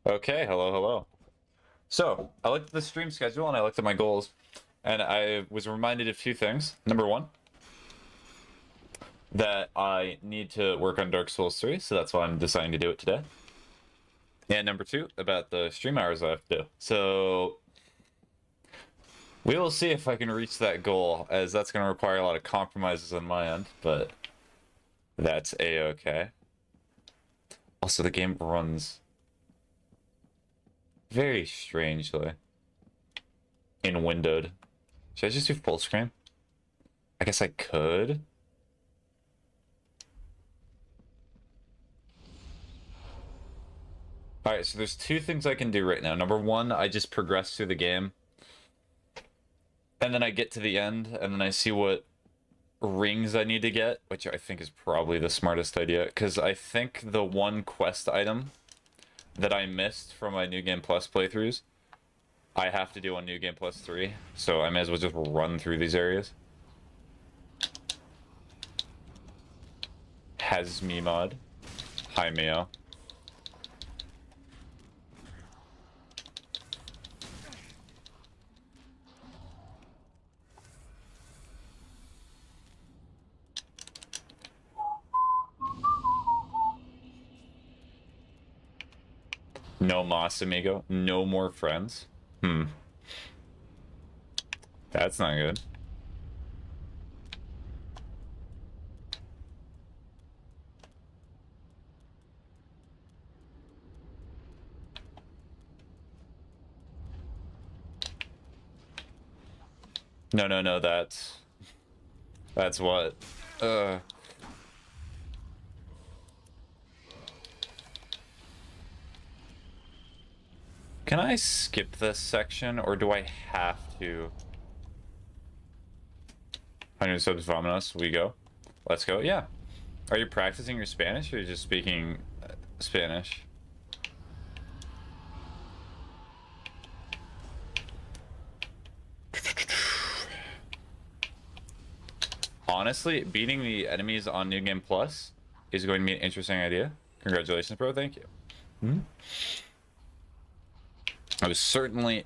Okay, hello, hello. So, I looked at the stream schedule and I looked at my goals, and I was reminded of two things. Number one, that I need to work on Dark Souls 3, so that's why I'm deciding to do it today. And number two, about the stream hours I have to do. So, we will see if I can reach that goal, as that's going to require a lot of compromises on my end, but that's a-okay. Also, the game runs very strangely in windowed. Should I just do full screen? I guess I could. Alright, so there's two things I can do right now. Number one, I just progress through the game. And then I get to the end, and then I see what rings I need to get, which I think is probably the smartest idea, because I think the one quest item that I missed from my New Game Plus playthroughs, I have to do on New Game Plus 3, so I may as well just run through these areas. Has me mod. Hi, Mio. No Moss, amigo. No more friends. That's not good. No, that's what. Can I skip this section, or do I have to? 100 subs, Vamonos, we go. Let's go, yeah. Are you practicing your Spanish, or are you just speaking Spanish? Honestly, beating the enemies on New Game Plus is going to be an interesting idea. Congratulations, bro. Thank you. I was certainly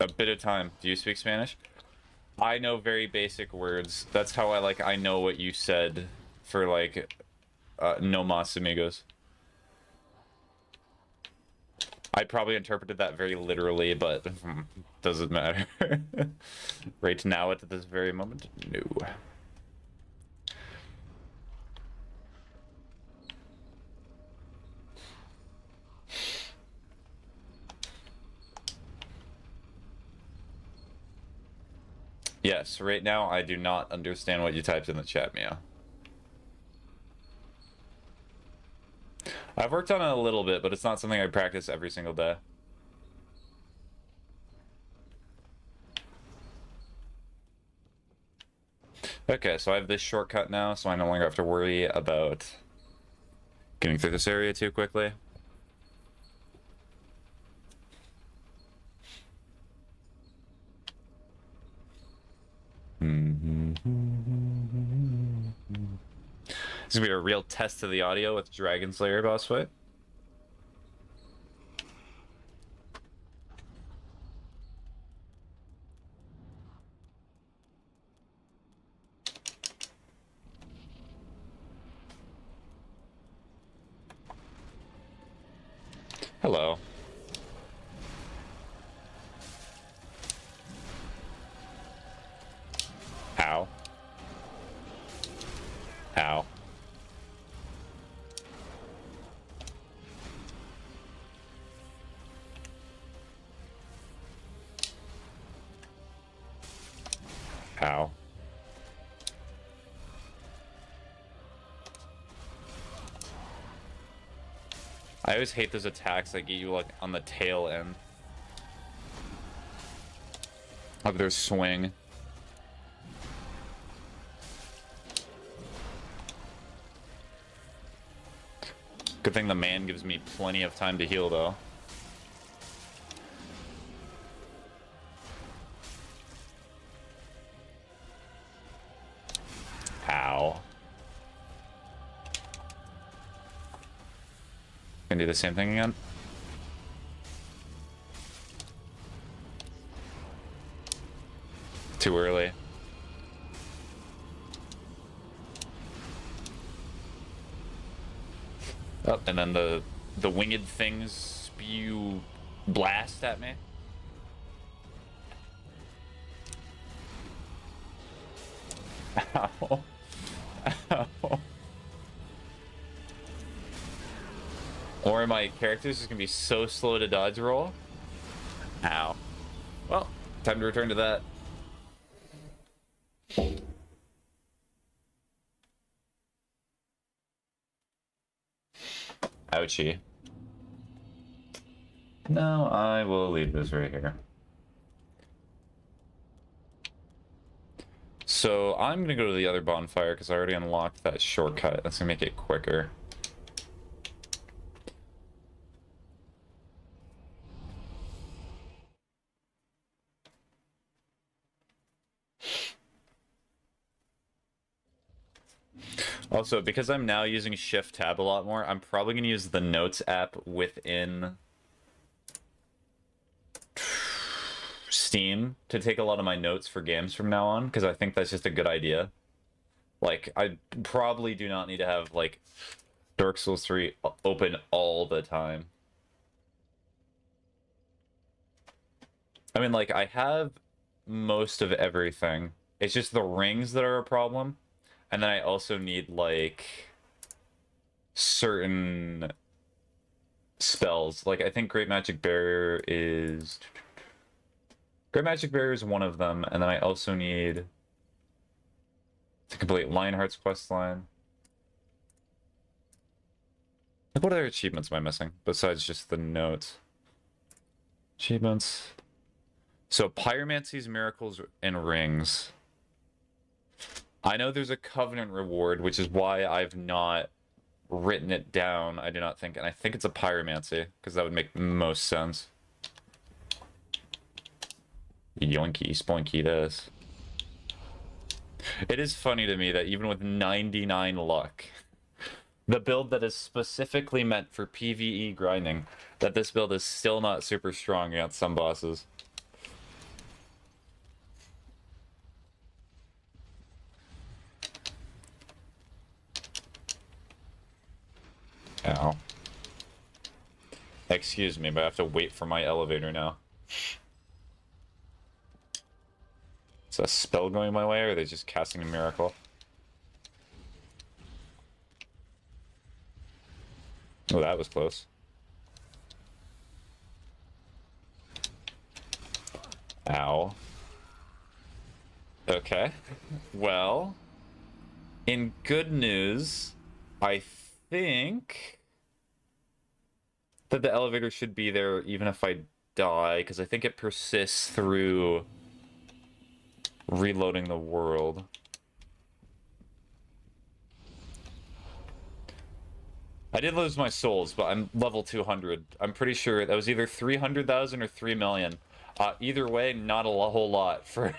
a bit of time. Do you speak Spanish? I know very basic words. That's how I know what you said for no mas amigos. I probably interpreted that very literally, but doesn't matter. Right now, at this very moment, no. Yes, right now I do not understand what you typed in the chat, Mia. I've worked on it a little bit, but it's not something I practice every single day. Okay, so I have this shortcut now, so I no longer have to worry about getting through this area too quickly. This is gonna be a real test of the audio with Dragon Slayer boss fight. Hello. How? How? How? I always hate those attacks that get you like on the tail end of their swing. Good thing the man gives me plenty of time to heal though. How? Gonna do the same thing again. Too early. Oh, and then the winged things spew blast at me. Ow. Ow. Or my character's just gonna be so slow to dodge roll. Ow. Well, time to return to that. Ouchie. No, I will leave this right here. So I'm gonna go to the other bonfire because I already unlocked that shortcut. That's gonna make it quicker. Also, because I'm now using Shift Tab a lot more, I'm probably going to use the Notes app within Steam to take a lot of my notes for games from now on, because I think that's just a good idea. Like, I probably do not need to have, like, Dark Souls 3 open all the time. I mean, like, I have most of everything. It's just the rings that are a problem. And then I also need, like, certain spells. Like, I think Great Magic Barrier is... Great Magic Barrier is one of them, and then I also need to complete Lionheart's questline. Like, what other achievements am I missing, besides just the notes? Achievements... So, Pyromancy's Miracles and Rings... I know there's a Covenant reward, which is why I've not written it down, I do not think. And I think it's a Pyromancy, because that would make most sense. Yoinky, spoinky this. It is funny to me that even with 99 luck, the build that is specifically meant for PvE grinding, that this build is still not super strong against some bosses. Ow. Excuse me, but I have to wait for my elevator now. Is a spell going my way, or are they just casting a miracle? Oh, that was close. Ow. Okay. Well, in good news, I think that the elevator should be there even if I die, because I think it persists through reloading the world. I did lose my souls, but I'm level 200. I'm pretty sure that was either 300,000 or 3 million. Either way, not a whole lot for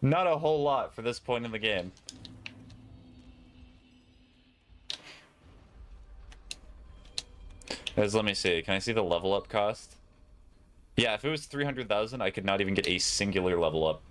not a whole lot for this point in the game. Let me see. Can I see the level up cost? Yeah, if it was 300,000, I could not even get a singular level up.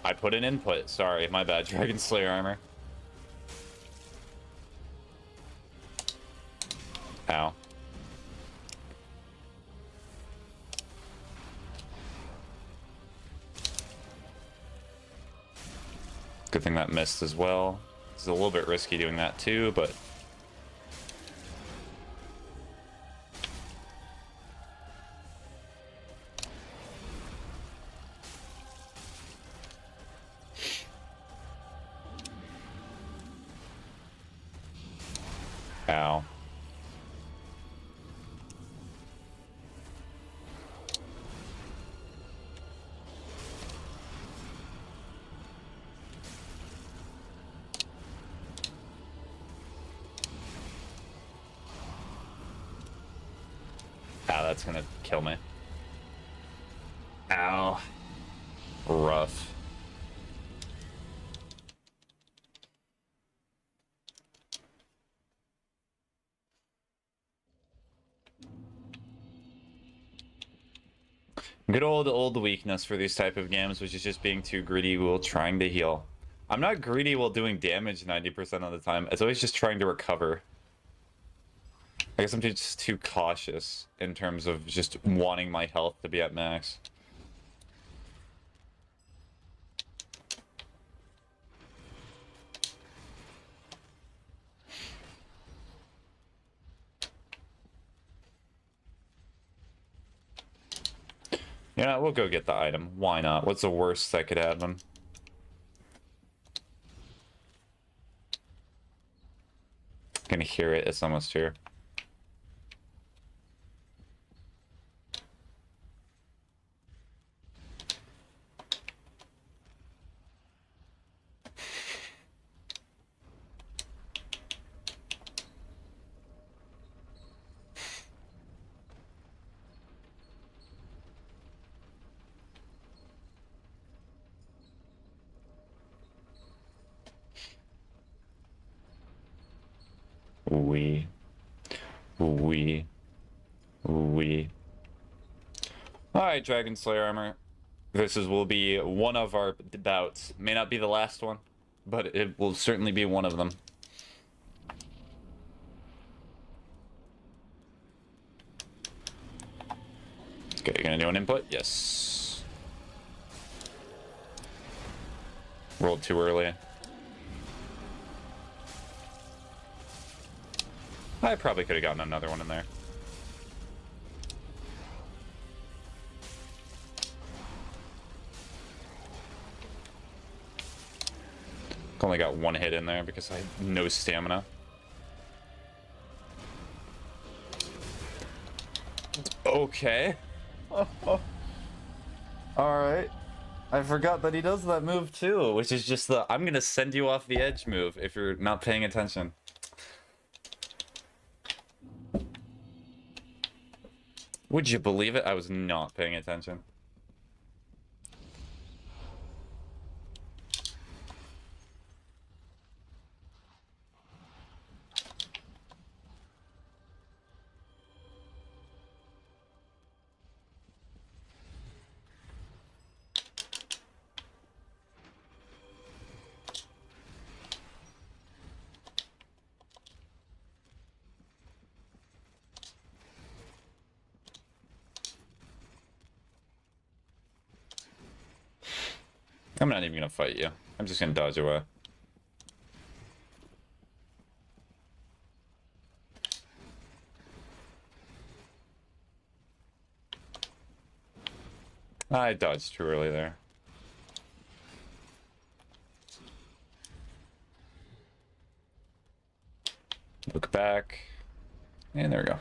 I put an input. Sorry, my bad. Dragon Slayer armor. Ow. Good thing that missed as well. It's a little bit risky doing that too, but... that's gonna kill me. Ow. Rough. Good old weakness for these type of games, which is just being too greedy while trying to heal. I'm not greedy while doing damage 90% of the time. It's always just trying to recover. I guess I'm just too cautious in terms of just wanting my health to be at max. Yeah, we'll go get the item. Why not? What's the worst that could happen? I can hear it. It's almost here. We. Alright, Dragon Slayer armor. Will be one of our bouts. May not be the last one, but it will certainly be one of them. Okay, you gonna do an input? Yes. Rolled too early. I probably could have gotten another one in there. Only got one hit in there because I had no stamina. Okay. Alright. I forgot that he does that move too, which is just the I'm gonna send you off the edge move if you're not paying attention. Would you believe it? I was not paying attention. I'm not even gonna fight you. I'm just gonna dodge away. I dodged too early there. Look back. And there we go.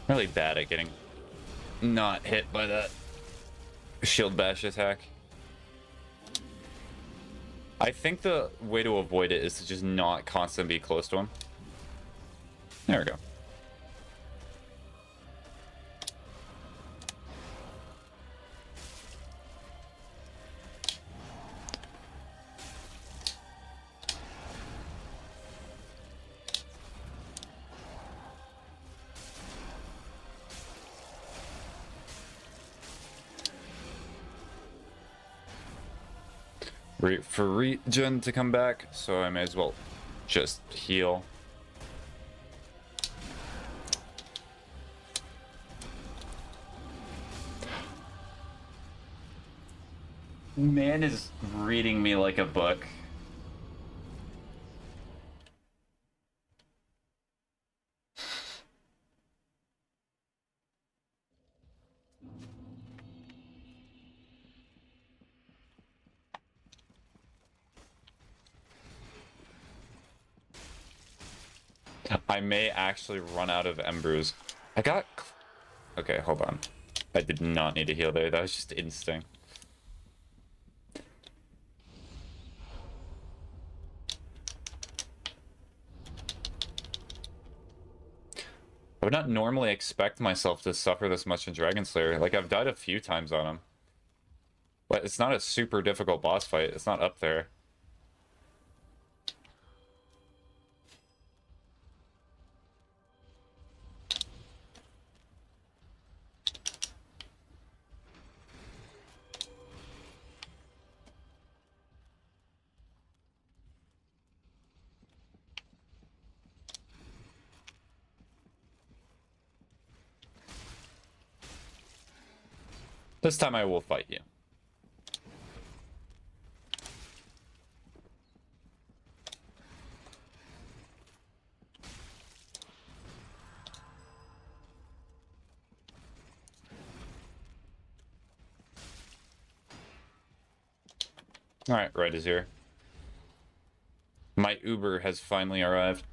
Really bad at getting not hit by that shield bash attack. I think the way to avoid it is to just not constantly be close to him. There we go. Wait for regen to come back, so I may as well just heal. Man is reading me like a book. I may actually run out of embers. I got... Okay, hold on. I did not need to heal there. That was just instinct. I would not normally expect myself to suffer this much in Dragon Slayer. Like, I've died a few times on him. But it's not a super difficult boss fight. It's not up there. This time I will fight you. Alright, Red is here. My Uber has finally arrived.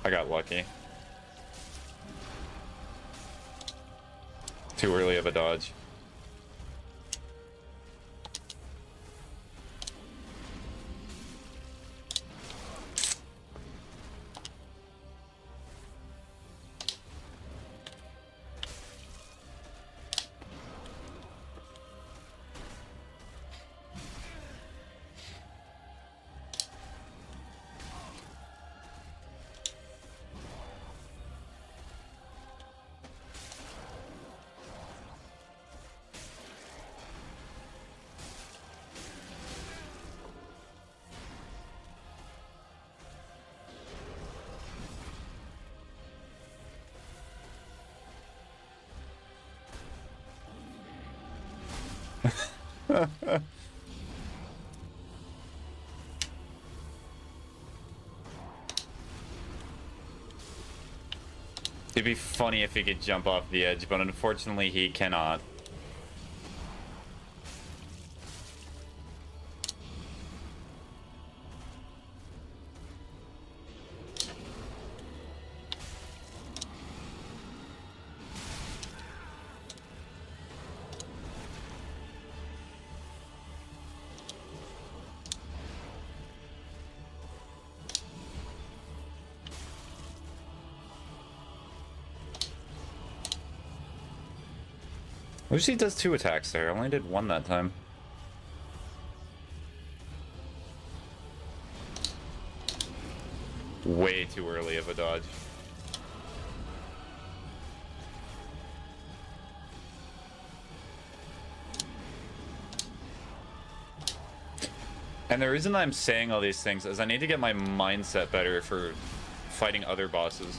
I got lucky. Too early of a dodge. It'd be funny if he could jump off the edge, but unfortunately he cannot. Lucy does 2 attacks there. I only did 1 that time. Way too early of a dodge. And the reason I'm saying all these things is I need to get my mindset better for fighting other bosses.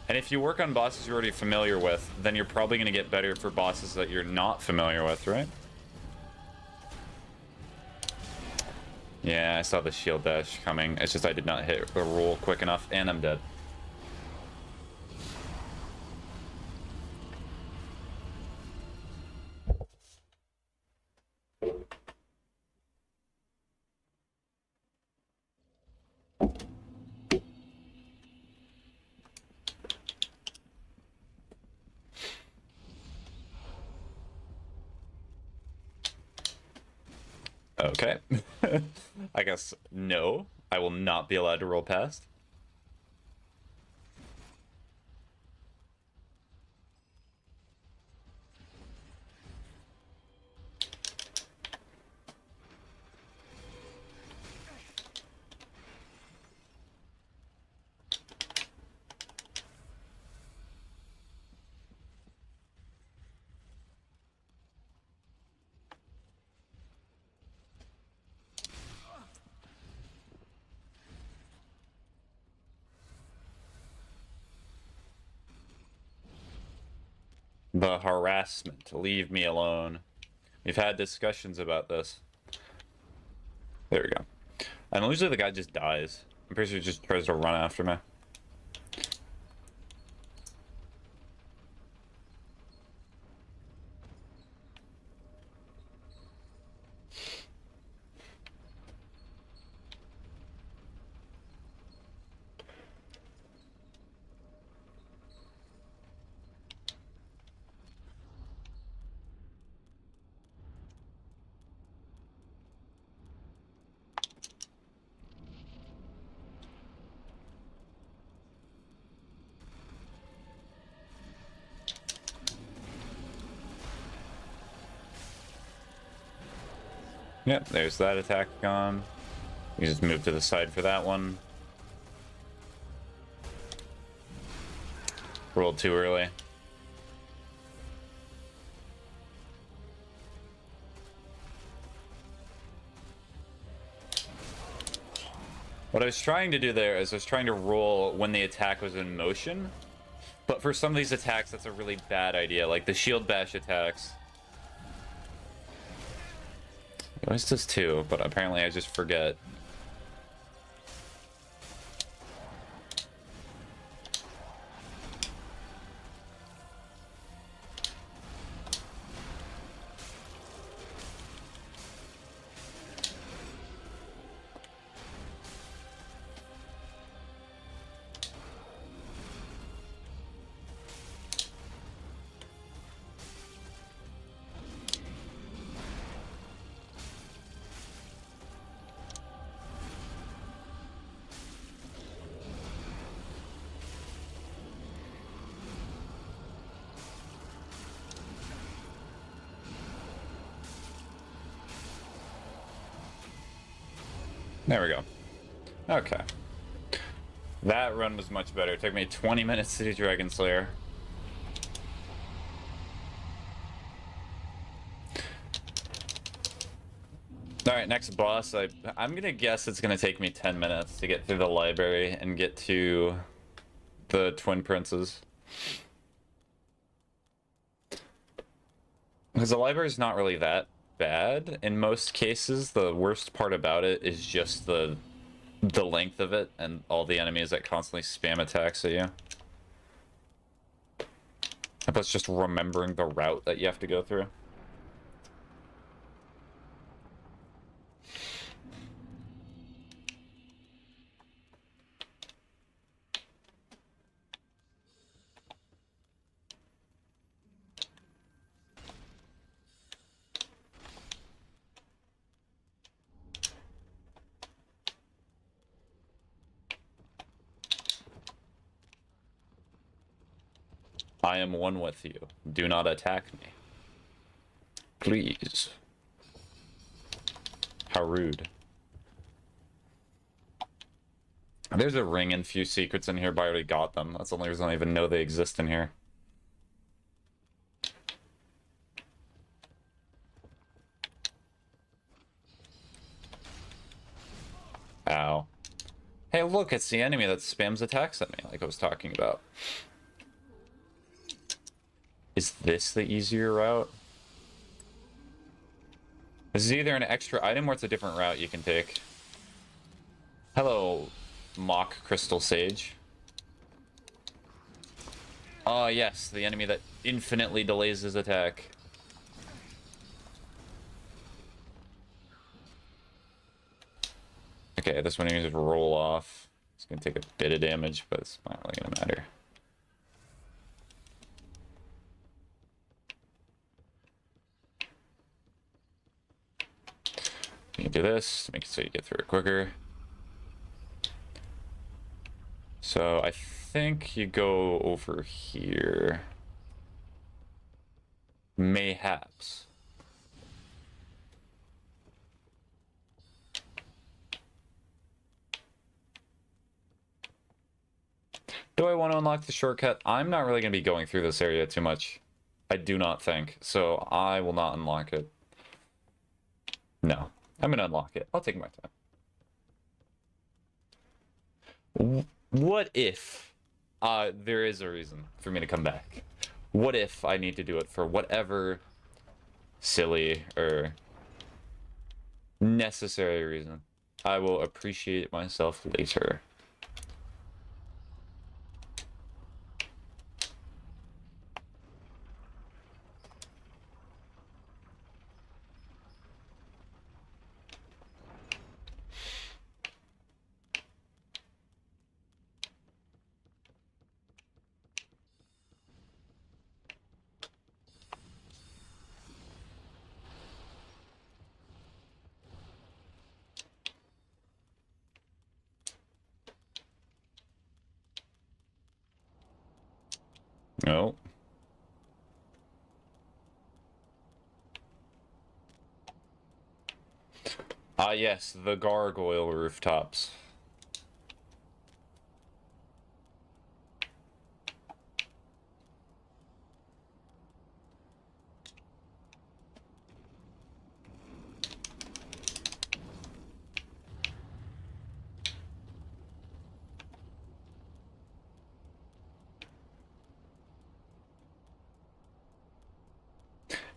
And if you work on bosses you're already familiar with, then you're probably going to get better for bosses that you're not familiar with, right? Yeah, I saw the shield dash coming. It's just I did not hit the roll quick enough, and I'm dead. Okay. I guess no. I will not be allowed to roll past. The harassment. Leave me alone. We've had discussions about this. There we go. And usually the guy just dies. I'm pretty sure he just tries to run after me. Yep, there's that attack gone. You just move to the side for that one. Rolled too early. What I was trying to do there is I was trying to roll when the attack was in motion. But for some of these attacks, that's a really bad idea. Like the shield bash attacks. It always does too, but apparently I just forget. There we go. Okay. That run was much better. It took me 20 minutes to do Dragon Slayer. Alright, next boss. I'm gonna guess it's gonna take me 10 minutes to get through the library and get to the Twin Princes. Because the library is not really that bad in most cases. The worst part about it is just the length of it and all the enemies that constantly spam attacks at you. And plus just remembering the route that you have to go through. I am one with you. Do not attack me. Please. How rude. There's a ring and few secrets in here, but I already got them. That's the only reason I even know they exist in here. Ow. Hey, look, it's the enemy that spams attacks at me, like I was talking about. Is this the easier route? This is either an extra item or it's a different route you can take. Hello, Mock Crystal Sage. Oh yes, the enemy that infinitely delays his attack. Okay, this one you can just roll off. It's gonna take a bit of damage, but it's not really gonna matter. You can do this to make it so you get through it quicker. So I think you go over here. Mayhaps. Do I want to unlock the shortcut? I'm not really going to be going through this area too much. I do not think. So I will not unlock it. No. I'm going to unlock it. I'll take my time. What if there is a reason for me to come back? What if I need to do it for whatever silly or necessary reason? I will appreciate myself later. No. Ah, yes, the gargoyle rooftops.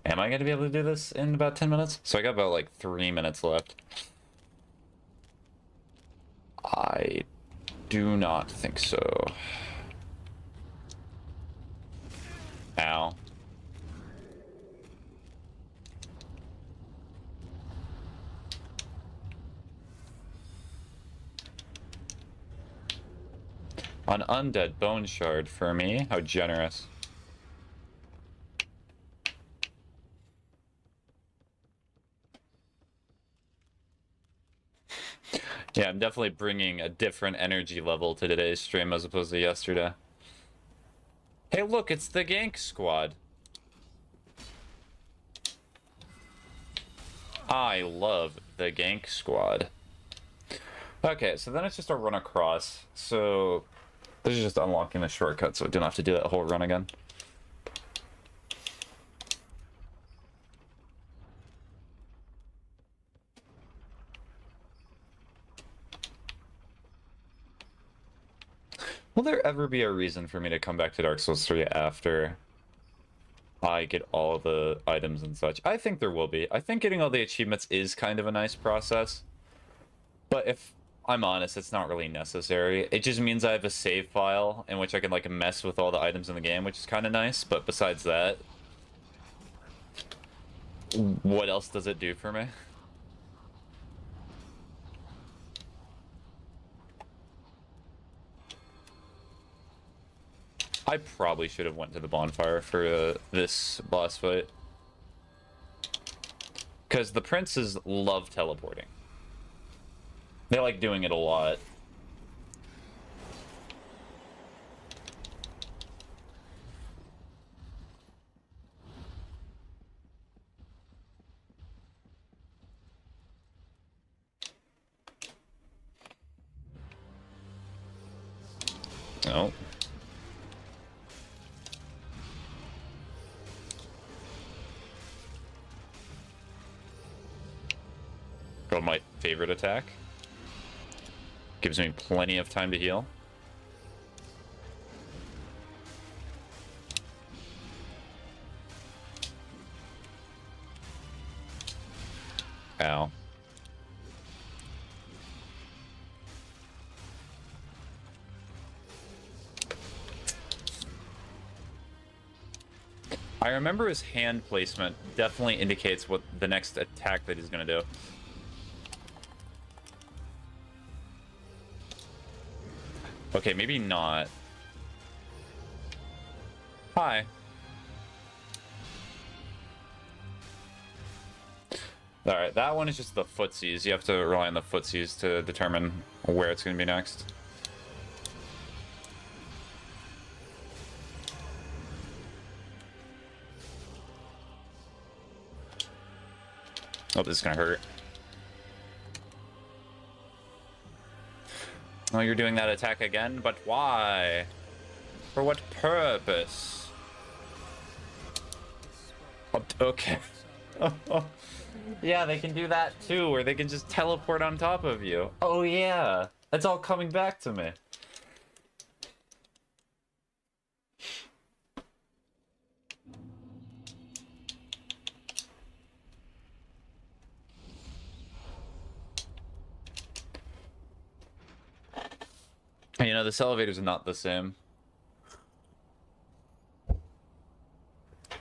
Am I going to be able to do this in about 10 minutes? So I got about like 3 minutes left. I do not think so. Ow. An undead bone shard for me? How generous. Yeah, I'm definitely bringing a different energy level to today's stream as opposed to yesterday. Hey, look, it's the gank squad. I love the gank squad. Okay, so then it's just a run across. So this is just unlocking the shortcut, so we don't have to do that whole run again. Will there ever be a reason for me to come back to Dark Souls 3 after I get all the items and such? I think there will be. I think getting all the achievements is kind of a nice process. But if I'm honest, it's not really necessary. It just means I have a save file in which I can like mess with all the items in the game, which is kind of nice. But besides that, what else does it do for me? I probably should have went to the bonfire for this boss fight. Because the princes love teleporting. They like doing it a lot. No. Got my favorite attack. Gives me plenty of time to heal. Ow. I remember his hand placement definitely indicates what the next attack that he's gonna do. Okay, maybe not. Hi. Alright, that one is just the footsies. You have to rely on the footsies to determine where it's going to be next. Oh, this is gonna hurt. Oh, you're doing that attack again? But why? For what purpose? Oh, okay. Yeah, they can do that too, or they can just teleport on top of you. Oh yeah, that's all coming back to me. You know, this elevator's not the same.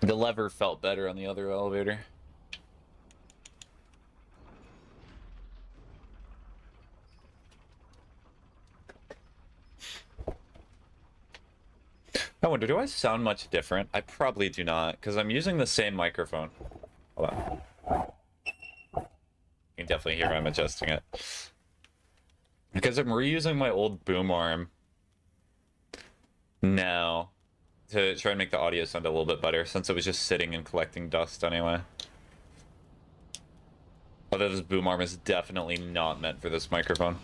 The lever felt better on the other elevator. I wonder, do I sound much different? I probably do not, because I'm using the same microphone. Hold on. You can definitely hear I'm adjusting it. Because I'm reusing my old boom arm now to try and make the audio sound a little bit better, since it was just sitting and collecting dust anyway. Although this boom arm is definitely not meant for this microphone.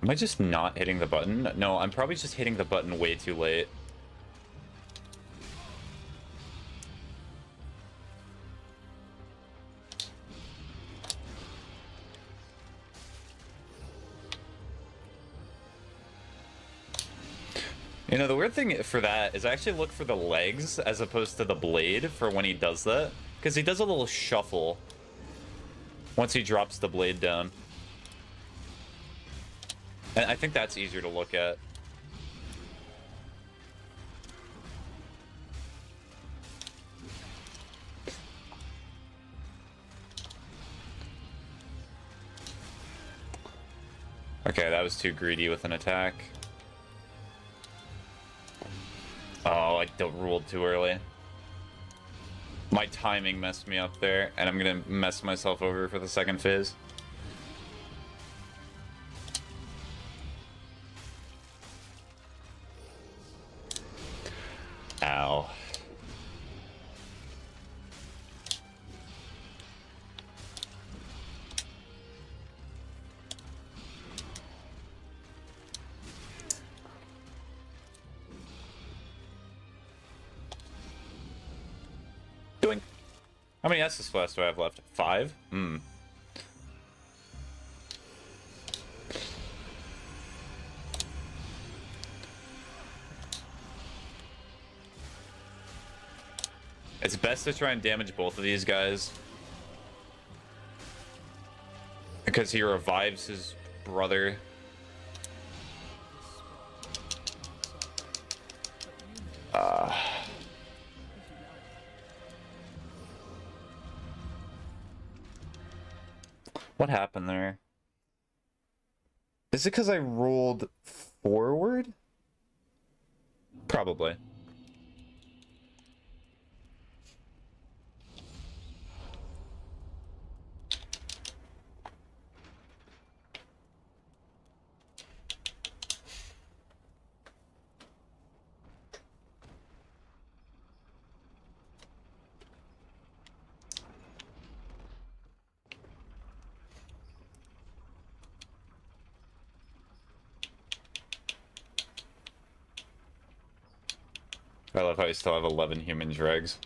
Am I just not hitting the button? No, I'm probably just hitting the button way too late. You know, the weird thing for that is I actually look for the legs as opposed to the blade for when he does that. Because he does a little shuffle once he drops the blade down. And I think that's easier to look at. Okay, that was too greedy with an attack. Oh, I ruled too early. My timing messed me up there, and I'm gonna mess myself over for the second phase. Ow. Doing. How many Estus flasks do I have left? 5? Hmm. It's best to try and damage both of these guys. Because he revives his brother. What happened there? Is it because I rolled forward? Probably. I love how I still have 11 human dregs.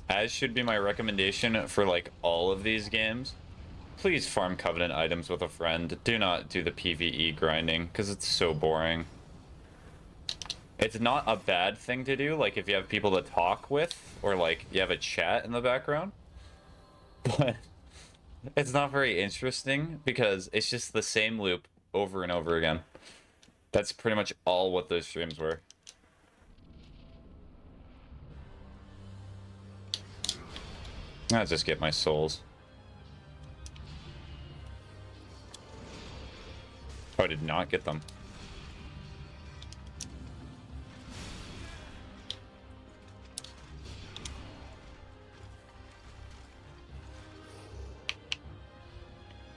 As should be my recommendation for like all of these games, please farm Covenant items with a friend. Do not do the PvE grinding, because it's so boring. It's not a bad thing to do, like if you have people to talk with, or like you have a chat in the background. But It's not very interesting because it's just the same loop over and over again. That's pretty much all what those streams were. I'll just get my souls. Oh, I did not get them.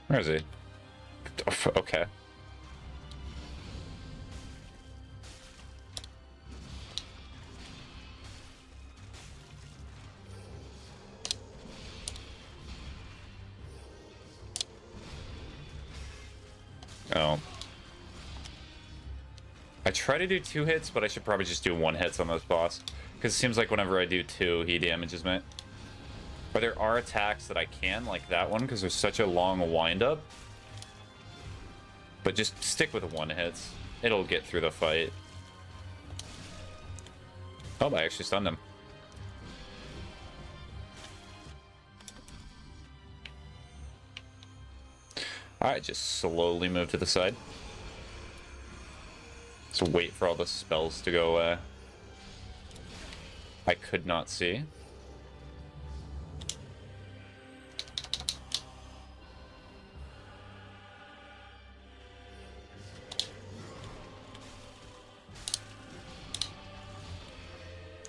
Where is he? Okay. Oh. I try to do 2 hits, but I should probably just do 1 hits on this boss. Because it seems like whenever I do 2, he damages me. But there are attacks that I can, like that one, because there's such a long wind-up. But just stick with 1 hits. It'll get through the fight. Oh, I actually stunned him. Alright, just slowly move to the side. Just wait for all the spells to go away. I could not see.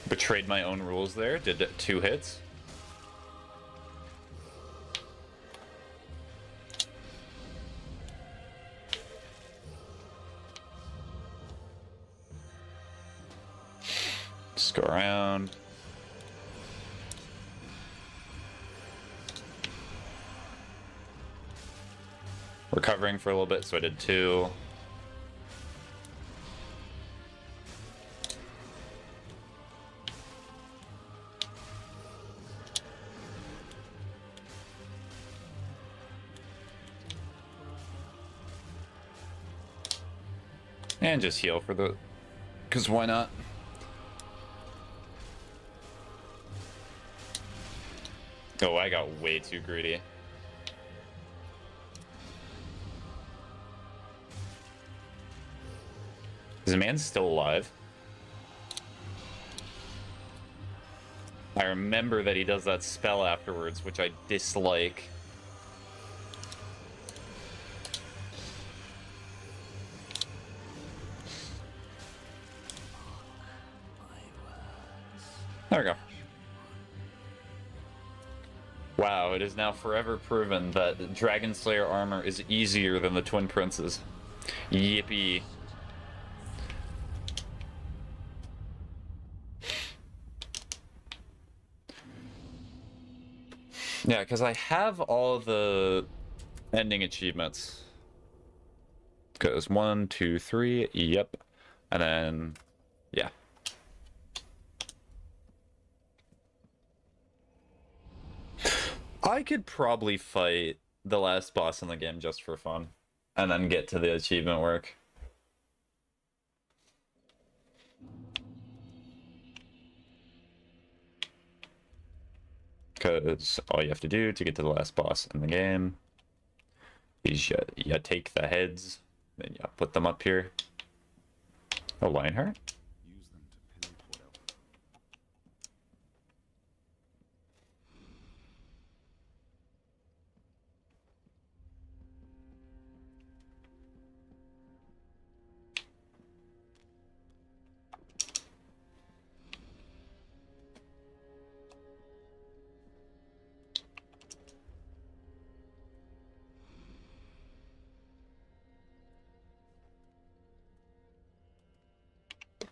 Betrayed my own rules there. Did 2 hits. Just go around. Recovering for a little bit, so I did 2. And just heal for the... because why not? Oh, I got way too greedy. Is the man still alive? I remember that he does that spell afterwards, which I dislike. There we go. Wow, it is now forever proven that Dragon Slayer armor is easier than the Twin Princes. Yippee. Yeah, because I have all the ending achievements. Goes 1, 2, 3, yep. And then, yeah. I could probably fight the last boss in the game just for fun. And then get to the achievement work. Because all you have to do to get to the last boss in the game is you take the heads, then you put them up here. Oh, Lionheart?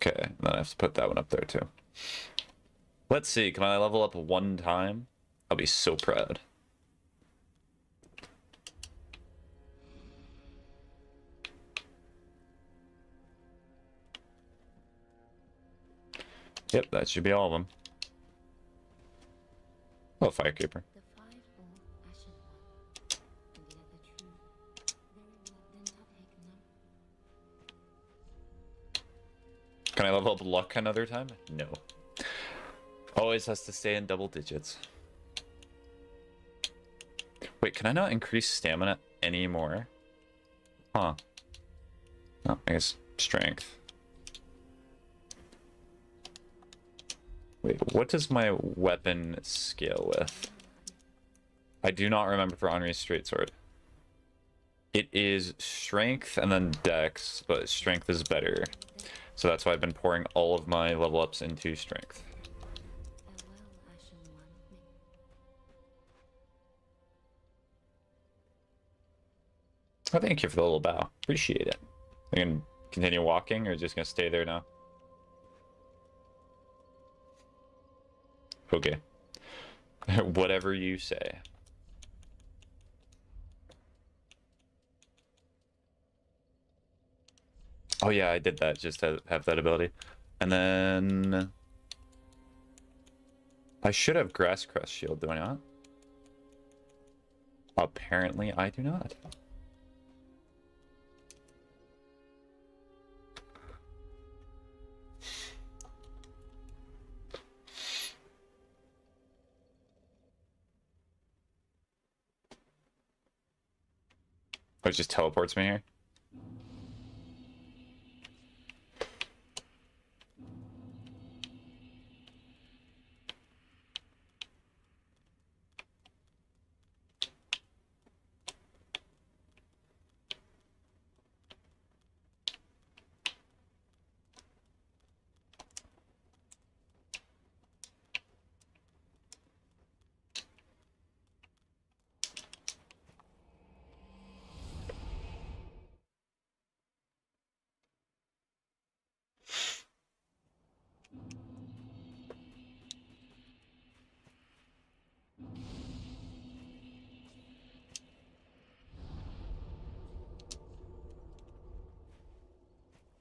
Okay, then I have to put that one up there too. Let's see, can I level up 1 time? I'll be so proud. Yep, that should be all of them. Oh, Firekeeper. Can I level up luck another time? No. Always has to stay in double digits. Wait, can I not increase stamina anymore? Huh. No, I guess strength. Wait, what does my weapon scale with? I do not remember for Henri's straight sword. It is strength and then dex, but strength is better. So that's why I've been pouring all of my level ups into strength. Oh, thank you for the little bow. Appreciate it. I can continue walking or just gonna stay there now? Okay. Whatever you say. Oh yeah, I did that just to have that ability. And then... I should have Grass Crest Shield, do I not? Apparently I do not. Oh, it just teleports me here?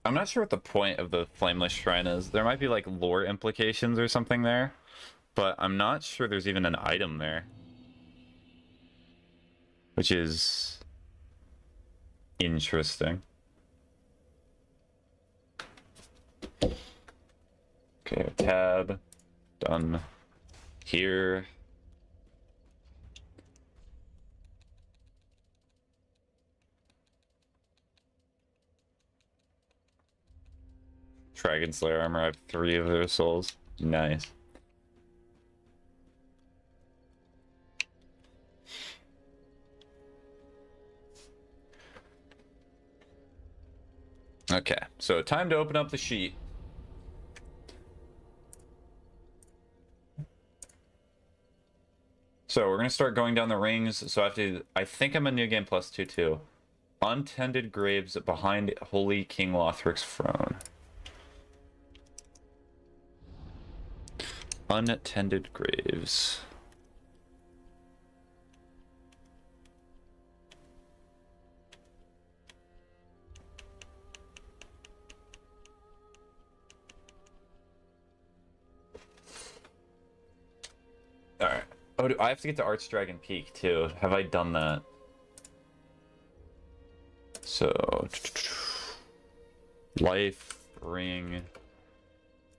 I'm not sure what the point of the Flameless Shrine is. There might be like lore implications or something there, but I'm not sure there's even an item there. Which is interesting. Okay, tab. Done. Here. Dragon Slayer armor. I have 3 of their souls. Nice. Okay, so time to open up the sheet. So we're gonna start going down the rings. So I think I'm a new game plus 2 too. Untended graves behind Holy King Lothric's throne. Untended graves. Alright. Oh, I have to get to Archdragon Peak too. Have I done that? So... Life, ring,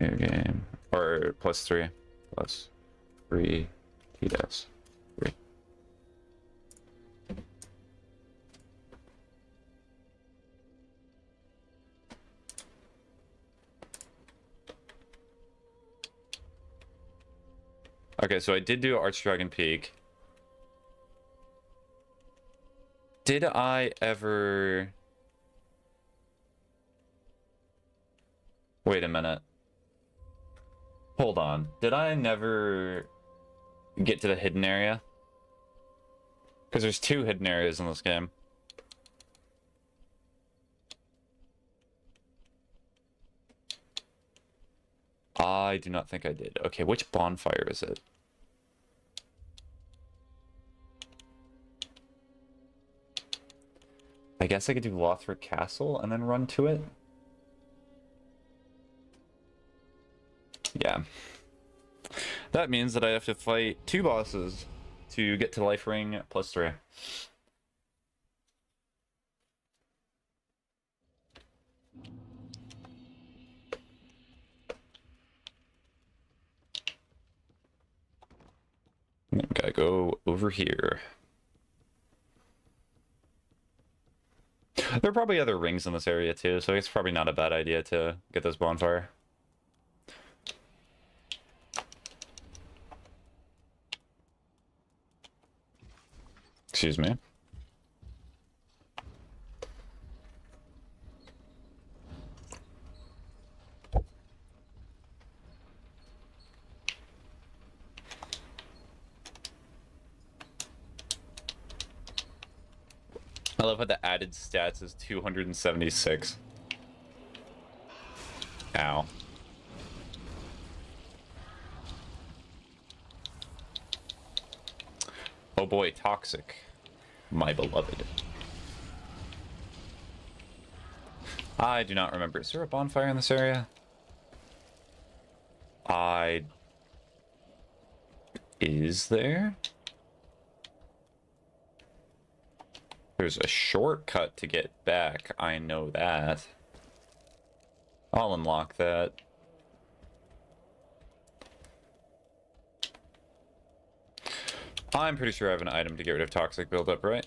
new game. Or +3. +3. T-Dex. 3. Okay, so I did do Archdragon Peak. Did I ever... Wait a minute. Hold on. Did I never get to the hidden area? Because there's 2 hidden areas in this game. I do not think I did. Okay, which bonfire is it? I guess I could do Lothric Castle and then run to it? Yeah. That means that I have to fight 2 bosses to get to Life Ring +3. Gotta go over here. There are probably other rings in this area too, so it's probably not a bad idea to get this bonfire. Excuse me. I love how the added stats is 276. Ow. Oh boy, toxic. My beloved. I do not remember. Is there a bonfire in this area? Is there? There's a shortcut to get back. I know that. I'll unlock that. I'm pretty sure I have an item to get rid of toxic buildup, right?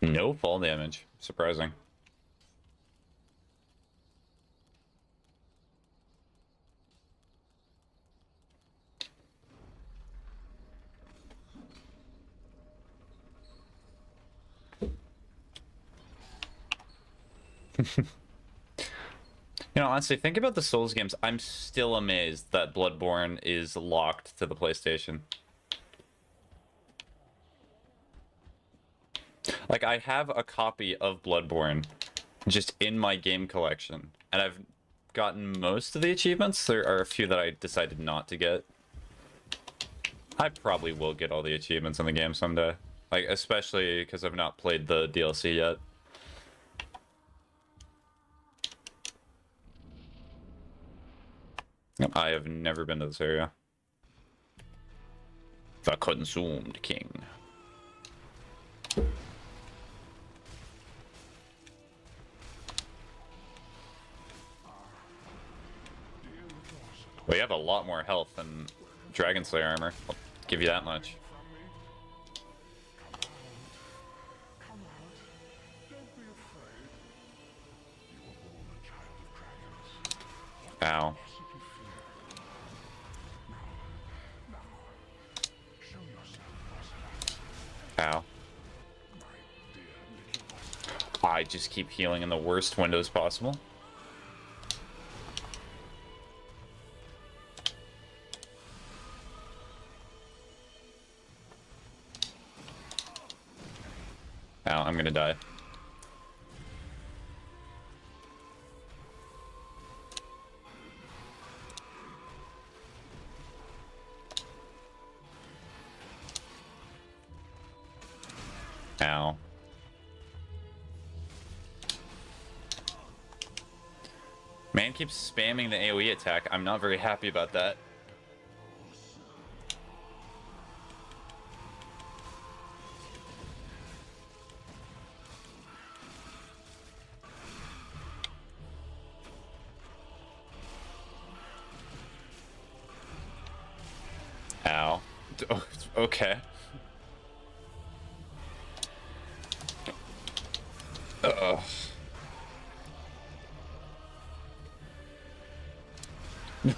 No fall damage. Surprising. You know, honestly, think about the Souls games. I'm still amazed that Bloodborne is locked to the PlayStation. Like, I have a copy of Bloodborne just in my game collection, and I've gotten most of the achievements. There are a few that I decided not to get. I probably will get all the achievements in the game someday. Like, especially because I've not played the DLC yet. I have never been to this area. The Consumed King. Well, you have a lot more health than Dragon Slayer armor. I'll give you that much. Ow. Ow. I just keep healing in the worst windows possible. Ow, I'm gonna die. Ow. Man keeps spamming the AoE attack. I'm not very happy about that. Ow. Okay. Ugh. Good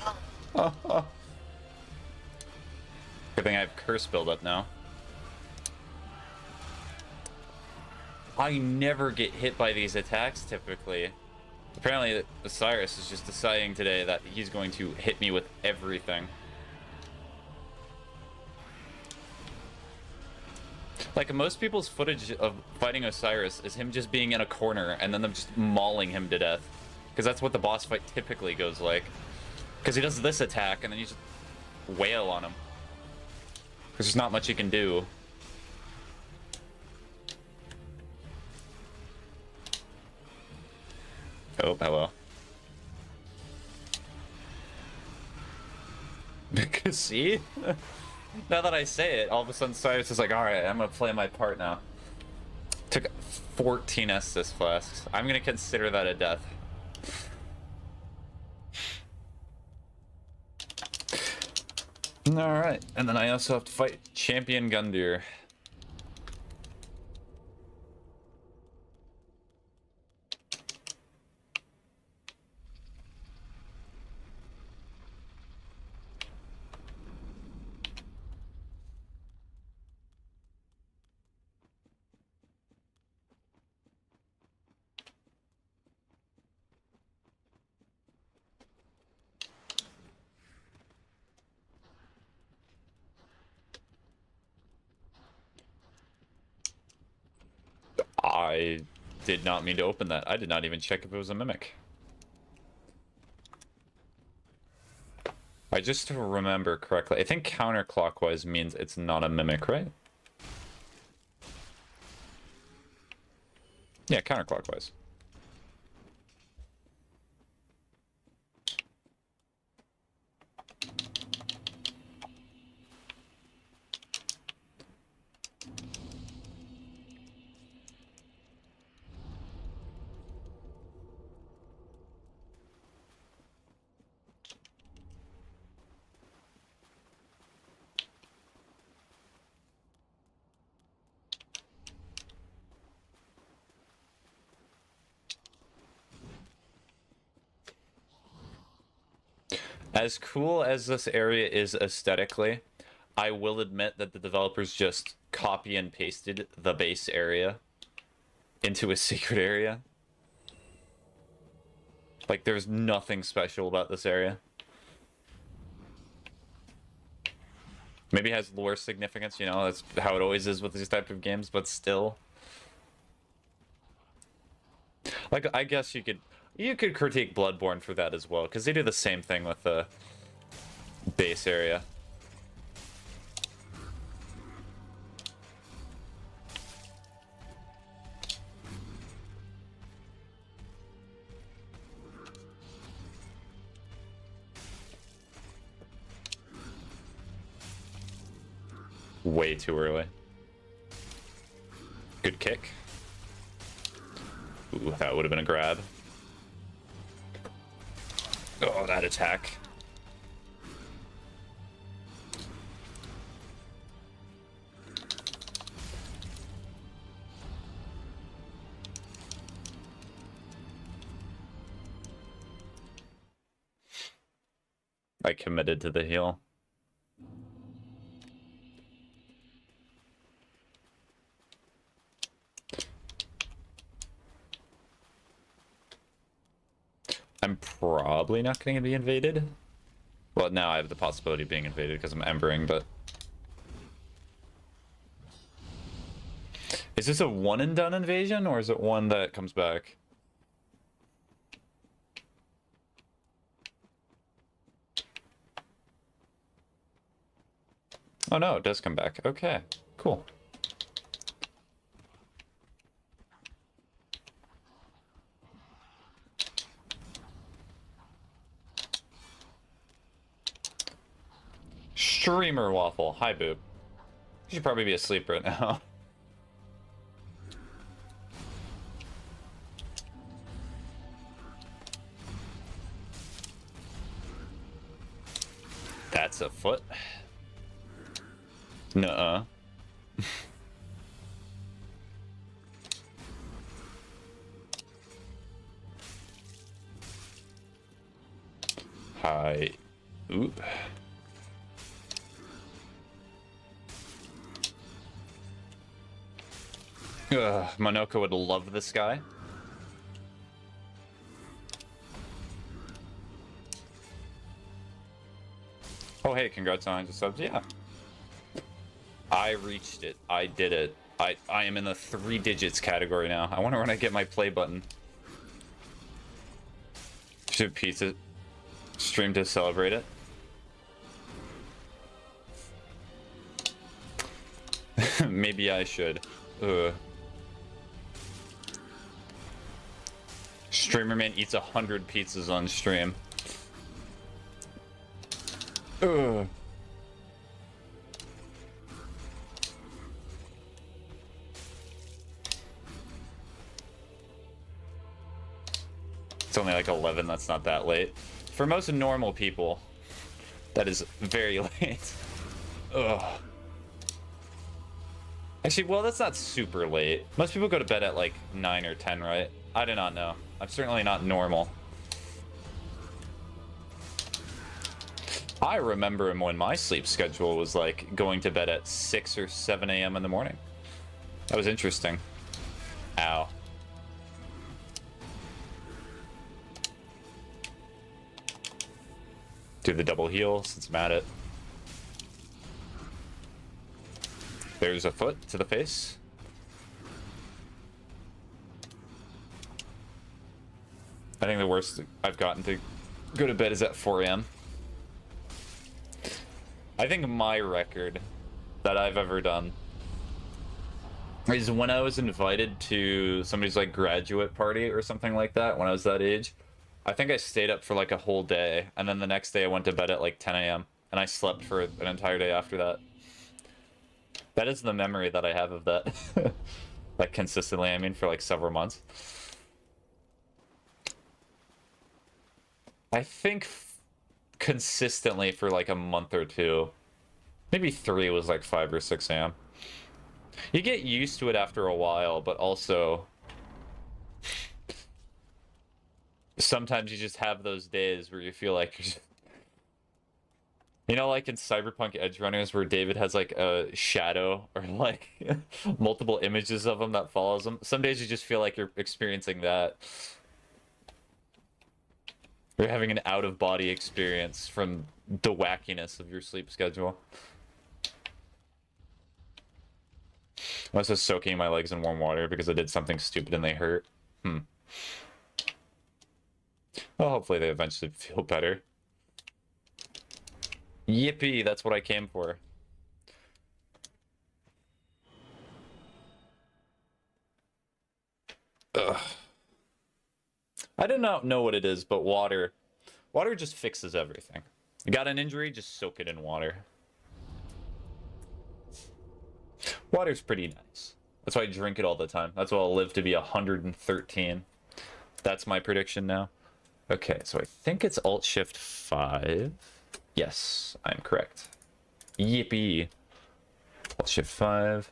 thing I have curse buildup now. I never get hit by these attacks typically. Apparently Osiris is just deciding today that he's going to hit me with everything. Like, most people's footage of fighting Osiris is him just being in a corner and then them just mauling him to death. Because that's what the boss fight typically goes like. Because he does this attack and then you just wail on him. Because there's not much you can do. Oh, hello. Because see? Now that I say it, all of a sudden Cyrus is like, alright, I'm gonna play my part now. Took 14 Estus flasks. I'm gonna consider that a death. Alright, and then I also have to fight Champion Gundyr. I did not mean to open that. I did not even check if it was a mimic. I just remember correctly. I think counterclockwise means it's not a mimic, right? Yeah, counterclockwise. As cool as this area is aesthetically, I will admit that the developers just copy and pasted the base area into a secret area. Like, there's nothing special about this area. Maybe it has lore significance, you know, that's how it always is with these type of games, but still. Like, I guess you could critique Bloodborne for that as well, because they do the same thing with the base area. Way too early. Good kick. Ooh, that would have been a grab. Oh, that attack. I committed to the heal. I'm probably not going to be invaded. Well, now I have the possibility of being invaded because I'm embering, but... Is this a one and done invasion, or is it one that comes back? Oh no, it does come back. Okay, cool. Streamer Waffle. Hi, Boob. You should probably be asleep right now. That's a foot. Nuh-uh. Hi. Oop. Ugh, Monoko would love this guy. Oh, hey, congrats on 100 subs. Yeah. I reached it. I did it. I am in the 3 digits category now. I wonder when I get my play button. Should pizza stream to celebrate it? Maybe I should. Ugh. Streamer man eats 100 pizzas on stream. Ugh. It's only like 11, that's not that late. For most normal people, that is very late. Ugh. Actually, well, that's not super late. Most people go to bed at like 9 or 10, right? I do not know. I'm certainly not normal. I remember when my sleep schedule was like going to bed at 6 or 7 a.m. in the morning. That was interesting. Ow. Do the double heal since I'm at it. There's a foot to the face. I think the worst I've gotten to go to bed is at 4 a.m. I think my record that I've ever done is when I was invited to somebody's like graduate party or something like that when I was that age. I think I stayed up for like a whole day, and then the next day I went to bed at like 10 a.m. and I slept for an entire day after that. That is the memory that I have of that. Like consistently, I mean, for like several months. I think consistently for like a month or two. Maybe 3 was like 5 or 6 a.m. You get used to it after a while, but also sometimes you just have those days where you feel like you're just... You know, like in Cyberpunk Edge Runners where David has like a shadow or like multiple images of him that follows him. Some days you just feel like you're experiencing that. You're having an out-of-body experience from the wackiness of your sleep schedule. I'm also soaking my legs in warm water because I did something stupid and they hurt. Well, hopefully they eventually feel better. Yippee, that's what I came for. Ugh. I do not know what it is, but water just fixes everything. You got an injury, just soak it in water. Water's pretty nice. That's why I drink it all the time. That's why I'll live to be 113. That's my prediction now. Okay, so I think it's Alt-Shift 5. Yes, I'm correct. Yippee. Alt-Shift 5.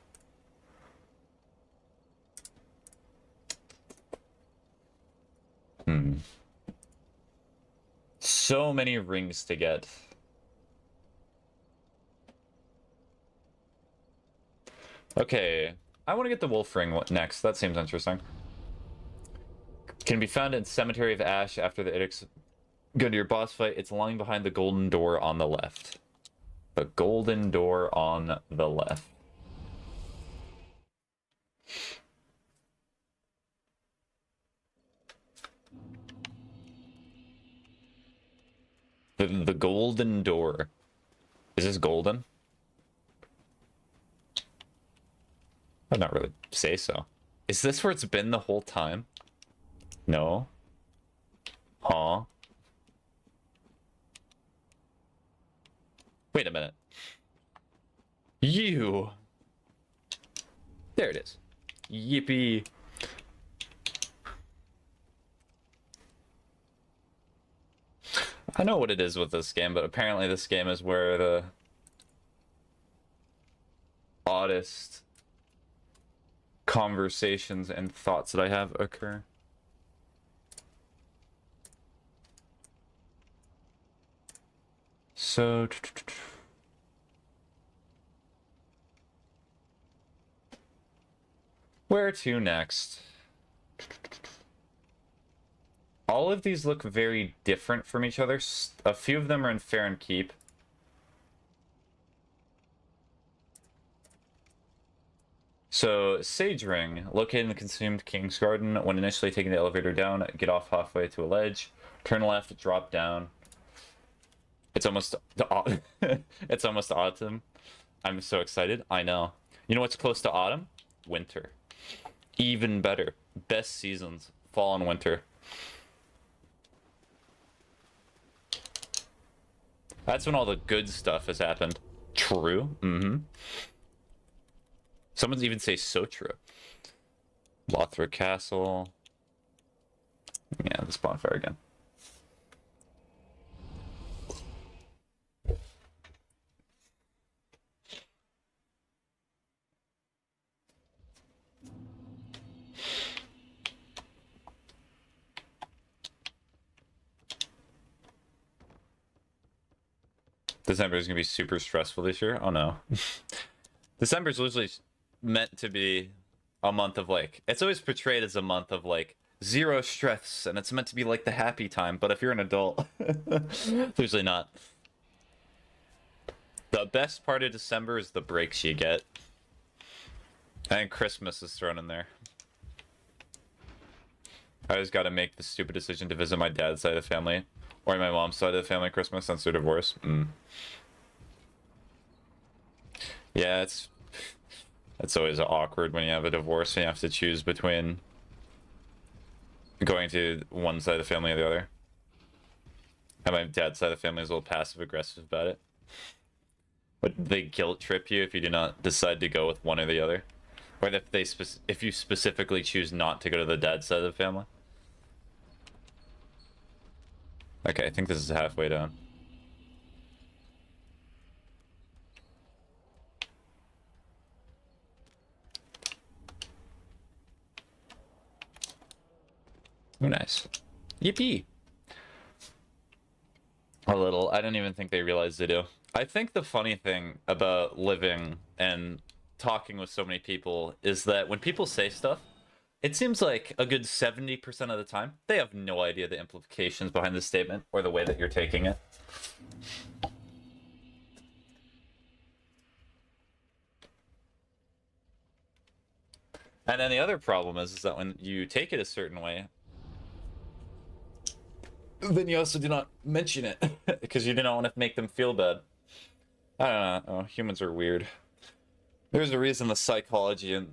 So many rings to get. Okay, I want to get the wolf ring next. That seems interesting. Can be found in Cemetery of Ash after the Idix go to your boss fight. It's lying behind the golden door on the left. The golden door on the left. The golden door. Is this golden? I'd not really say so. Is this where it's been the whole time? No. Huh? Wait a minute. You. There it is. Yippee. I know what it is with this game, but apparently this game is where the oddest conversations and thoughts that I have occur. So... where to next? All of these look very different from each other. A few of them are in Fair and Keep. So, Sage Ring, located in the consumed King's Garden. When initially taking the elevator down, get off halfway to a ledge. Turn left, drop down. It's almost it's almost autumn. I'm so excited. I know. You know what's close to autumn? Winter. Even better. Best seasons. Fall and winter. That's when all the good stuff has happened. True. Mm-hmm. Someone's even say so true. Lothric Castle. Yeah, this bonfire again. December is gonna be super stressful this year. Oh no. December is literally meant to be a month of like, it's always portrayed as a month of like zero stress, and it's meant to be like the happy time, but if you're an adult, it's usually not. The best part of December is the breaks you get. And Christmas is thrown in there. I always gotta make the stupid decision to visit my dad's side of the family or my mom's side of the family Christmas since they're divorced. Yeah, it's always awkward when you have a divorce and you have to choose between going to one side of the family or the other. And my dad's side of the family is a little passive aggressive about it. But they guilt trip you if you do not decide to go with one or the other. Or if you specifically choose not to go to the dad's side of the family. Okay, I think this is halfway down. Oh, nice. Yippee! A little. I don't even think they realize they do. I think the funny thing about living and talking with so many people is that when people say stuff, it seems like a good 70% of the time, they have no idea the implications behind the statement or the way that you're taking it. And then the other problem is that when you take it a certain way, then you also do not mention it because you do not want to make them feel bad. I don't know. Oh, humans are weird. There's a reason the psychology and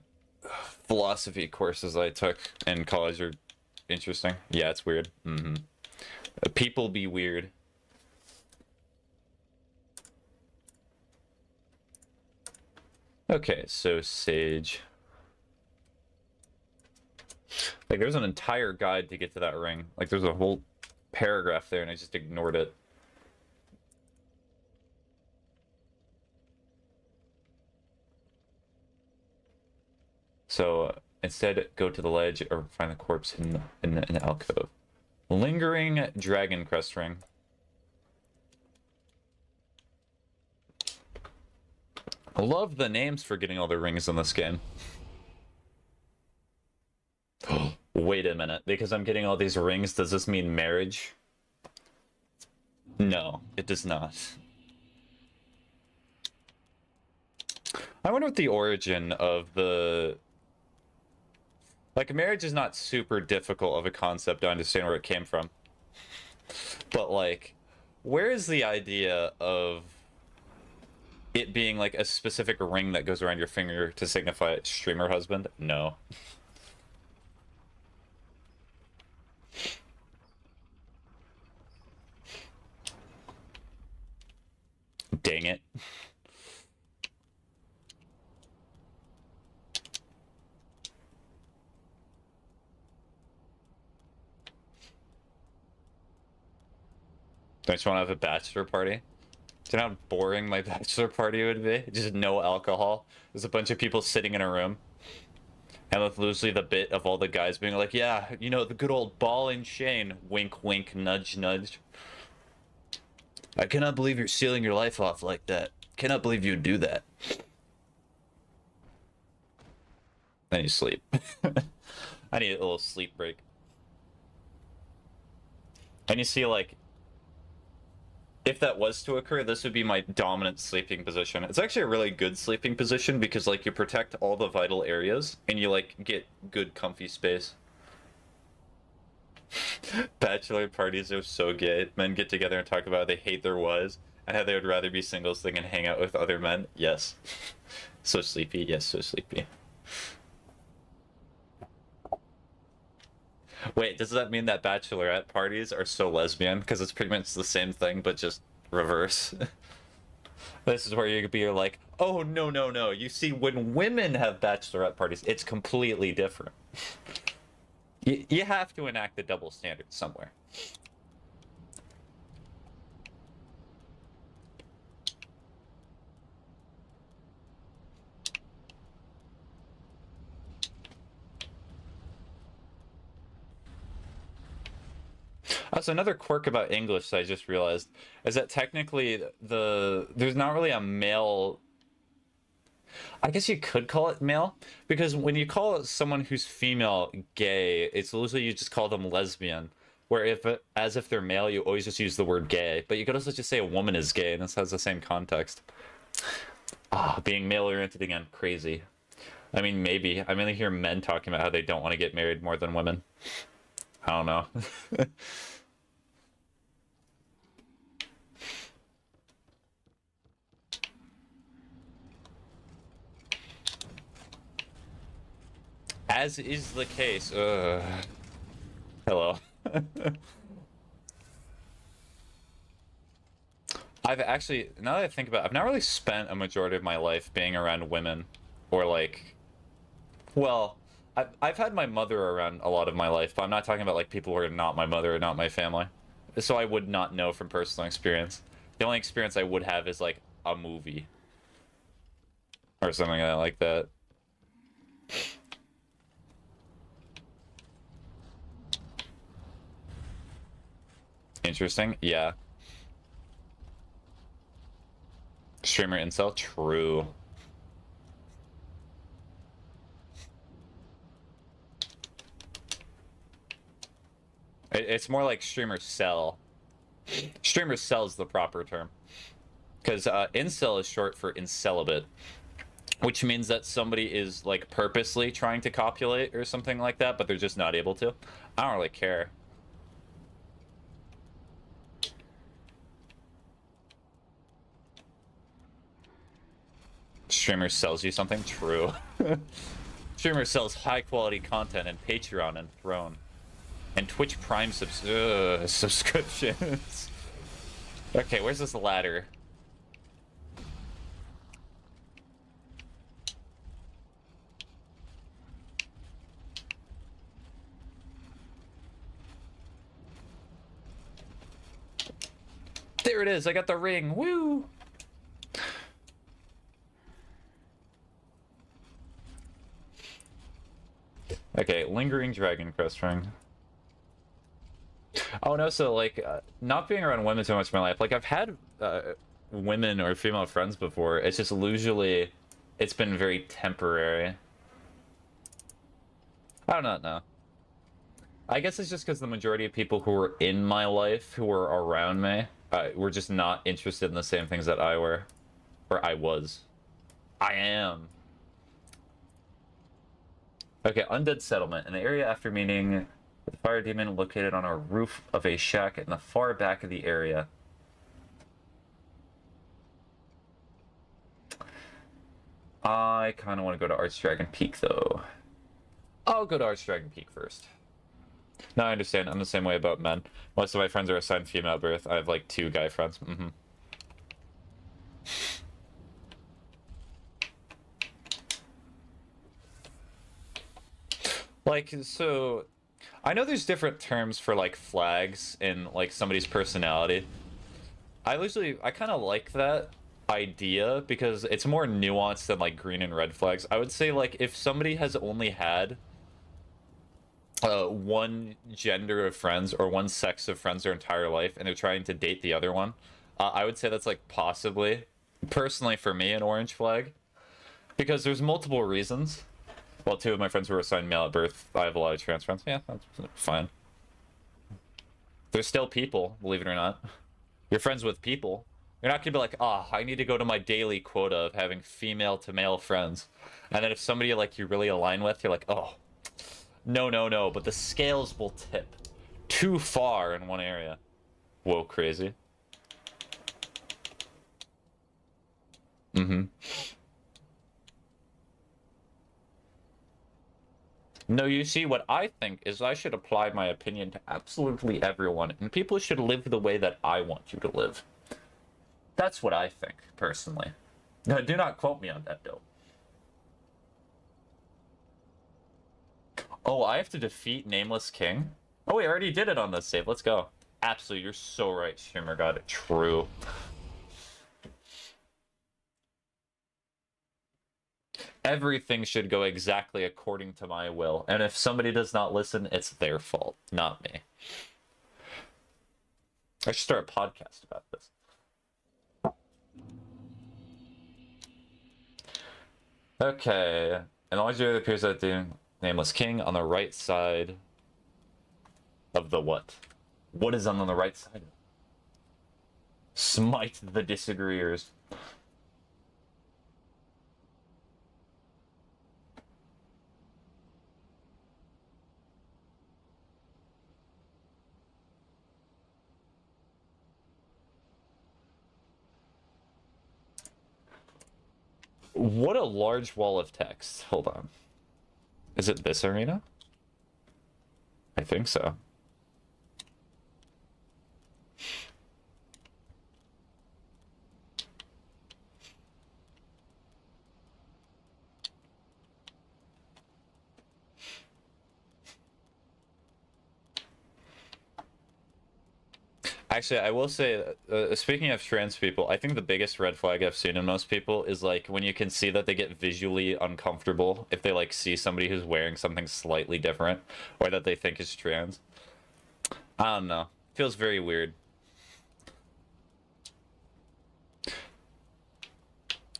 philosophy courses I took in college are interesting. Yeah, it's weird. People be weird. Okay, so Sage. Like, there's an entire guide to get to that ring. Like, there's a whole paragraph there, and I just ignored it. So instead, go to the ledge or find the corpse in the alcove. Lingering Dragon Crest Ring. I love the names for getting all the rings in this game. Wait a minute, because I'm getting all these rings, does this mean marriage? No, it does not. I wonder what the origin of the... Like, marriage is not super difficult of a concept to understand where it came from. But, like, where is the idea of it being, like, a specific ring that goes around your finger to signify streamer husband? No. Dang it. Don't you want to have a bachelor party? Do you know how boring my bachelor party would be? Just no alcohol. There's a bunch of people sitting in a room. And with loosely the bit of all the guys being like, yeah, you know, the good old ball and chain. Wink, wink, nudge, nudge. I cannot believe you're sealing your life off like that. Cannot believe you'd do that. Then you sleep. I need a little sleep break. And you see, like, if that was to occur, this would be my dominant sleeping position. It's actually a really good sleeping position because like you protect all the vital areas and you like get good comfy space. Bachelor parties are so gay. Men get together and talk about how they hate their wives and how they would rather be singles than hang out with other men. Yes. So sleepy. Yes, so sleepy. Wait, does that mean that bachelorette parties are so lesbian? Because it's pretty much the same thing, but just reverse. This is where you're like, oh, no, no, no. You see, when women have bachelorette parties, it's completely different. You have to enact the double standard somewhere. Also, another quirk about English that I just realized is that technically there's not really a male. I guess you could call it male, because when you call someone who's female gay, it's usually you just call them lesbian. Where as if they're male, you always just use the word gay. But you could also just say a woman is gay, and this has the same context. Ah, being male-oriented again, crazy. I mean, maybe. I mainly hear men talking about how they don't want to get married more than women. I don't know. As is the case. Hello. I've actually, now that I think about it, I've not really spent a majority of my life being around women. Or like, well, I've had my mother around a lot of my life, but I'm not talking about like people who are not my mother or not my family. So I would not know from personal experience. The only experience I would have is like a movie. Or something like that. Interesting, yeah. Streamer incel, true. It's more like streamer cell. Streamer cell is the proper term. Because incel is short for incelibate. Which means that somebody is like purposely trying to copulate or something like that, but they're just not able to. I don't really care. Streamer sells you something? True. Streamer sells high quality content and Patreon and Throne. And Twitch Prime subscriptions. Okay, where's this ladder? There it is, I got the ring, woo! Okay, lingering dragon crest ring. Oh no, so like, not being around women too much in my life, like I've had women or female friends before, it's just usually, it's been very temporary. I do not know. I guess it's just because the majority of people who were in my life, who were around me, were just not interested in the same things that I were. Or I was. I am. Okay, Undead Settlement. An area after meeting the fire demon located on a roof of a shack in the far back of the area. I kind of want to go to Archdragon Peak, though. I'll go to Archdragon Peak first. No, I understand. I'm the same way about men. Most of my friends are assigned female at birth. I have, like, 2 guy friends. Mm-hmm. Like, so... I know there's different terms for, like, flags in, like, somebody's personality. I kind of like that idea because it's more nuanced than, like, green and red flags. I would say, like, if somebody has only had one gender of friends or one sex of friends their entire life and they're trying to date the other one, I would say that's, like, possibly, personally for me, an orange flag. Because there's multiple reasons. Well, 2 of my friends were assigned male at birth. I have a lot of trans friends. Yeah, that's fine. They're still people, believe it or not. You're friends with people. You're not gonna be like, oh, I need to go to my daily quota of having female to male friends. And then if somebody like you really align with, you're like, oh, no, no, no. But the scales will tip too far in one area. Whoa, crazy. Mm-hmm. No, you see, what I think is I should apply my opinion to absolutely everyone, and people should live the way that I want you to live. That's what I think, personally. No, do not quote me on that, though. Oh, I have to defeat Nameless King? Oh, we already did it on this save. Let's go. Absolutely, you're so right, Streamer God. True. Everything should go exactly according to my will. And if somebody does not listen, it's their fault, not me. I should start a podcast about this. Okay. And always there appears that the Nameless King on the right side of the what? What is on the right side? Smite the disagreeers. What a large wall of text. Hold on. Is it this arena? I think so. Actually, I will say, speaking of trans people, I think the biggest red flag I've seen in most people is like when you can see that they get visually uncomfortable if they like see somebody who's wearing something slightly different or that they think is trans. I don't know. Feels very weird.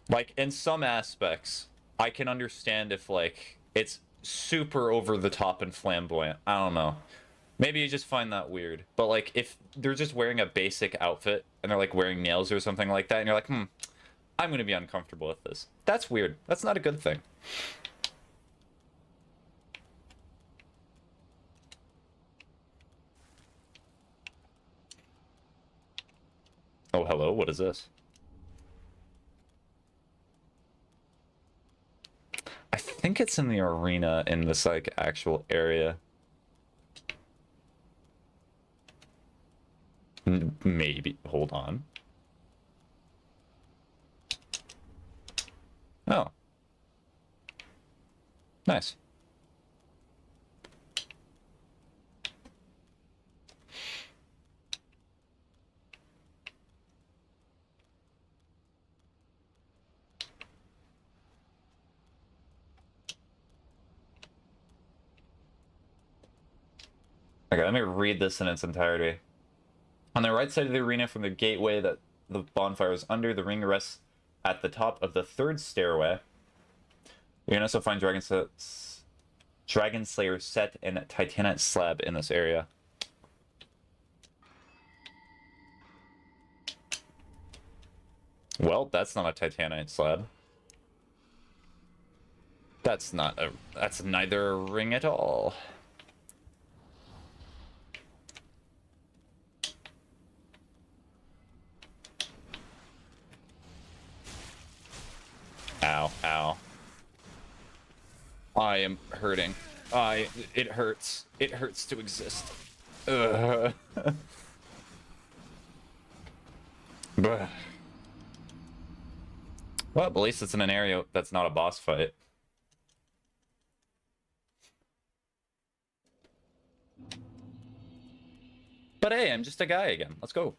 Like in some aspects, I can understand if like it's super over the top and flamboyant. I don't know. Maybe you just find that weird. But like if they're just wearing a basic outfit and they're like wearing nails or something like that and you're like, I'm gonna be uncomfortable with this. That's weird. That's not a good thing. Oh, hello, what is this? I think it's in the arena in this like actual area. Maybe. Hold on. Oh. Nice. Okay, let me read this in its entirety. On the right side of the arena from the gateway that the bonfire is under, the ring rests at the top of the third stairway. You can also find Dragon Slayer set and Titanite slab in this area. Well, that's not a Titanite slab. That's neither a ring at all. Ow, ow. I am hurting. It hurts. It hurts to exist. Ugh. But well, at least it's in an area that's not a boss fight. But hey, I'm just a guy again. Let's go.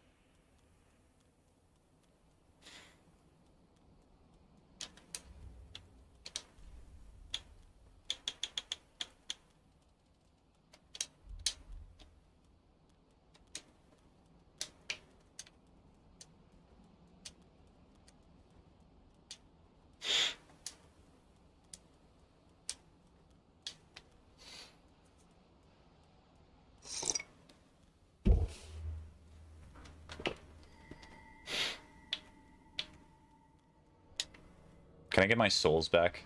Can I get my souls back?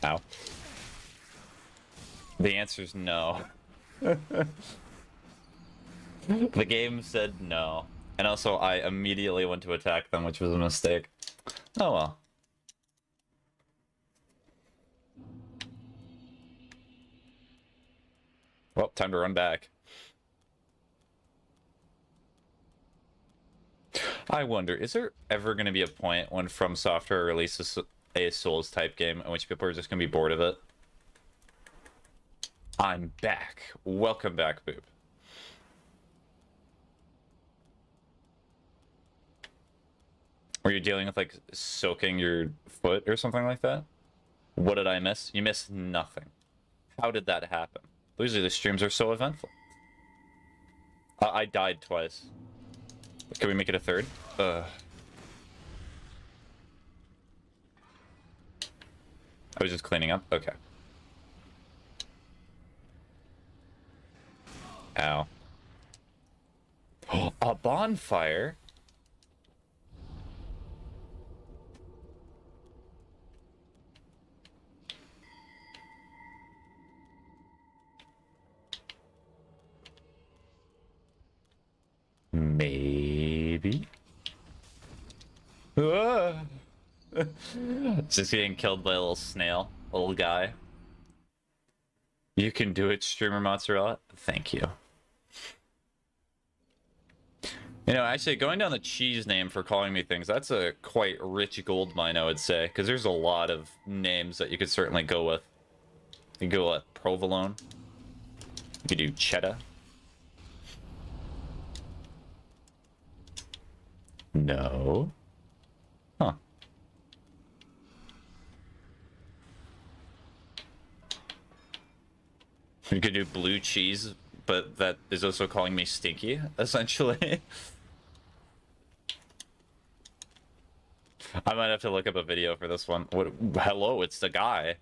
Ow. The answer's no. The game said no. And also, I immediately went to attack them, which was a mistake. Oh well. Well, time to run back. I wonder, is there ever going to be a point when From Software releases a Souls-type game in which people are just going to be bored of it? I'm back. Welcome back, Boob. Were you dealing with, like, soaking your foot or something like that? What did I miss? You missed nothing. How did that happen? Usually the streams are so eventful. I died twice. Can we make it a third? I was just cleaning up? Okay. Ow. A bonfire? Maybe. Just getting killed by a little snail, little guy. You can do it, streamer mozzarella. Thank you. You know, actually, going down the cheese name for calling me things, that's a quite rich gold mine, I would say, because there's a lot of names that you could certainly go with. You could go with provolone. You could do cheddar. No. Huh. You could do blue cheese, but that is also calling me stinky, essentially. I might have to look up a video for this one. What? Hello, it's the guy.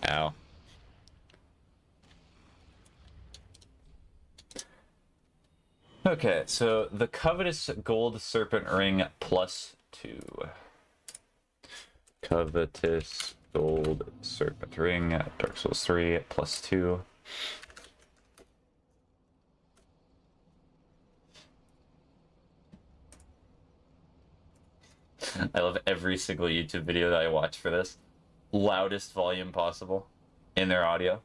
Ow. Okay, so the covetous gold serpent ring +2. Covetous gold serpent ring, Dark Souls 3 +2. I love every single YouTube video that I watch for this. Loudest volume possible in their audio.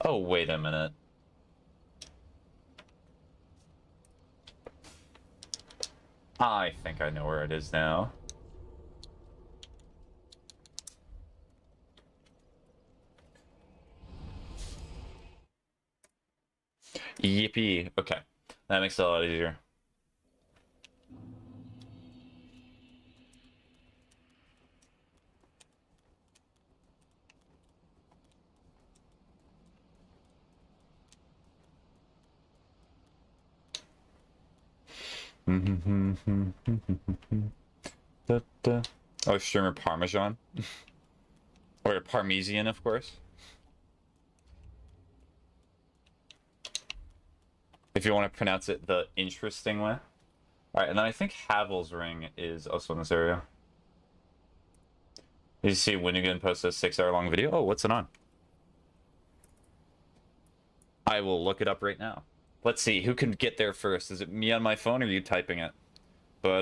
Oh, wait a minute. I think I know where it is now. Yippee. Okay. That makes it a lot easier. Oh, streamer Parmesan. Or Parmesan, of course. If you want to pronounce it the interesting way. Alright, and then I think Havel's ring is also in this area. You see Winnigan post a 6-hour long video? Oh, what's it on? I will look it up right now. Let's see, who can get there first? Is it me on my phone or are you typing it? Oh,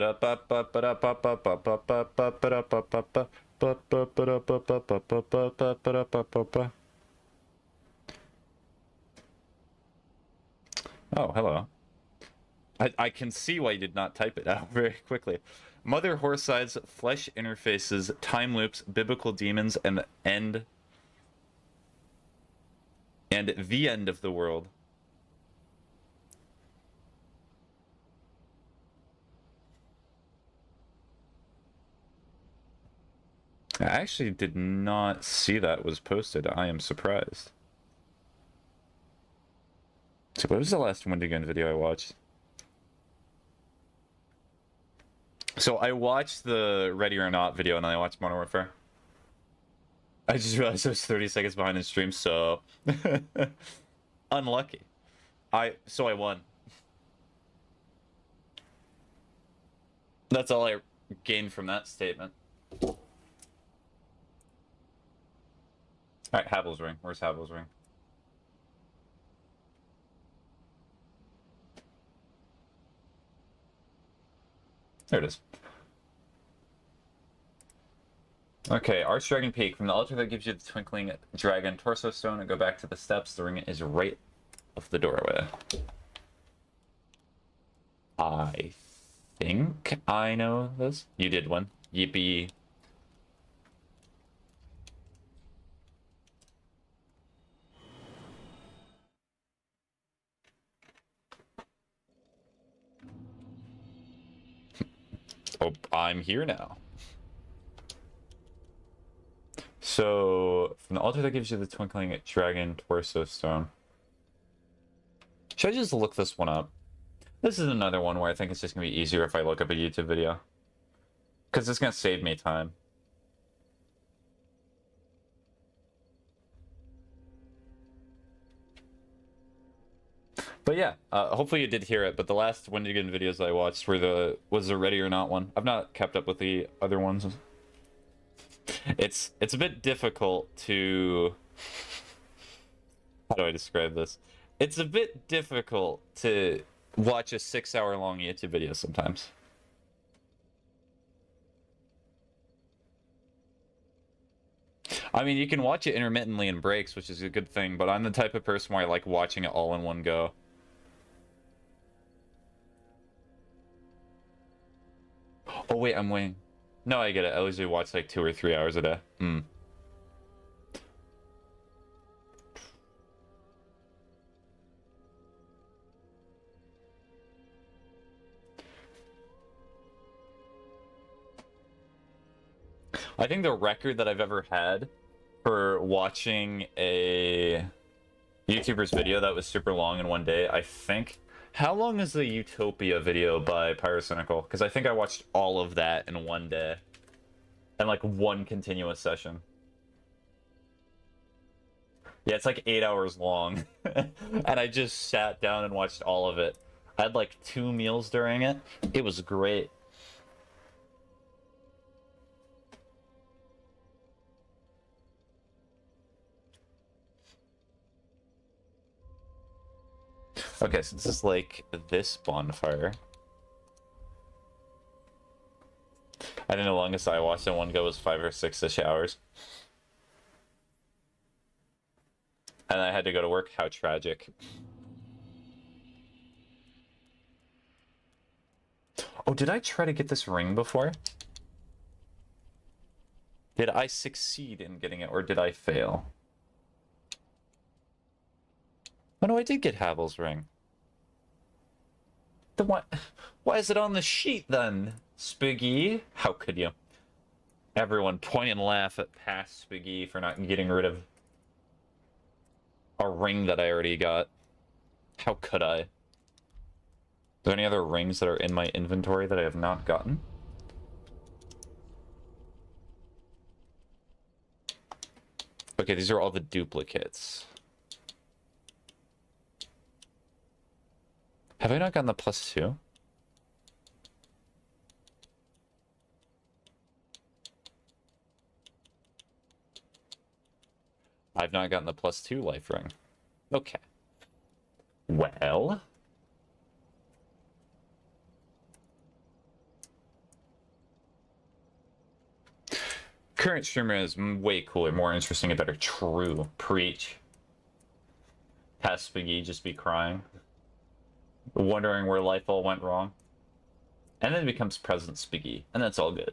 hello. I can see why you did not type it out very quickly. Mother Horsesides, flesh interfaces, time loops, biblical demons, and the end of the world. I actually did not see that was posted. I am surprised. So what was the last Windigan video I watched? So I watched the Ready or Not video and then I watched Modern Warfare. I just realized I was 30 seconds behind in stream, so unlucky. So I won. That's all I gained from that statement. Alright, Havel's ring. Where's Havel's ring? There it is. Okay, Arch Dragon Peak. From the altar that gives you the twinkling dragon torso stone and go back to the steps. The ring is right off the doorway. I think I know this. You did one. Yippee. Oh, I'm here now. So, from the altar that gives you the twinkling dragon torso stone. Should I just look this one up? This is another one where I think it's just going to be easier if I look up a YouTube video. Because it's going to save me time. But yeah, hopefully you did hear it, but the last Wendigo videos I watched was the Ready or Not one. I've not kept up with the other ones. It's a bit difficult to... How do I describe this? It's a bit difficult to watch a 6-hour-long YouTube video sometimes. I mean, you can watch it intermittently in breaks, which is a good thing, but I'm the type of person where I like watching it all in one go. Oh wait, I'm waiting. No, I get it. I usually watch like 2 or 3 hours a day. I think the record that I've ever had for watching a YouTuber's video that was super long in one day, I think... How long is the Utopia video by Pyrocynical? Because I think I watched all of that in one day. And like one continuous session. Yeah, it's like 8 hours long. And I just sat down and watched all of it. I had like 2 meals during it. It was great. Okay, so this is like this bonfire. I think the longest I watched in one go was 5 or 6-ish hours. And I had to go to work. How tragic. Oh, did I try to get this ring before? Did I succeed in getting it, or did I fail? Oh no, I did get Havel's ring. Then why is it on the sheet then, Spiggy? How could you? Everyone point and laugh at past Spiggy for not getting rid of a ring that I already got. How could I? Are there any other rings that are in my inventory that I have not gotten? Okay, these are all the duplicates. Have I not gotten the +2? I've not gotten the +2 life ring. Okay. Well... Current streamer is way cooler, more interesting, and better. True. Preach. Past Spiggy just be crying. Wondering where life all went wrong. And then it becomes President Spiggy, and that's all good.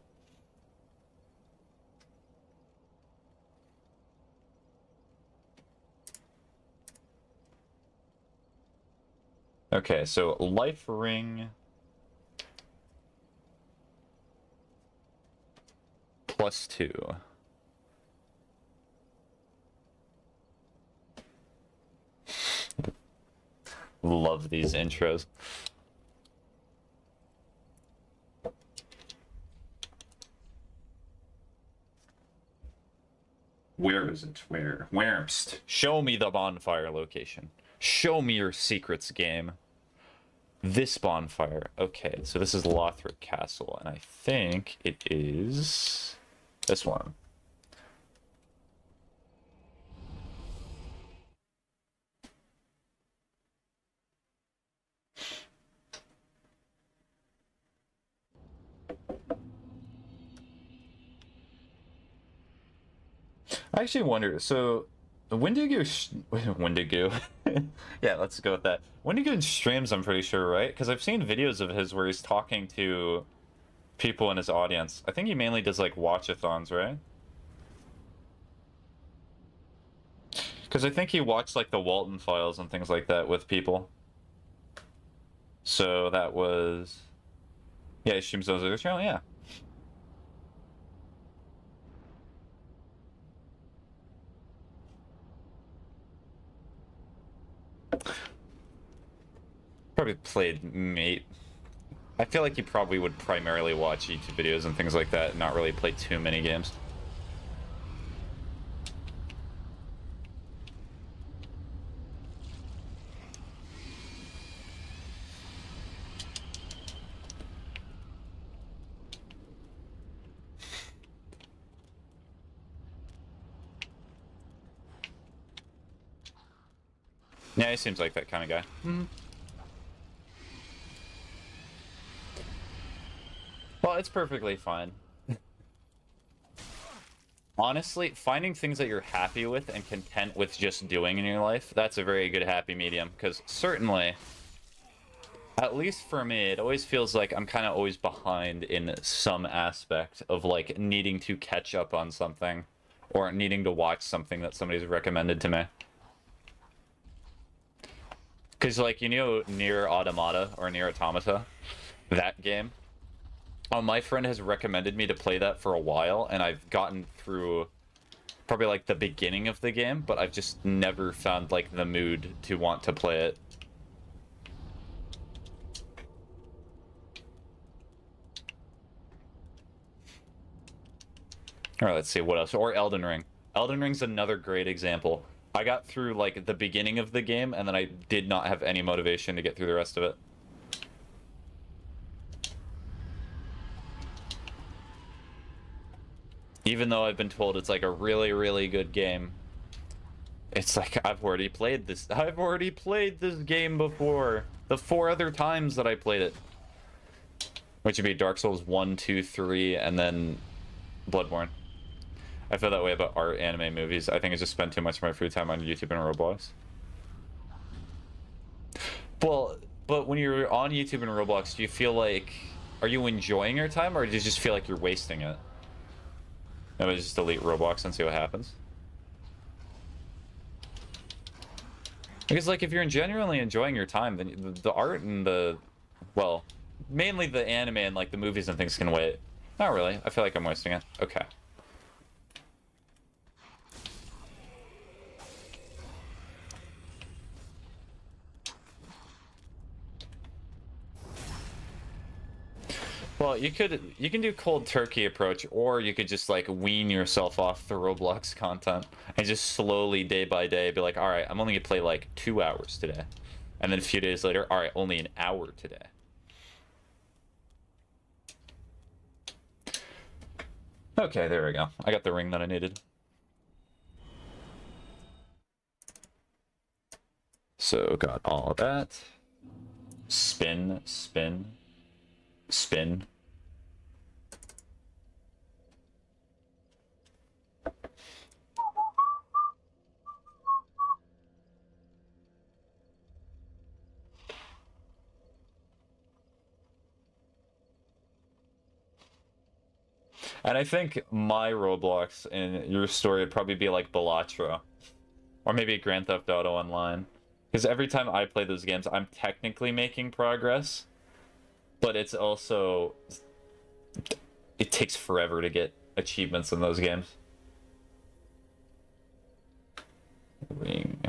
Okay, so life ring... +2. Love these intros. Where is it? Where's? Show me the bonfire location. Show me your secrets, game. This bonfire. Okay, so this is Lothric Castle, and I think it is this one. I actually wonder, so Wendigo, Wendigo, yeah, let's go with that. Wendigo streams, I'm pretty sure, right? Because I've seen videos of his where he's talking to people in his audience. I think he mainly does like watch-a-thons, right? Because I think he watched like the Walton Files and things like that with people. So that was, yeah, he streams those other channel, yeah. Probably played Mate. I feel like he probably would primarily watch YouTube videos and things like that, and not really play too many games. Yeah, he seems like that kind of guy. Mm-hmm. Well, it's perfectly fine. Honestly, finding things that you're happy with and content with just doing in your life, that's a very good happy medium. Because certainly, at least for me, it always feels like I'm kind of always behind in some aspect of like needing to catch up on something or needing to watch something that somebody's recommended to me. Because like, you know, Nier Automata or Nier Automata, that game? My friend has recommended me to play that for a while, and I've gotten through probably like the beginning of the game, but I've just never found like the mood to want to play it. All right, let's see what else. Or Elden Ring. Elden Ring's another great example. I got through like the beginning of the game, and then I did not have any motivation to get through the rest of it. Even though I've been told it's like a really, really good game. It's like, I've already played this. I've already played this game before. The 4 other times that I played it. Which would be Dark Souls 1, 2, 3, and then Bloodborne. I feel that way about art, anime, movies. I think I just spend too much of my free time on YouTube and Roblox. Well, but when you're on YouTube and Roblox, do you feel like... Are you enjoying your time, or do you just feel like you're wasting it? Maybe just delete Roblox and see what happens. Because, like, if you're genuinely enjoying your time, then the art and the... Well, mainly the anime and, like, the movies and things can wait. Not really. I feel like I'm wasting it. Okay. Well, you can do cold turkey approach, or you could just like wean yourself off the Roblox content and just slowly day by day be like, all right, I'm only gonna play like 2 hours today, and then a few days later, all right, only an hour today. Okay, there we go. I got the ring that I needed. So got all of that. Spin, spin, spin. And I think my Roblox in your story would probably be like Balatro. Or maybe Grand Theft Auto Online. Because every time I play those games, I'm technically making progress. But it's also... It takes forever to get achievements in those games. Ring.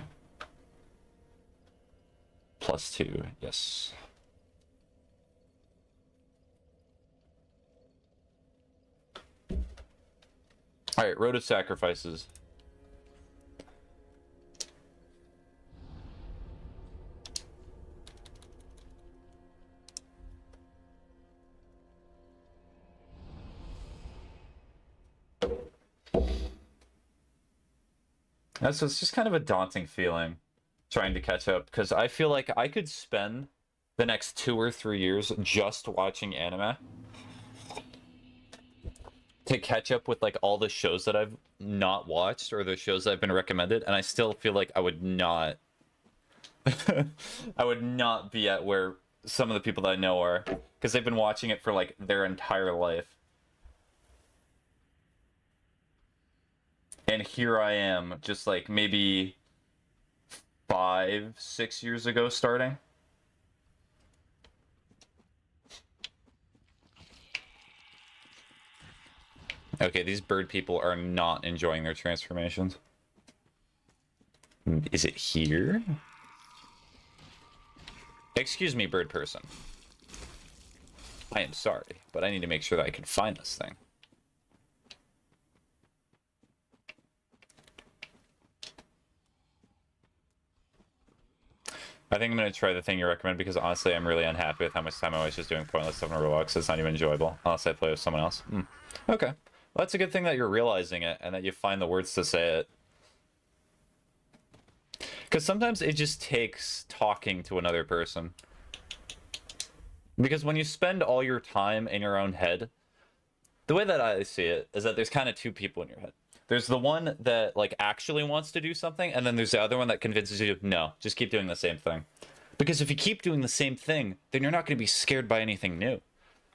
+2, yes. Alright, Road of Sacrifices. So it's just kind of a daunting feeling trying to catch up, because I feel like I could spend the next 2 or 3 years just watching anime to catch up with like all the shows that I've not watched or the shows that I've been recommended, and I still feel like I would not I would not be at where some of the people that I know are, because they've been watching it for like their entire life. And here I am, just like maybe 5, 6 years ago starting. Okay, these bird people are not enjoying their transformations. Is it here? Excuse me, bird person. I am sorry, but I need to make sure that I can find this thing. I think I'm going to try the thing you recommend, because honestly I'm really unhappy with how much time I was just doing pointless stuff in Roblox. It's not even enjoyable unless I play with someone else. Okay. Well, that's a good thing that you're realizing it and that you find the words to say it. Because sometimes it just takes talking to another person. Because when you spend all your time in your own head, the way that I see it is that there's kind of two people in your head. There's the one that like actually wants to do something, and then there's the other one that convinces you, no, just keep doing the same thing. Because if you keep doing the same thing, then you're not going to be scared by anything new.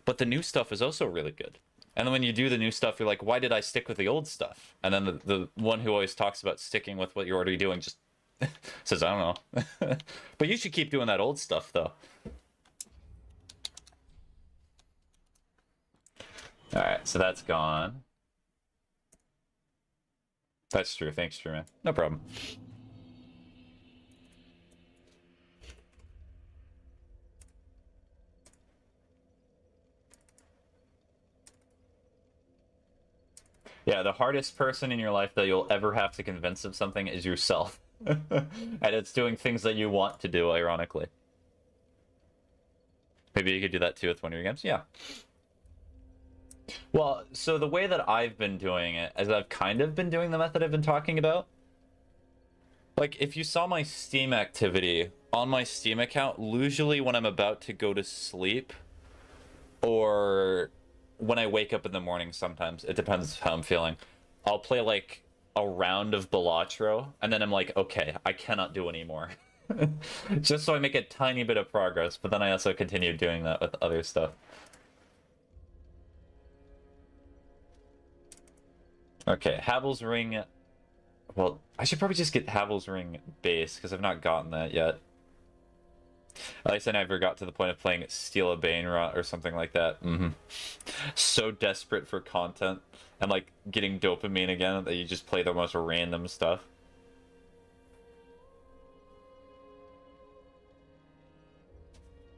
But the new stuff is also really good. And then when you do the new stuff, you're like, why did I stick with the old stuff? And then the one who always talks about sticking with what you're already doing just says, I don't know. But you should keep doing that old stuff, though. Alright, so that's gone. That's true. Thanks, Truman. No problem. Yeah, the hardest person in your life that you'll ever have to convince of something is yourself. And it's doing things that you want to do, ironically. Maybe you could do that too with one of your games? Yeah. Well, so the way that I've been doing it is I've kind of been doing the method I've been talking about. Like, if you saw my Steam activity on my Steam account, usually when I'm about to go to sleep, or when I wake up in the morning sometimes, it depends how I'm feeling, I'll play, like, a round of Balatro, and then I'm like, okay, I cannot do anymore. Just so I make a tiny bit of progress, but then I also continue doing that with other stuff. Okay, Havel's Ring. Well, I should probably just get Havel's Ring base, because I've not gotten that yet. At least I never got to the point of playing Steal a Bainrot or something like that. So desperate for content and like getting dopamine again that you just play the most random stuff.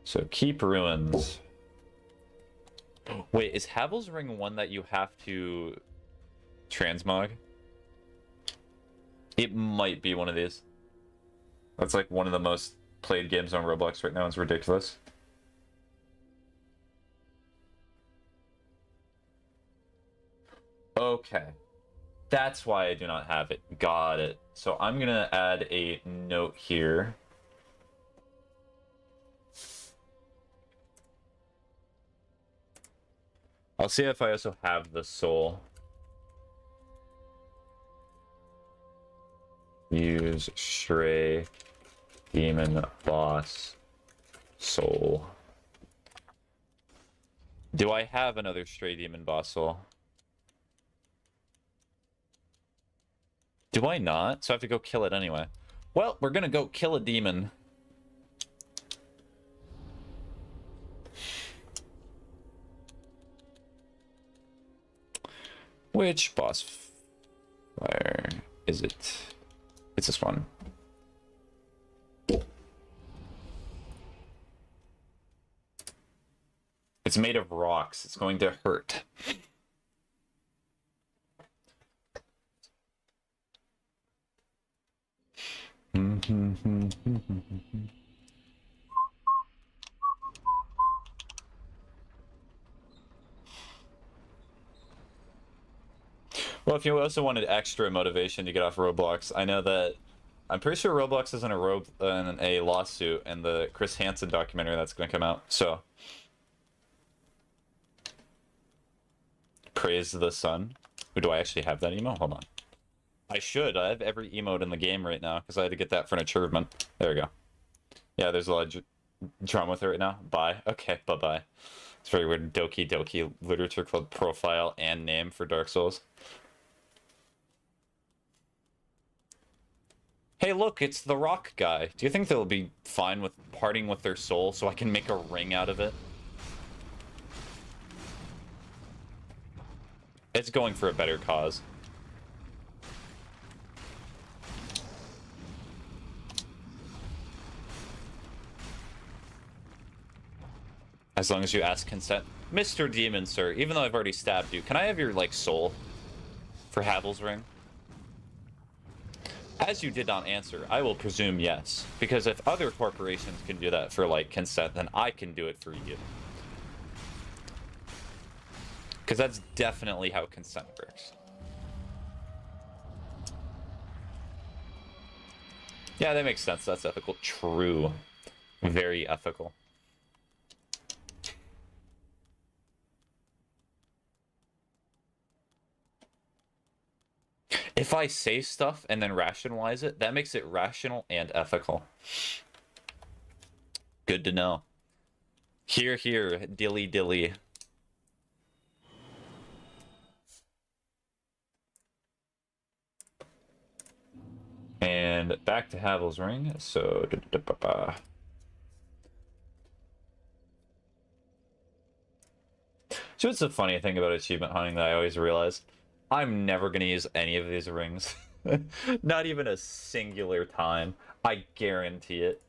So keep ruins. Wait, is Havel's Ring one that you have to transmog? It might be one of these. That's like one of the most played games on Roblox right now. It's ridiculous. Okay. That's why I do not have it. Got it. So I'm gonna add a note here. I'll see if I also have the soul. Use Stray Demon Boss Soul. Do I have another Stray Demon Boss Soul? Do I not? So I have to go kill it anyway. Well, we're gonna go kill a demon. Which boss fire is it? It's this one. It's made of rocks. It's going to hurt. Well, if you also wanted extra motivation to get off Roblox, I know that I'm pretty sure Roblox is in a lawsuit and the Chris Hansen documentary that's going to come out. So, praise the sun. Do I actually have that emo? Hold on. I should. I have every emote in the game right now because I had to get that for an achievement. There we go. Yeah, there's a lot of drama with it right now. Bye. Okay, bye-bye. It's very weird. Doki Doki Literature Club profile and name for Dark Souls. Hey, look, it's the rock guy. Do you think they'll be fine with parting with their soul so I can make a ring out of it? It's going for a better cause. As long as you ask consent. Mr. Demon, sir, even though I've already stabbed you, can I have your, like, soul for Havel's ring? As you did not answer, I will presume yes. Because if other corporations can do that for, like, consent, then I can do it for you. Because that's definitely how consent works. Yeah, that makes sense. That's ethical. True. Very ethical. If I say stuff and then rationalize it, that makes it rational and ethical. Good to know. Here, here, dilly dilly. And back to Havel's ring. So, so it's a funny thing about achievement hunting that I always realize. I'm never going to use any of these rings. Not even a singular time. I guarantee it.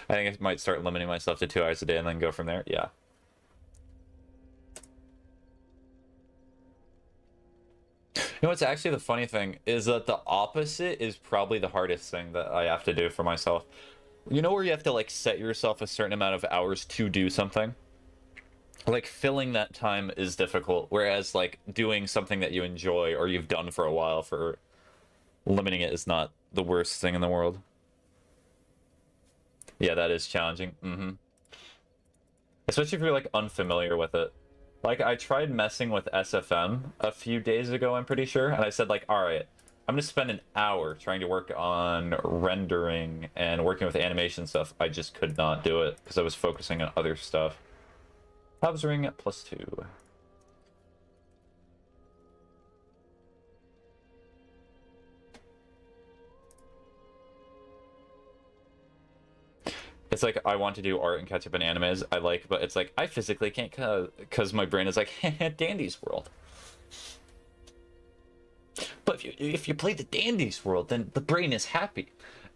I think I might start limiting myself to 2 hours a day and then go from there. Yeah. You know what's actually the funny thing is that the opposite is probably the hardest thing that I have to do for myself. You know where you have to like set yourself a certain amount of hours to do something? Like filling that time is difficult, whereas like doing something that you enjoy or you've done for a while, for limiting it is not the worst thing in the world. Yeah, that is challenging. Especially if you're like unfamiliar with it. Like I tried messing with SFM a few days ago, I'm pretty sure, and I said like, all right, I'm gonna spend an hour trying to work on rendering and working with animation stuff. I just could not do it because I was focusing on other stuff. Hobbs ring at +2. It's like I want to do art and catch up in animes I like, but it's like I physically can't because my brain is like, Dandy's World. But if you play the Dandy's World, then the brain is happy.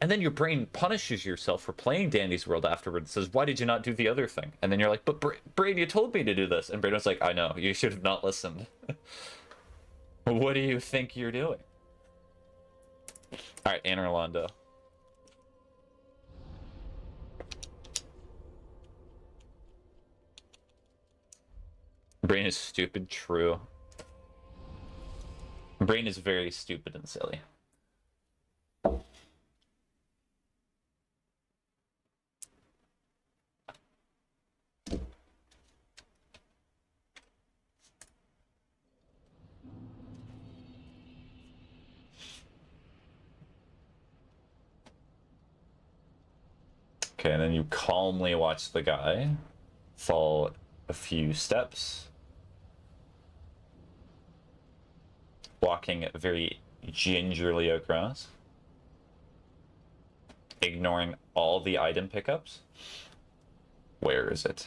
And then your brain punishes yourself for playing Dandy's World afterwards. Says, why did you not do the other thing? And then you're like, but brain, you told me to do this. And brain was like, I know, you should have not listened. What do you think you're doing? All right, Anne Orlando. Brain is stupid, true. Brain is very stupid and silly. Okay, and then you calmly watch the guy fall a few steps, walking very gingerly across, ignoring all the item pickups. Where is it?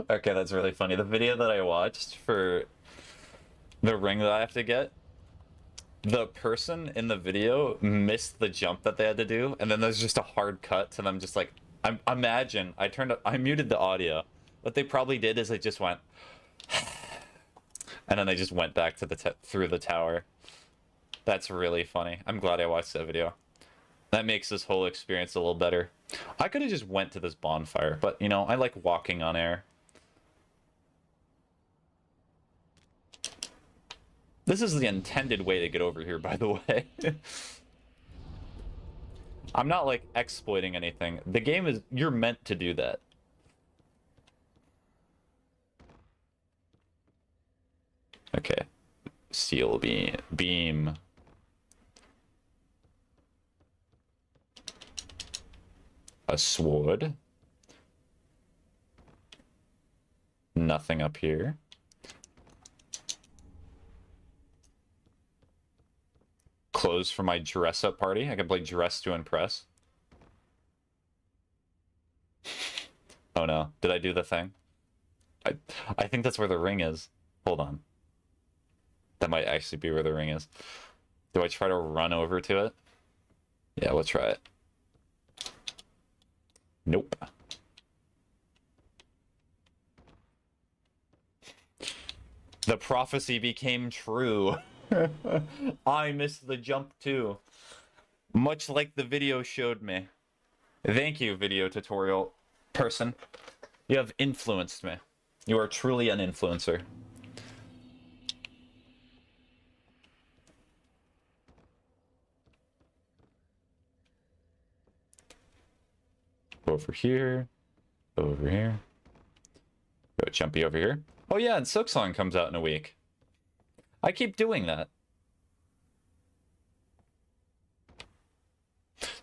Okay, that's really funny. The video that I watched for the ring that I have to get, the person in the video missed the jump that they had to do, and then there's just a hard cut to them just like, imagine, I muted the audio. What they probably did is they just went, and then they just went back to through the tower. That's really funny. I'm glad I watched that video. That makes this whole experience a little better. I could have just went to this bonfire, but, you know, I like walking on air. This is the intended way to get over here, by the way. I'm not, like, exploiting anything. The game is... You're meant to do that. Okay. Steel beam. A sword. Nothing up here. Clothes for my dress-up party. I can play Dress to Impress. Oh no. Did I do the thing? I think that's where the ring is. Hold on. That might actually be where the ring is. Do I try to run over to it? Yeah, we'll try it. Nope. The prophecy became true. I missed the jump too. Much like the video showed me. Thank you, video tutorial person. You have influenced me. You are truly an influencer. Over here. Over here. Go Jumpy over here. Oh yeah, and Silksong comes out in a week. I keep doing that.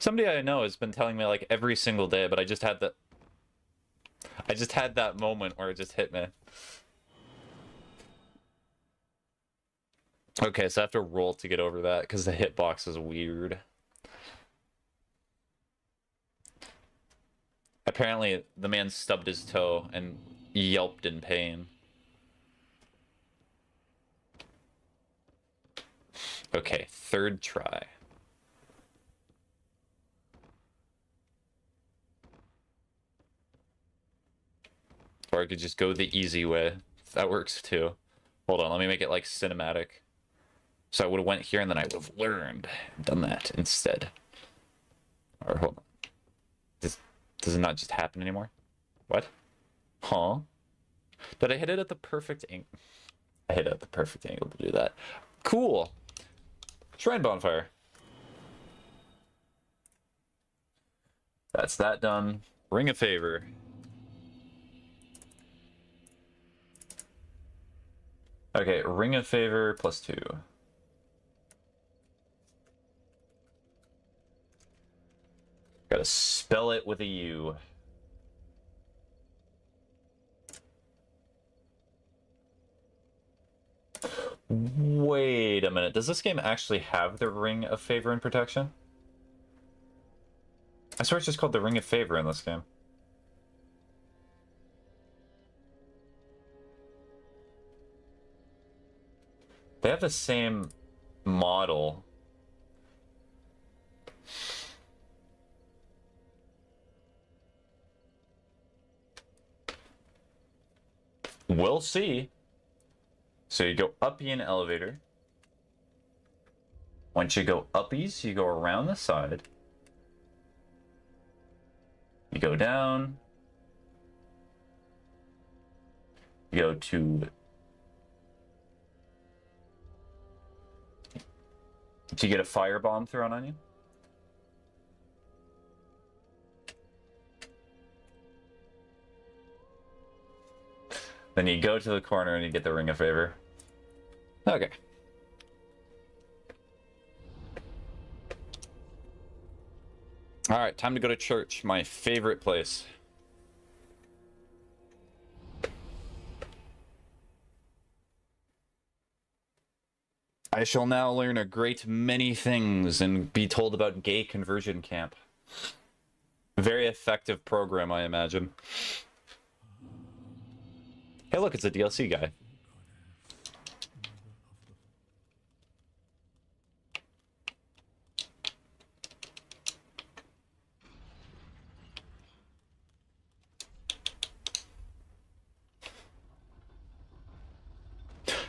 Somebody I know has been telling me like every single day, but I just had that moment where it just hit me. Okay, so I have to roll to get over that because the hitbox is weird. Apparently, the man stubbed his toe and yelped in pain. Okay, third try. Or I could just go the easy way. That works too. Hold on, let me make it like cinematic. So I would have went here and then I would have learned. Done that instead. Or hold on. Does it not just happen anymore? What? Huh? Did I hit it at the perfect angle? I hit it at the perfect angle to do that. Cool. Shrine bonfire. That's that done. Ring of Favor. Okay, Ring of Favor +2. Gotta spell it with a U. Wait a minute. Does this game actually have the Ring of Favor and Protection? I swear it's just called the Ring of Favor in this game. They have the same model. We'll see. So you go uppy in elevator. Once you go uppies, you go around the side. You go down. You go to... Do you get a firebomb thrown on you? Then you go to the corner and you get the Ring of Favor. Okay. Alright, time to go to church, my favorite place. I shall now learn a great many things and be told about gay conversion camp. Very effective program, I imagine. Hey, look, it's a DLC guy.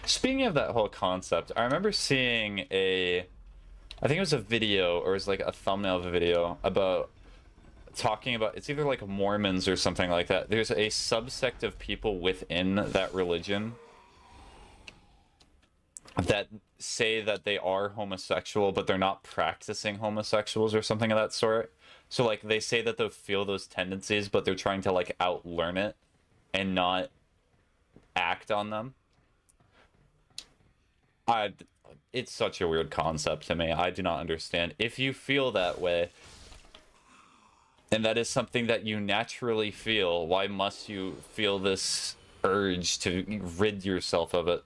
Speaking of that whole concept, I remember seeing a I think it was a video, or it was like a thumbnail of a video about talking about, it's either like Mormons or something like that. There's a subsect of people within that religion that say that they are homosexual, but they're not practicing homosexuals or something of that sort. So like they say that they feel those tendencies, but they're trying to like outlearn it and not act on them. It's such a weird concept to me. I do not understand. If you feel that way, and that is something that you naturally feel, why must you feel this urge to rid yourself of it?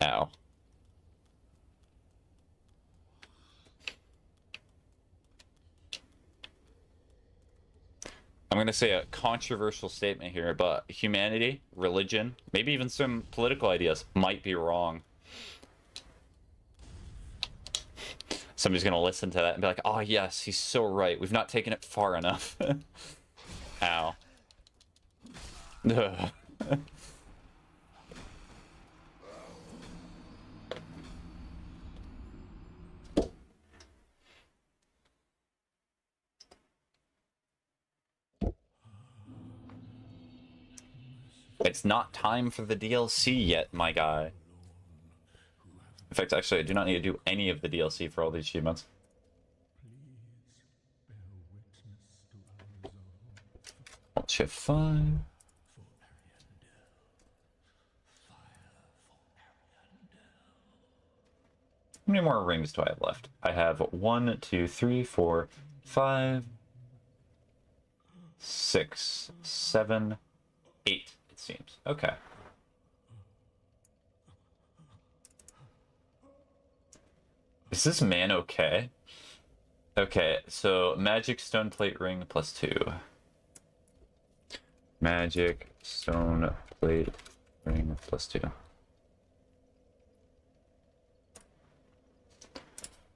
Ow. I'm going to say a controversial statement here, but humanity, religion, maybe even some political ideas might be wrong. Somebody's going to listen to that and be like, oh yes, he's so right. We've not taken it far enough. Ow. It's not time for the DLC yet, my guy. In fact, actually, I do not need to do any of the DLC for all these achievements. Alt Shift 5. How many more rings do I have left? I have 1, 2, 3, 4, 5, 6, 7, 8, it seems. Okay. Is this man okay? Okay, so magic stone plate ring plus 2. Magic stone plate ring plus 2.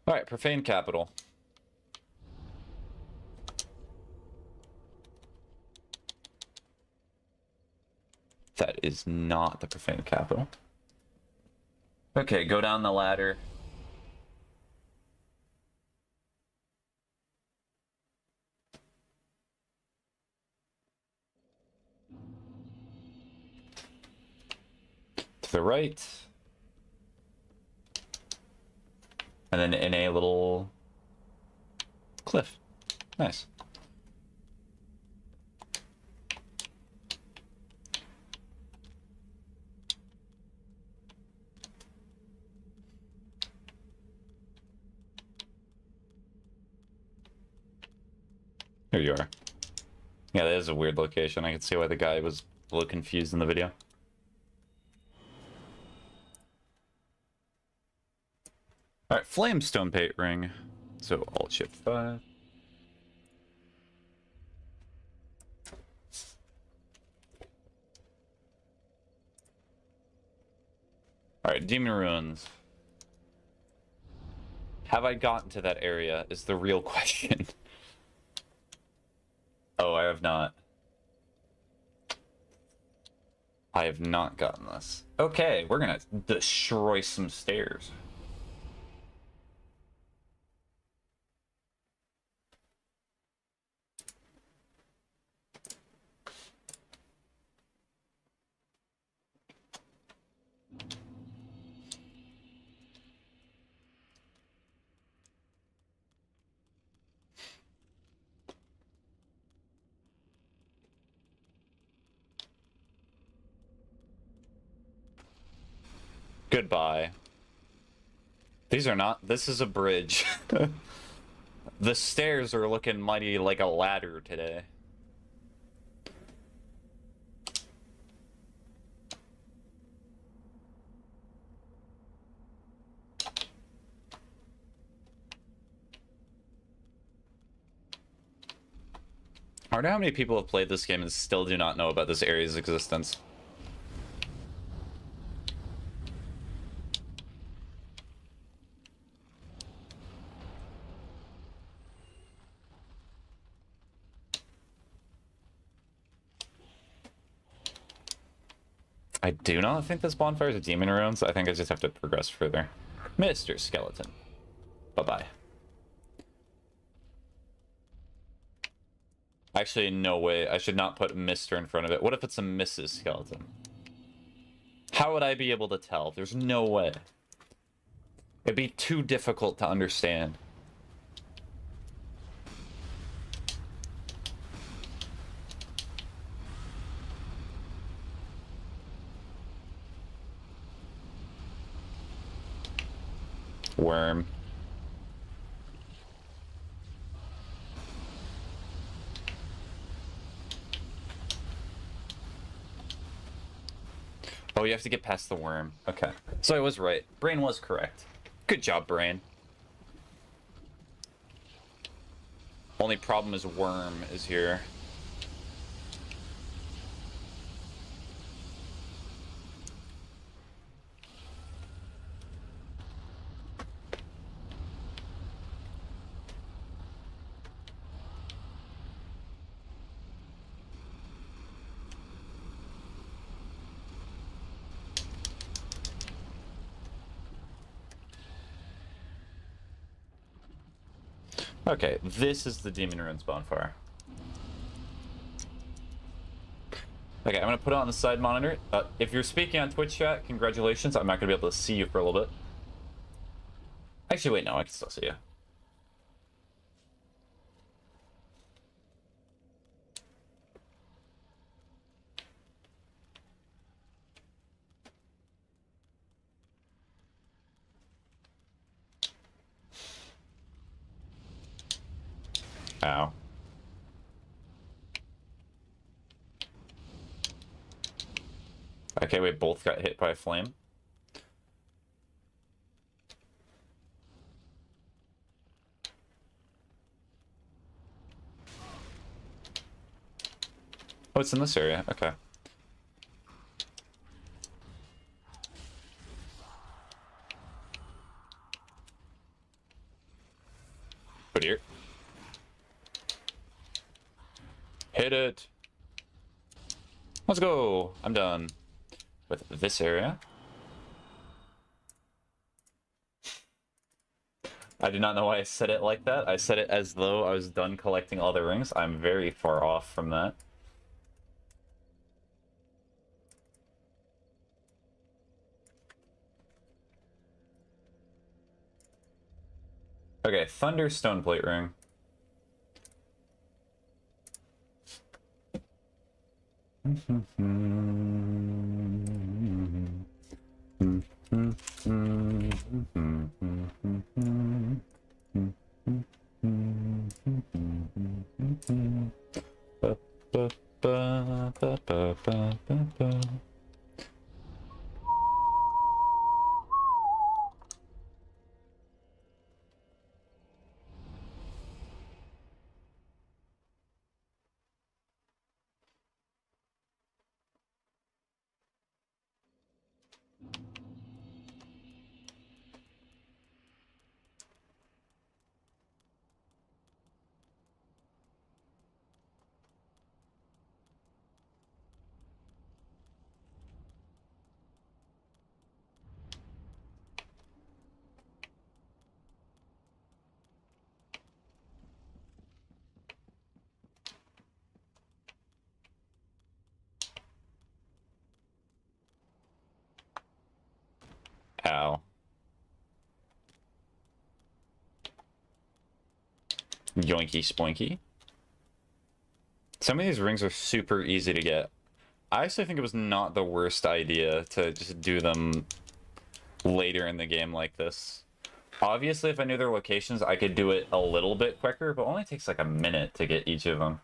Alright, profane capital. That is not the profane capital. Okay, go down the ladder. To the right. And then in a little cliff. Nice. Here you are. Yeah, that is a weird location. I can see why the guy was a little confused in the video. Alright, Flamestone Plate Ring. So, Alt Shift 5. Alright, Demon Ruins. Have I gotten to that area is the real question. Oh, I have not. I have not gotten this. Okay, we're gonna destroy some stairs. Goodbye. These are not... This is a bridge. The stairs are looking mighty like a ladder today. I wonder how many people have played this game and still do not know about this area's existence. I do not think this bonfire is a demon ruins. I think I just have to progress further. Mr. Skeleton. Bye-bye. Actually, no way. I should not put Mr. in front of it. What if it's a Mrs. Skeleton? How would I be able to tell? There's no way. It'd be too difficult to understand. Worm. Oh, you have to get past the worm. Okay. So I was right. Brain was correct. Good job, Brain. Only problem is worm is here. Okay, this is the Demon Ruins bonfire. Okay, I'm gonna put it on the side monitor. If you're speaking on Twitch chat, congratulations. I'm not gonna be able to see you for a little bit. Actually, wait, no, I can still see you. Ow. Okay, we both got hit by a flame. Oh, it's in this area. Okay. Put here. Hit it. Let's go. I'm done with this area. I do not know why I said it like that. I said it as though I was done collecting all the rings. I'm very far off from that. Okay, Thunder Stone Plate Ring. Ow. Yoinky spoinky. Some of these rings are super easy to get. I actually think it was not the worst idea to just do them later in the game like this. Obviously, if I knew their locations, I could do it a little bit quicker, but it only takes like a minute to get each of them.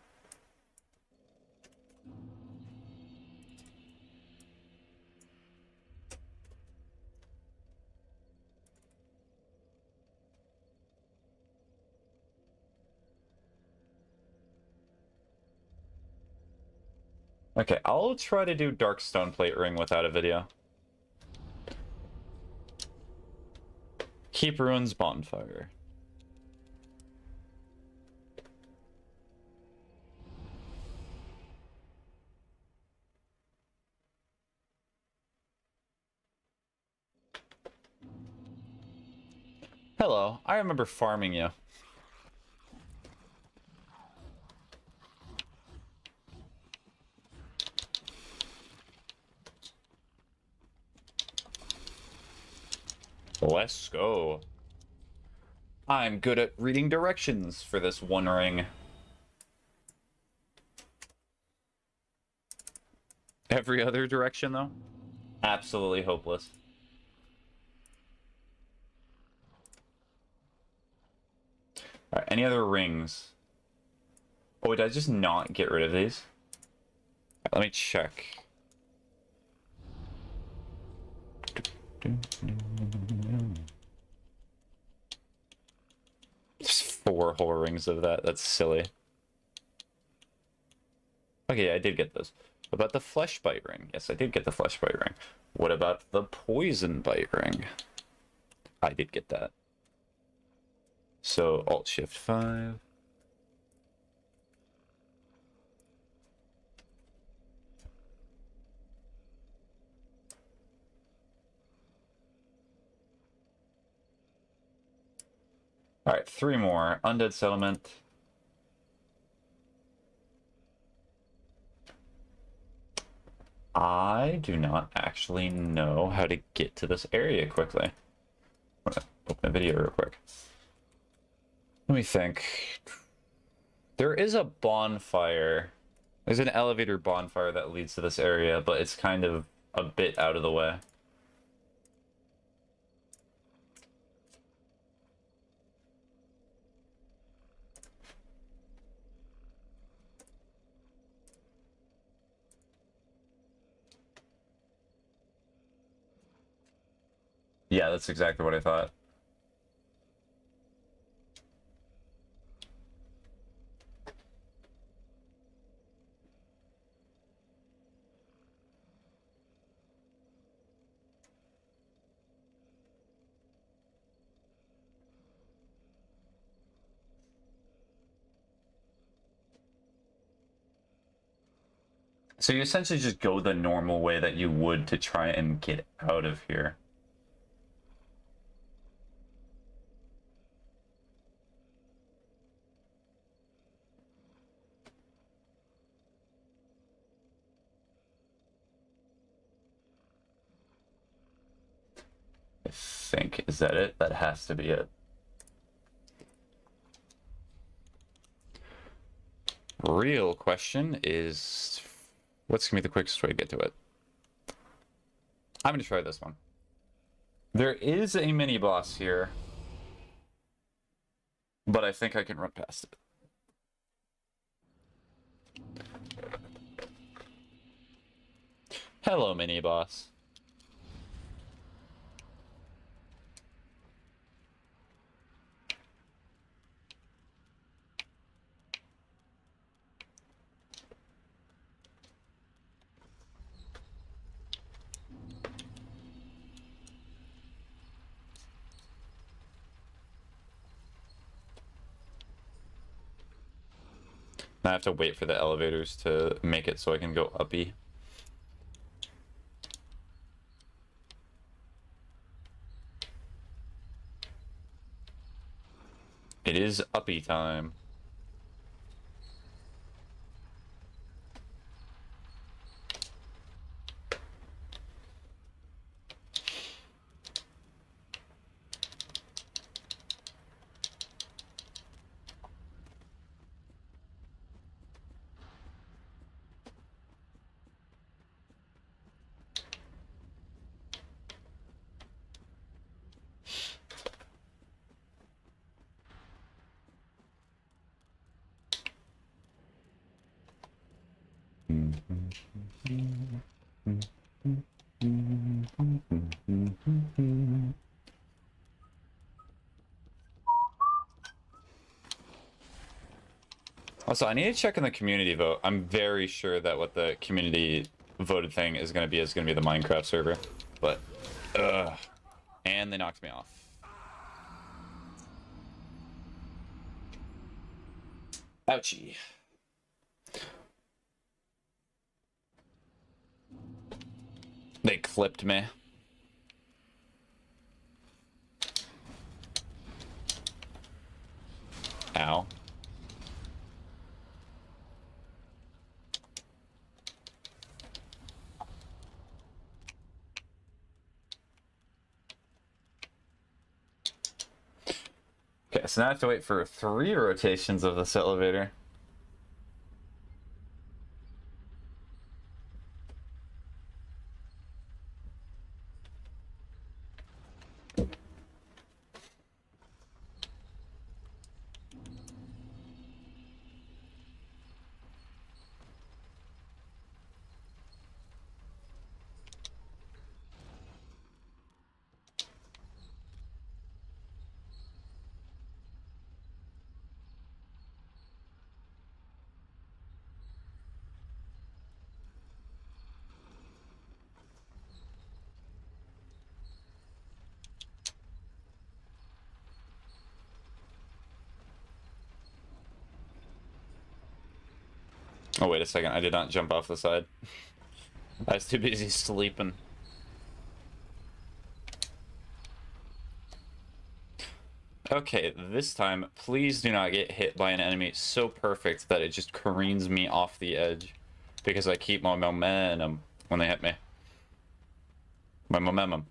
Okay, I'll try to do Dark Stone Plate Ring without a video. Keep Ruins Bonfire. Hello, I remember farming you. Let's go. I'm good at reading directions for this one ring. Every other direction, though? Absolutely hopeless. Alright, any other rings? Oh, did I just not get rid of these? Right, let me check. There's 4 whole rings of that. That's silly. Okay, yeah, I did get those. What about the flesh bite ring? Yes, I did get the flesh bite ring. What about the poison bite ring? I did get that. So, Alt-Shift-5. Alright, 3 more. Undead Settlement. I do not actually know how to get to this area quickly. I'm gonna open a video real quick. Let me think. There is a bonfire. There's an elevator bonfire that leads to this area, but it's kind of a bit out of the way. Yeah, that's exactly what I thought. So you essentially just go the normal way that you would to try and get out of here. I think, is that it? That has to be it. Real question is, what's gonna be the quickest way to get to it? I'm gonna try this one. There is a mini boss here, but I think I can run past it. Hello, mini boss. Now I have to wait for the elevators to make it so I can go uppy. It is uppy time. Also, I need to check in the community vote. I'm very sure that what the community voted thing is going to be the Minecraft server. But, and they knocked me off. Ouchie. They clipped me. Ow. Okay, so now I have to wait for 3 rotations of this elevator. Oh, wait a second. I did not jump off the side. I was too busy sleeping. Okay, this time, please do not get hit by an enemy so perfect that it just careens me off the edge. Because I keep my momentum when they hit me. My momentum.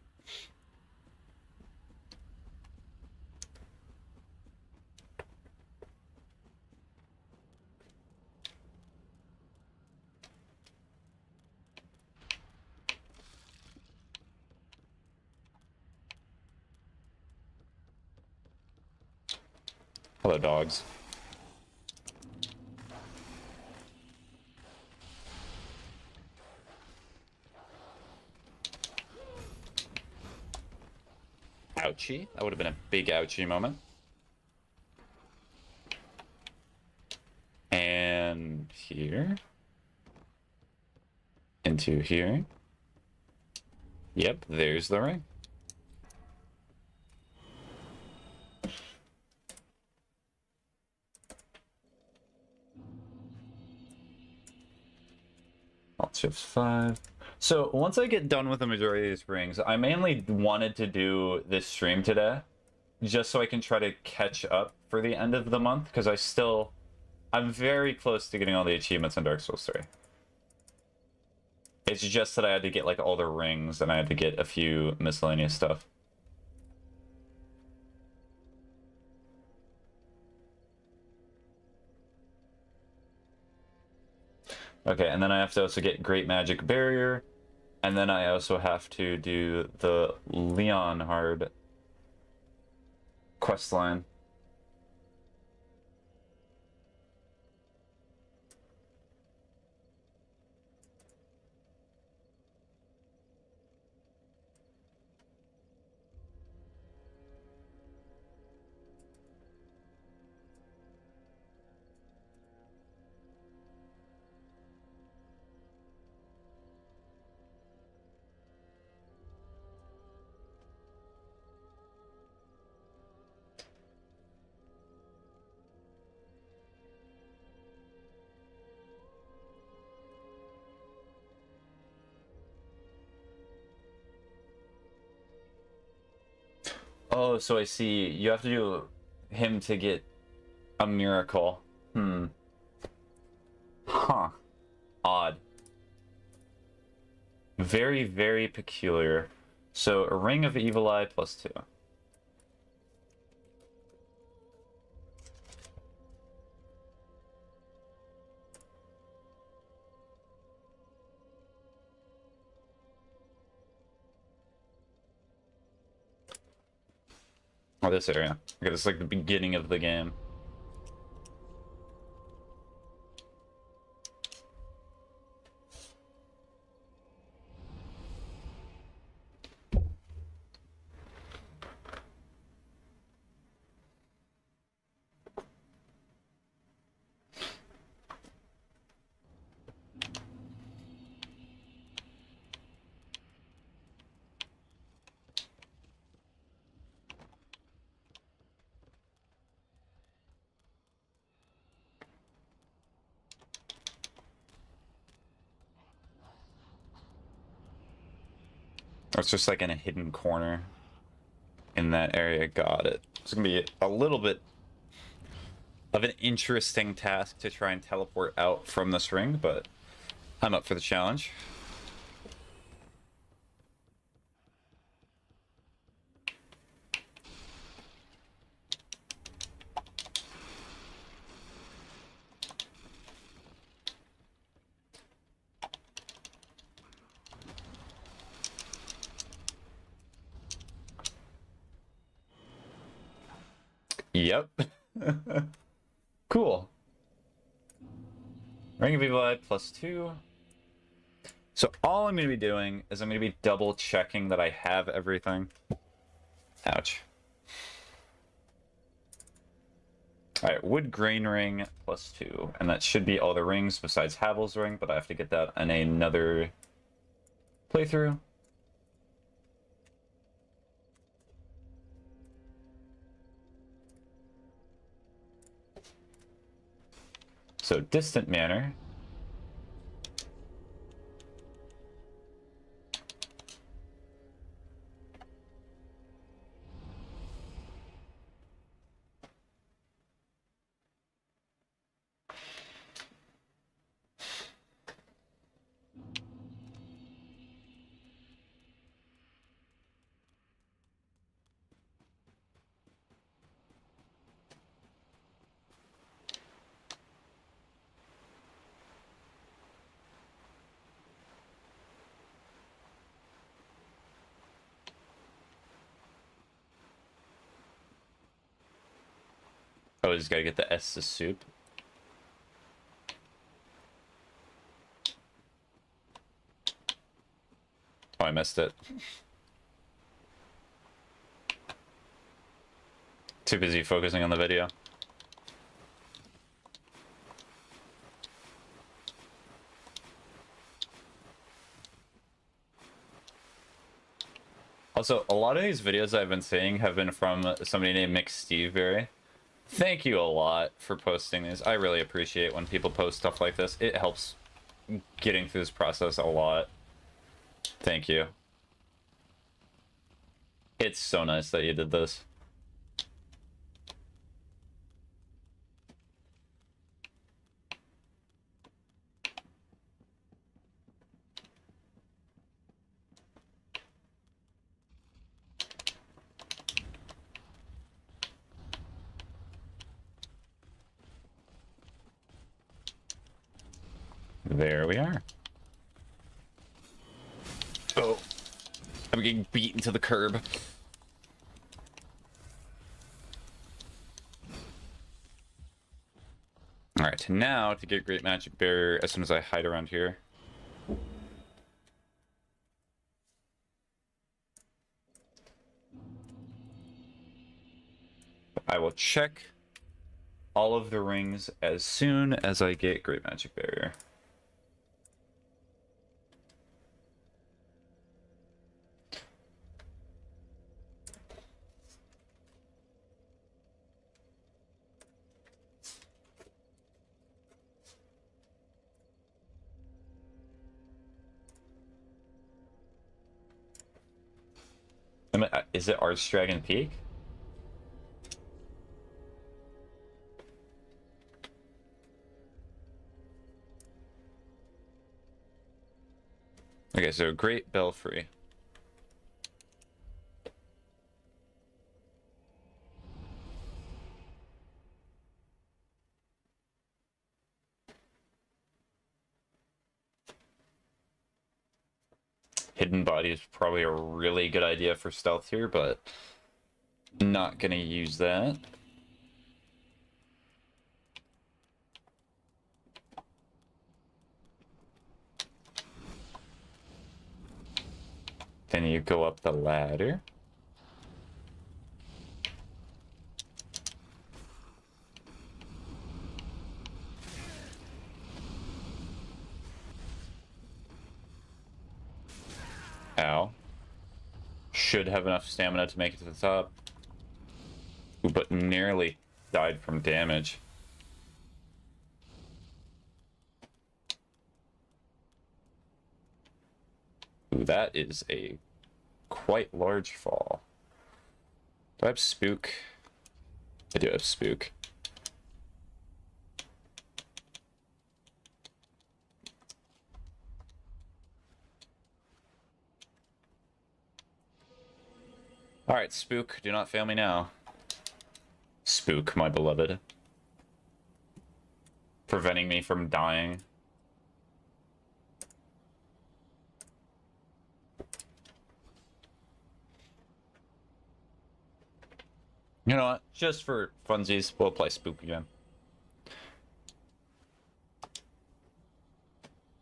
Hello, dogs. Ouchie. That would have been a big ouchie moment. And here. Into here. Yep, there's the ring. Alt shift 5. So once I get done with the majority of these rings, I mainly wanted to do this stream today just so I can try to catch up for the end of the month, because I'm very close to getting all the achievements in Dark Souls 3. It's just that I had to get like all the rings and I had to get a few miscellaneous stuff. Okay, and then I have to also get Great Magic Barrier, and then I also have to do the Leonhard questline. Oh, so I see. You have to do him to get a miracle. Huh. Odd. Very, very peculiar. So, a Ring of Evil Eye +2. Oh, this area. Okay, this is like the beginning of the game. It's just like in a hidden corner in that area. Got it. It's gonna be a little bit of an interesting task to try and teleport out from this ring, but I'm up for the challenge. Yep. Cool. Ring of Evil Eye +2. So all I'm going to be doing is I'm going to be double checking that I have everything. Ouch. Alright, Wood Grain Ring +2. And that should be all the rings besides Havel's ring, but I have to get that in another playthrough. So Distant Manor. Oh, I just gotta get the S to soup. Oh, I missed it. Too busy focusing on the video. Also, a lot of these videos I've been seeing have been from somebody named McSteveberry. Thank you a lot for posting these. I really appreciate when people post stuff like this. It helps getting through this process a lot. Thank you. It's so nice that you did this. There we are. Oh, I'm getting beaten to the curb. Alright, now to get Great Magic Barrier as soon as I hide around here. I will check all of the rings as soon as I get Great Magic Barrier. Is it Archdragon Peak? Okay, so Great Belfry. Hidden Body is probably a really good idea for stealth here, but not gonna use that. Then you go up the ladder. Ow. Should have enough stamina to make it to the top. Ooh, but nearly died from damage. Ooh, that is a quite large fall. Do I have Spook? I do have Spook. Alright, Spook, do not fail me now. Spook, my beloved. Preventing me from dying. You know what? Just for funsies, we'll play Spook again.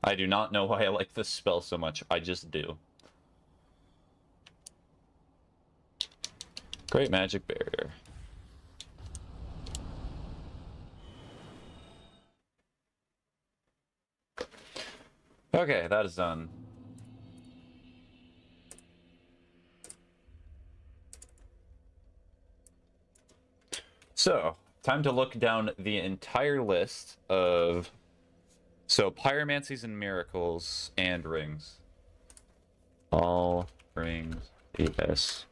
I do not know why I like this spell so much. I just do. Great Magic Barrier. Okay, that is done. So, time to look down the entire list of... So, Pyromancies and Miracles and Rings. All rings, yes.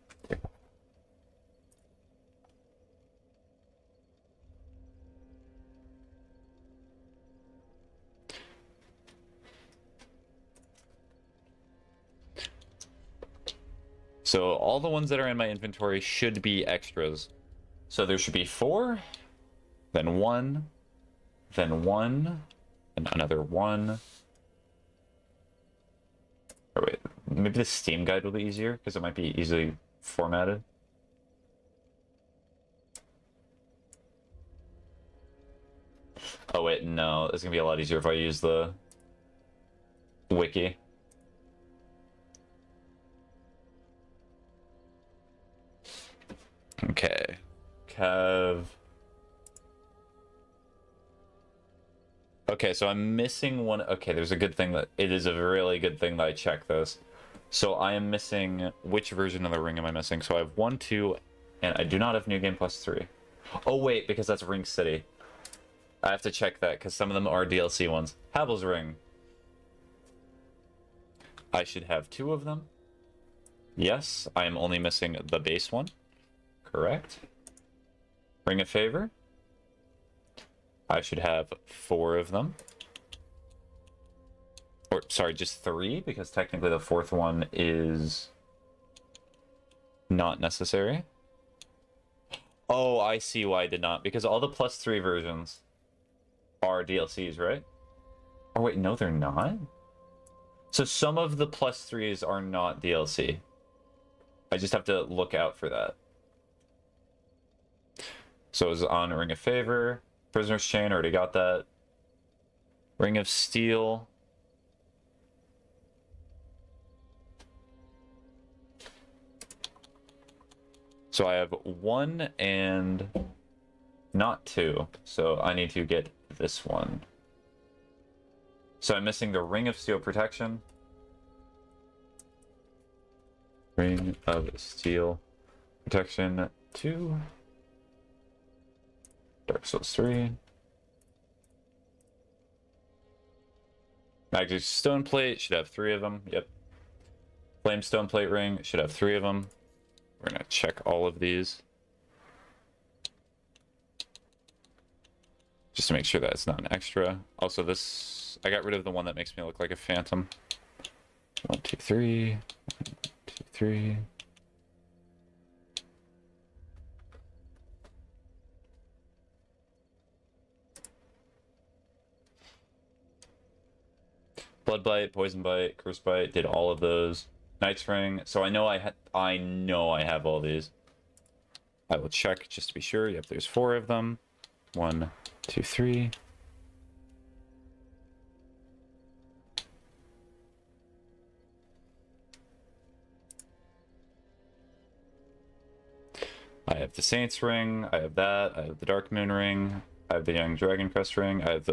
So all the ones that are in my inventory should be extras. So there should be 4, then 1, then 1, and another 1. Oh wait, maybe the Steam guide will be easier, because it might be easily formatted. Oh wait, no, it's gonna be a lot easier if I use the wiki. Okay, Kev. Okay, so I'm missing one. Okay, there's a good thing that it is a really good thing that I checked this. So I am missing, which version of the ring am I missing? So I have 1, 2, and I do not have New Game Plus 3. Oh wait, because that's Ring City. I have to check that because some of them are DLC ones. Havel's Ring. I should have 2 of them. Yes, I am only missing the base one. Correct. Ring of Favor. I should have 4 of them. Or, sorry, just 3, because technically the 4th one is not necessary. Oh, I see why I did not, because all the plus 3 versions are DLCs, right? Oh wait, no they're not? So some of the plus 3s are not DLC. I just have to look out for that. So it was on Ring of Favor. Prisoner's Chain, already got that. Ring of Steel. So I have 1 and not 2. So I need to get this one. So I'm missing the Ring of Steel Protection. Ring of Steel Protection 2. Dark Souls 3. Magic Stone Plate should have 3 of them. Yep. Flame Stone Plate Ring should have 3 of them. We're gonna check all of these. Just to make sure that it's not an extra. Also this, I got rid of the one that makes me look like a phantom. 1, 2, 3. 1, 2, 3. Blood Bite, Poison Bite, Curse Bite, did all of those. Knight's Ring. So I know I have all these. I will check just to be sure. Yep, there's 4 of them. 1, 2, 3. I have the Saints Ring. I have that. I have the Dark Moon Ring. I have the Young Dragon Crest Ring. I have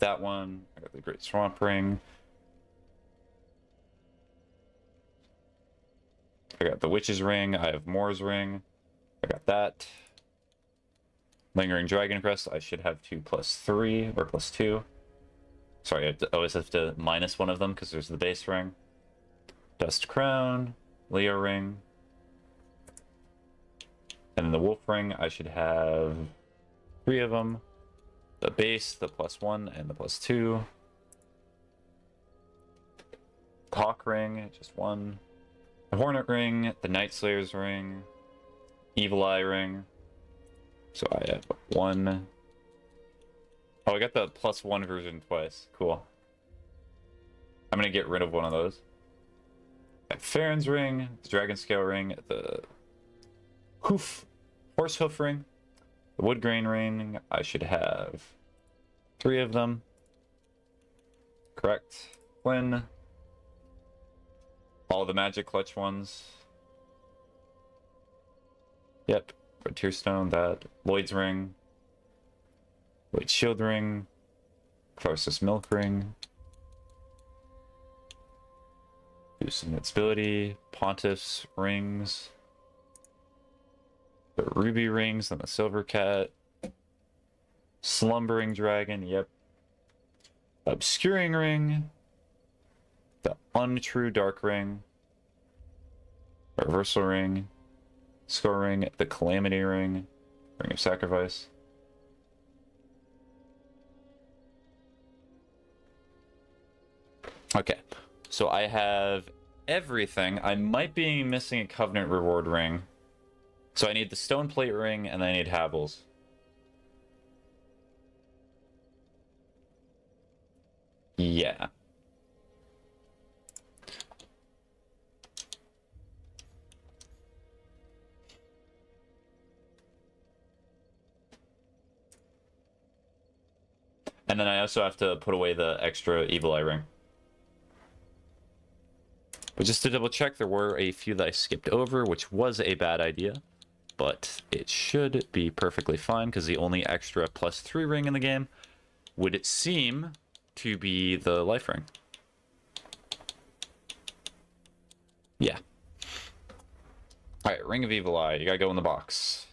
that one. I got the Great Swamp Ring. I got the Witch's Ring. I have Moore's Ring. I got that. Lingering Dragon Crest. I should have 2 plus 3 or plus 2. Sorry, I always have to minus one of them because there's the base ring. Dust Crown. Leo Ring. And then the Wolf Ring. I should have 3 of them. The base, the plus 1, and the plus 2. Hawk Ring, just 1. The Hornet Ring, the Night Slayer's Ring, Evil Eye ring. So I have 1. Oh, I got the +1 version twice. Cool. I'm gonna get rid of one of those. Farron's ring, the Dragon Scale ring, the Horse Hoof ring, the Wood Grain ring. I should have 3 of them. Correct. Flynn. All the Magic Clutch ones. Yep. Red Tearstone, that. Lloyd's ring. Lloyd's Shield ring. Clovis Milk ring. Boost invincibility. Pontiff's rings. The Ruby rings and the Silver Cat. Slumbering Dragon, yep. Obscuring ring. The Untrue Dark ring. Reversal ring. Score ring. The Calamity ring. Ring of Sacrifice. Okay, so I have everything. I might be missing a Covenant Reward ring. So I need the Stone Plate ring, and I need Havel's. Yeah. And then I also have to put away the extra Evil Eye ring. But just to double check, there were a few that I skipped over, which was a bad idea. But it should be perfectly fine, because the only extra +3 ring in the game would seem to be the life ring. Yeah. Alright, Ring of Evil Eye. You gotta go in the box.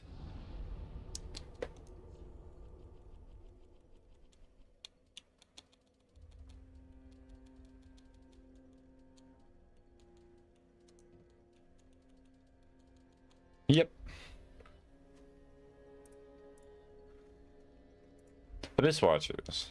Yep. Abyss Watchers.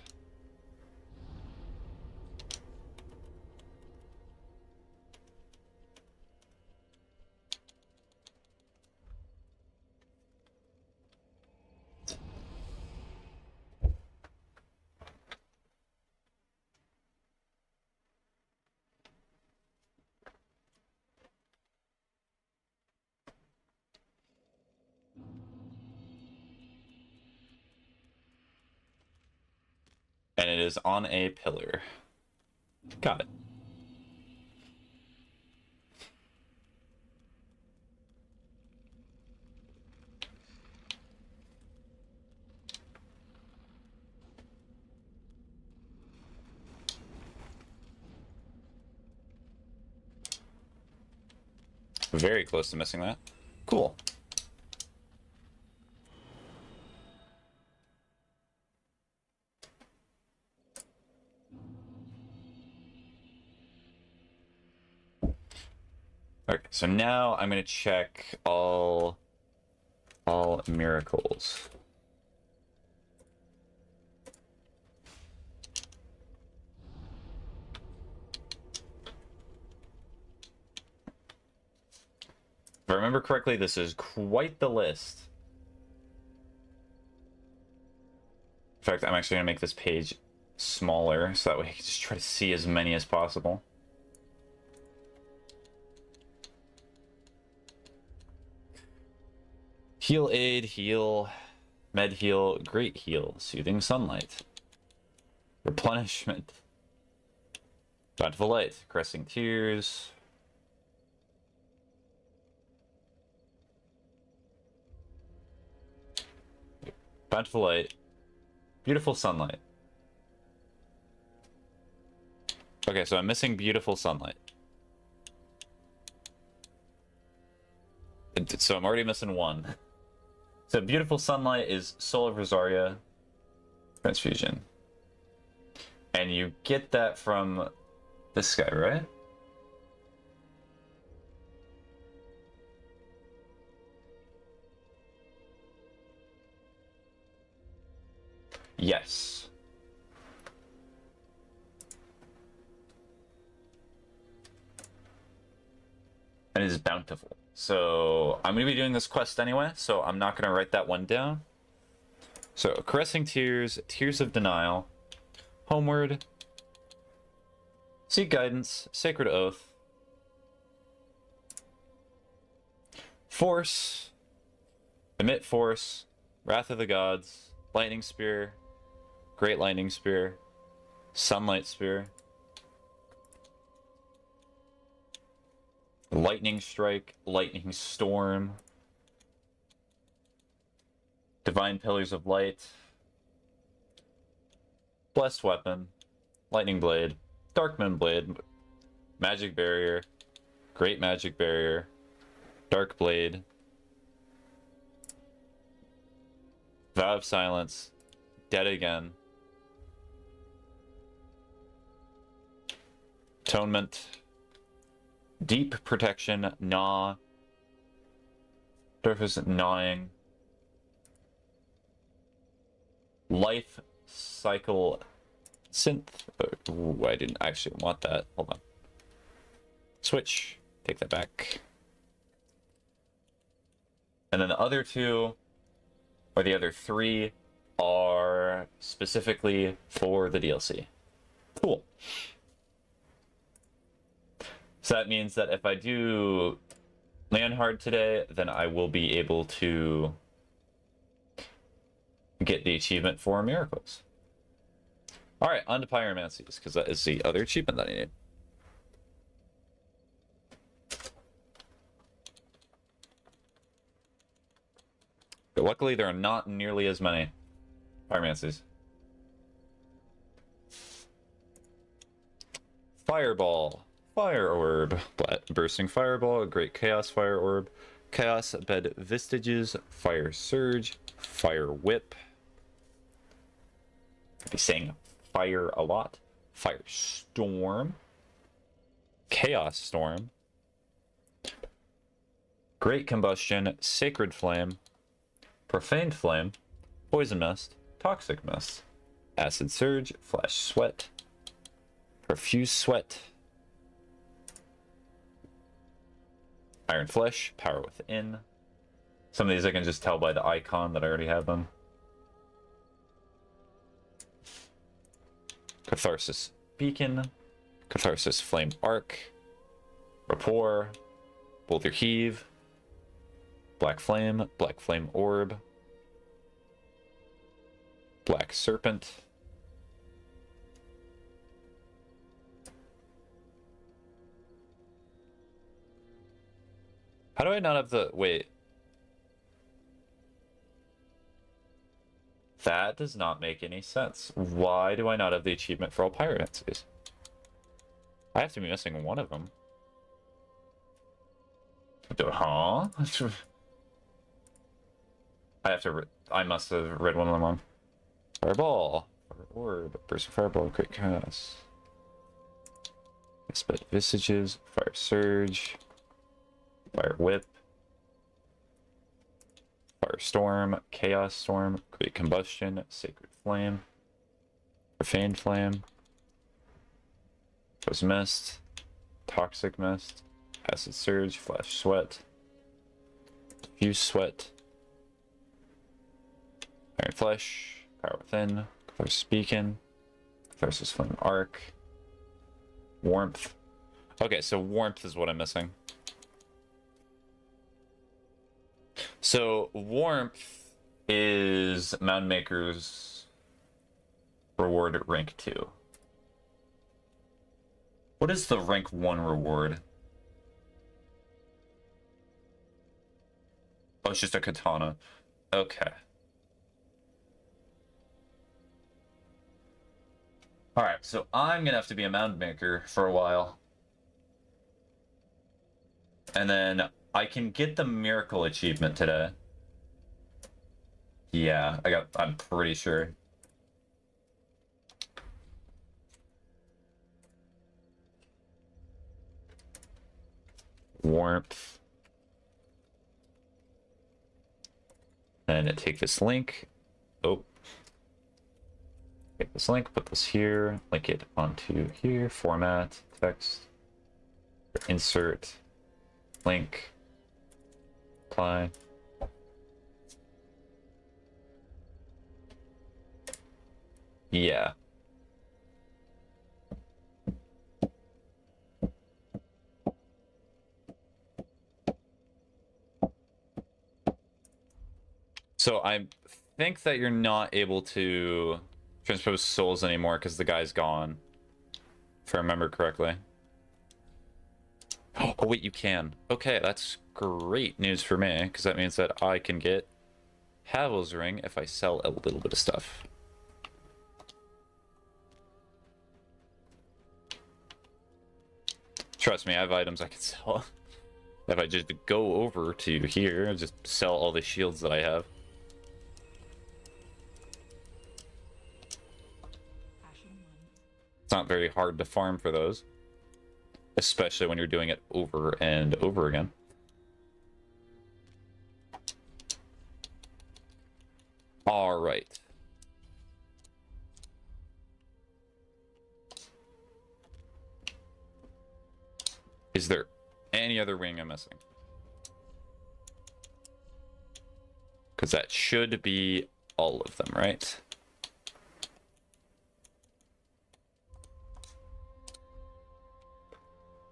And it is on a pillar. Got it. Very close to missing that. Cool. Okay, so now I'm gonna check all miracles. If I remember correctly, this is quite the list. In fact, I'm actually gonna make this page smaller so that way I can just try to see as many as possible. Heal Aid, Heal, Med Heal, Great Heal, Soothing Sunlight, Replenishment, Bountiful Light, Caressing Tears, Bountiful Light, Beautiful Sunlight. Okay, so I'm missing Beautiful Sunlight. So I'm already missing one. So Beautiful Sunlight is Soul of Rosaria Transfusion. And you get that from this guy, right? Yes. and it is bountiful. So I'm going to be doing this quest anyway, so I'm not going to write that one down. So Caressing Tears, Tears of Denial, Homeward, Seek Guidance, Sacred Oath, Force, Emit Force, Wrath of the Gods, Lightning Spear, Great Lightning Spear, Sunlight Spear, Lightning Strike, Lightning Storm, Divine Pillars of Light, Blessed Weapon, Lightning Blade, Darkmoon Blade, Magic Barrier, Great Magic Barrier, Dark Blade, Vow of Silence, Dead Again, Atonement, Deep Protection, Gnaw, Surface Gnawing, Life Cycle Synth. Ooh, I didn't actually want that. Hold on. Switch. Take that back. And then the other two, or the other three, are specifically for the DLC. Cool. So that means that if I do land hard today, then I will be able to get the achievement for Miracles. Alright, on to Pyromancies, because that is the other achievement that I need. But luckily, there are not nearly as many Pyromancies. Fireball. Fire Orb. Bursting Fireball. Great Chaos Fire Orb. Chaos Bed Vestiges. Fire Surge. Fire Whip. I'll be saying fire a lot. Fire Storm. Chaos Storm. Great Combustion. Sacred Flame. Profaned Flame. Poison Mist. Toxic Mist. Acid Surge. Flash Sweat. Profuse Sweat. Iron Flesh, Power Within. Some of these I can just tell by the icon that I already have them. Catharsis Beacon, Catharsis Flame Arc, Rapport, Boulder Heave, Black Flame Orb, Black Serpent, how do I not have the... Wait. That does not make any sense. Why do I not have the achievement for all Pyromancies? I have to be missing one of them. Huh? I must have read one of them wrong. Fireball. Fire Orb. Burst of Fireball. Great Chaos. Sped Visages. Fire Surge. Fire Whip, Fire Storm, Chaos Storm, Great Combustion, Sacred Flame, Profaned Flame, Poison Mist, Toxic Mist, Acid Surge, Flash Sweat, Diffuse Sweat, Iron Flesh, Power Within, Catharsis Beacon, Catharsis Flame Arc, Warmth. Okay, so Warmth is what I'm missing. So, Warmth is Mound Maker's reward at rank 2. What is the rank 1 reward? Oh, it's just a katana. Okay. Alright, so I'm gonna have to be a Mound Maker for a while. And then I can get the Miracle achievement today. Yeah, I'm pretty sure. Warmth. Then take this link. Oh. Take this link, put this here, link it onto here, format, text, insert, Link. Apply. Yeah. So I think that you're not able to transpose souls anymore because the guy's gone. If I remember correctly. Oh wait, you can. Okay, that's great news for me, because that means that I can get Havel's ring if I sell a little bit of stuff. Trust me, I have items I can sell. If I just go over to here, just sell all the shields that I have. It's not very hard to farm for those, especially when you're doing it over and over again. All right. Is there any other ring I'm missing? Because that should be all of them, right?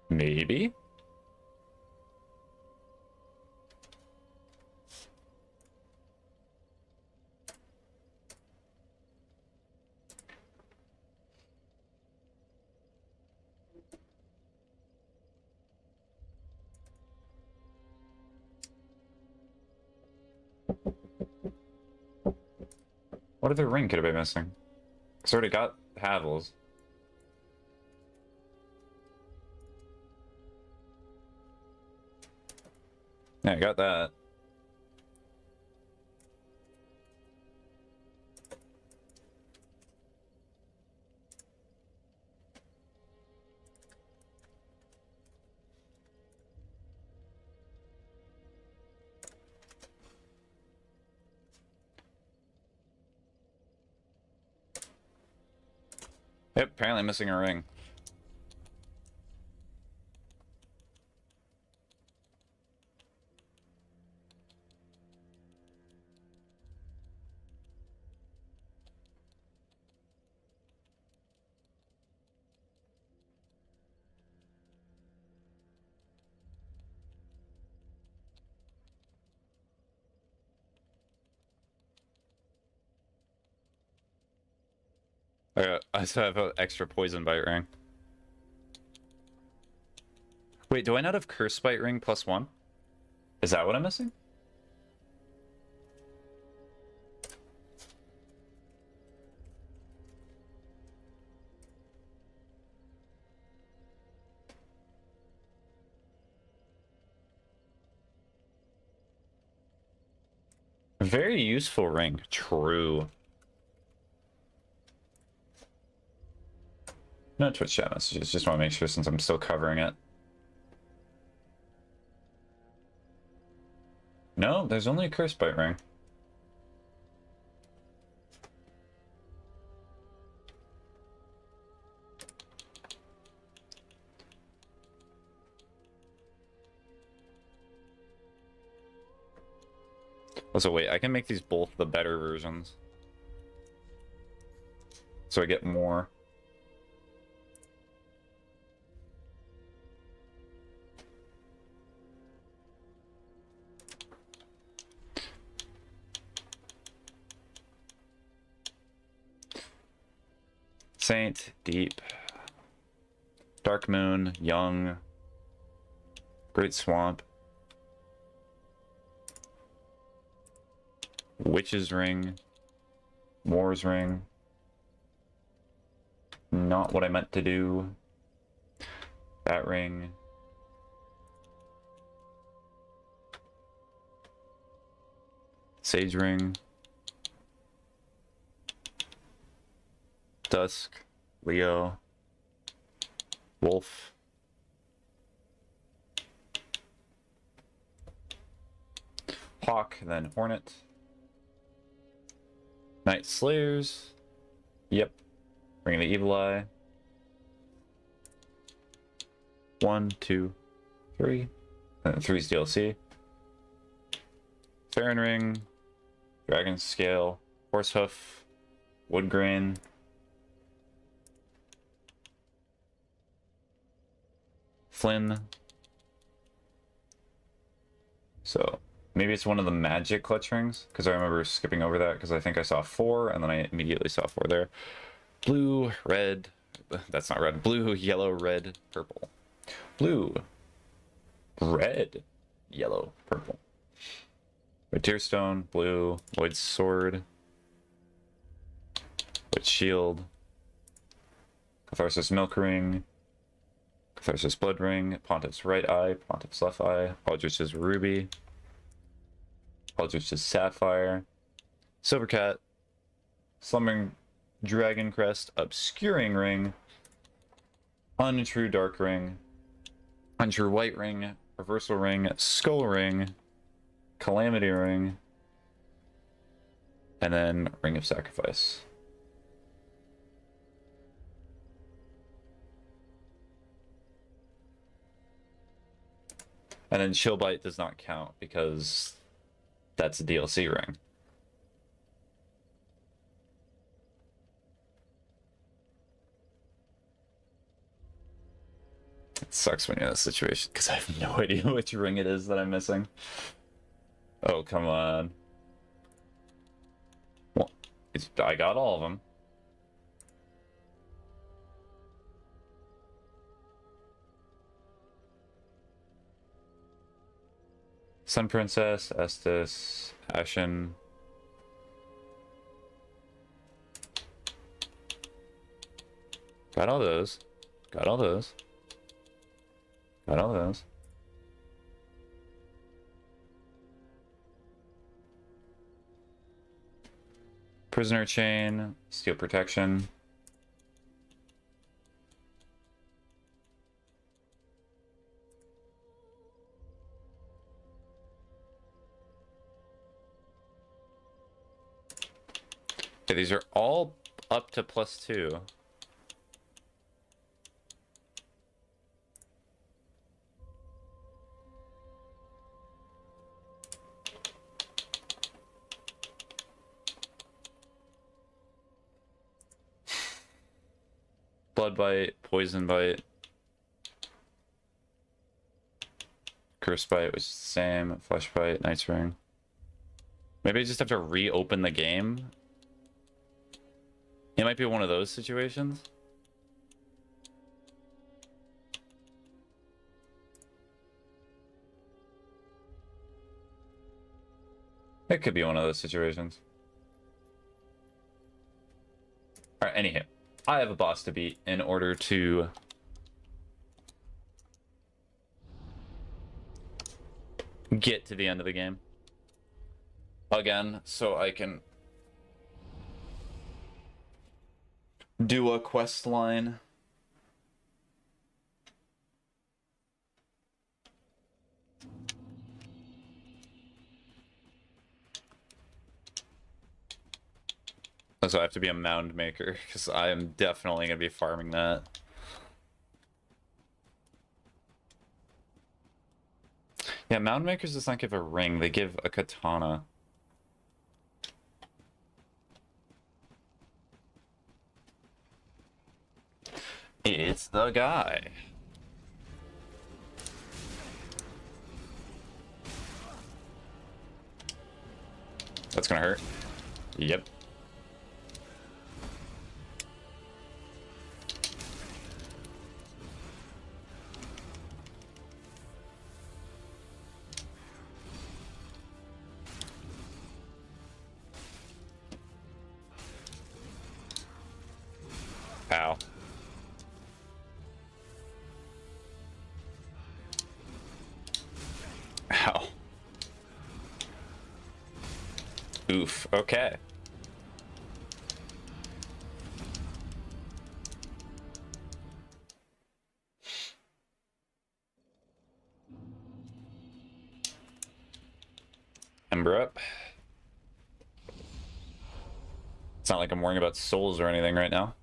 Maybe? What other ring could I be missing? Because I already got Havel's. Yeah, I got that. Yep, apparently missing a ring. I still have an extra poison bite ring. Wait, do I not have curse bite ring +1? Is that what I'm missing? Very useful ring. True. No Twitch chat messages. Just want to make sure since I'm still covering it. No, there's only a curse bite ring. Also, wait, I can make these both the better versions. So I get more. Saint, Deep, Dark Moon, Young, Great Swamp, Witch's Ring, Moor's Ring. Not what I meant to do. That ring. Sage Ring. Dusk, Leo, Wolf, Hawk, then Hornet, Night Slayers, yep, Ring of the Evil Eye, 1, 2, 3, Three's DLC. Farron Ring, Dragon Scale, Horsehoof, Wood Grain. Flynn. So maybe it's one of the magic clutch rings, because I remember skipping over that because I think I saw 4 and then I immediately saw 4 there. Blue, red, that's not red. Blue, yellow, red, purple. Blue, red, yellow, purple. Red Tearstone, blue, Lloyd's Sword, Lloyd Shield, Catharsis Milk Ring, Catharsis Blood Ring, Pontiff's Right Eye, Pontiff's Left Eye, Aldrich's Ruby, Aldrich's Sapphire, Silvercat, Slumbering Dragon Crest, Obscuring Ring, Untrue Dark Ring, Untrue White Ring, Reversal Ring, Skull Ring, Calamity Ring, and then Ring of Sacrifice. And then Chill Bite does not count because that's a DLC ring. It sucks when you're in this situation because I have no idea which ring it is that I'm missing. Oh, come on. Well, I got all of them. Sun Princess, Estes, Ashen. Got all those. Got all those. Got all those. Prisoner Chain, Steel Protection. Okay, these are all up to +2. Blood Bite, Poison Bite, Curse Bite, which is the same, Flesh Bite, Night's Ring. Maybe I just have to reopen the game. It might be one of those situations. It could be one of those situations. Alright, anyhow. I have a boss to beat in order to get to the end of the game. Again, so I can do a quest line. So I have to be a mound maker, because I am definitely going to be farming that. Yeah, mound makers does not give a ring, they give a katana. It's the guy. That's gonna hurt. Yep. Ow. Ow. Oof, okay. Ember up. It's not like I'm worrying about souls or anything right now.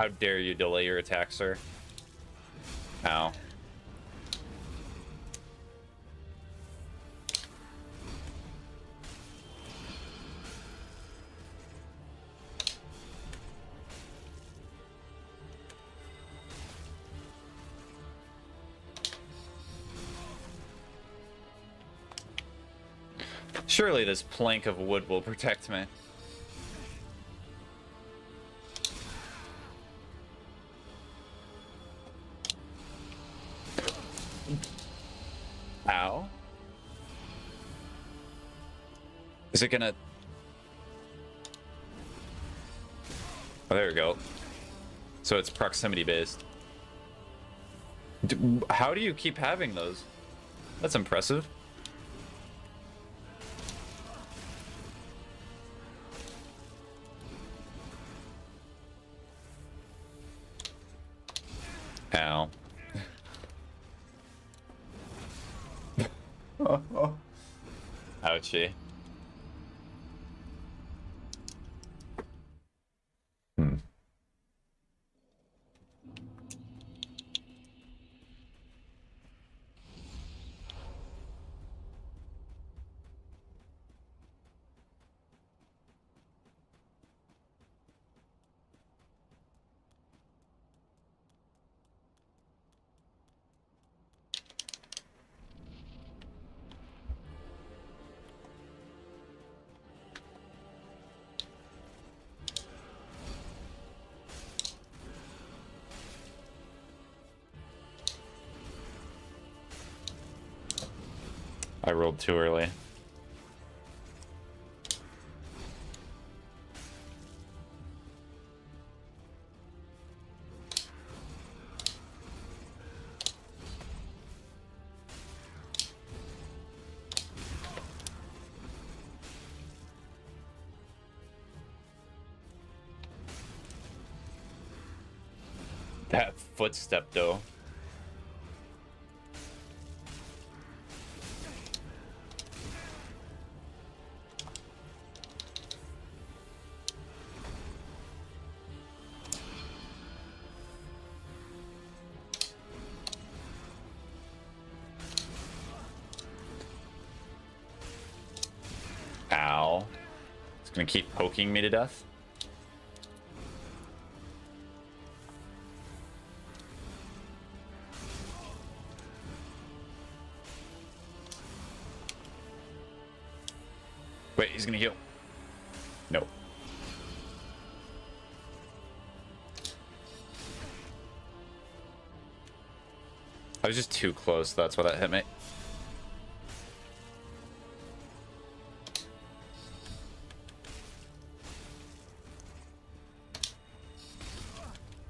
How dare you delay your attack, sir? Ow. Surely this plank of wood will protect me. Ow. Is it gonna... Oh, there we go. So it's proximity based. How do you keep having those? That's impressive. Ow. Ouchie. I rolled too early. That footstep, though. Ow. It's gonna keep poking me to death. Wait, he's gonna heal. No. I was just too close, that's why that hit me.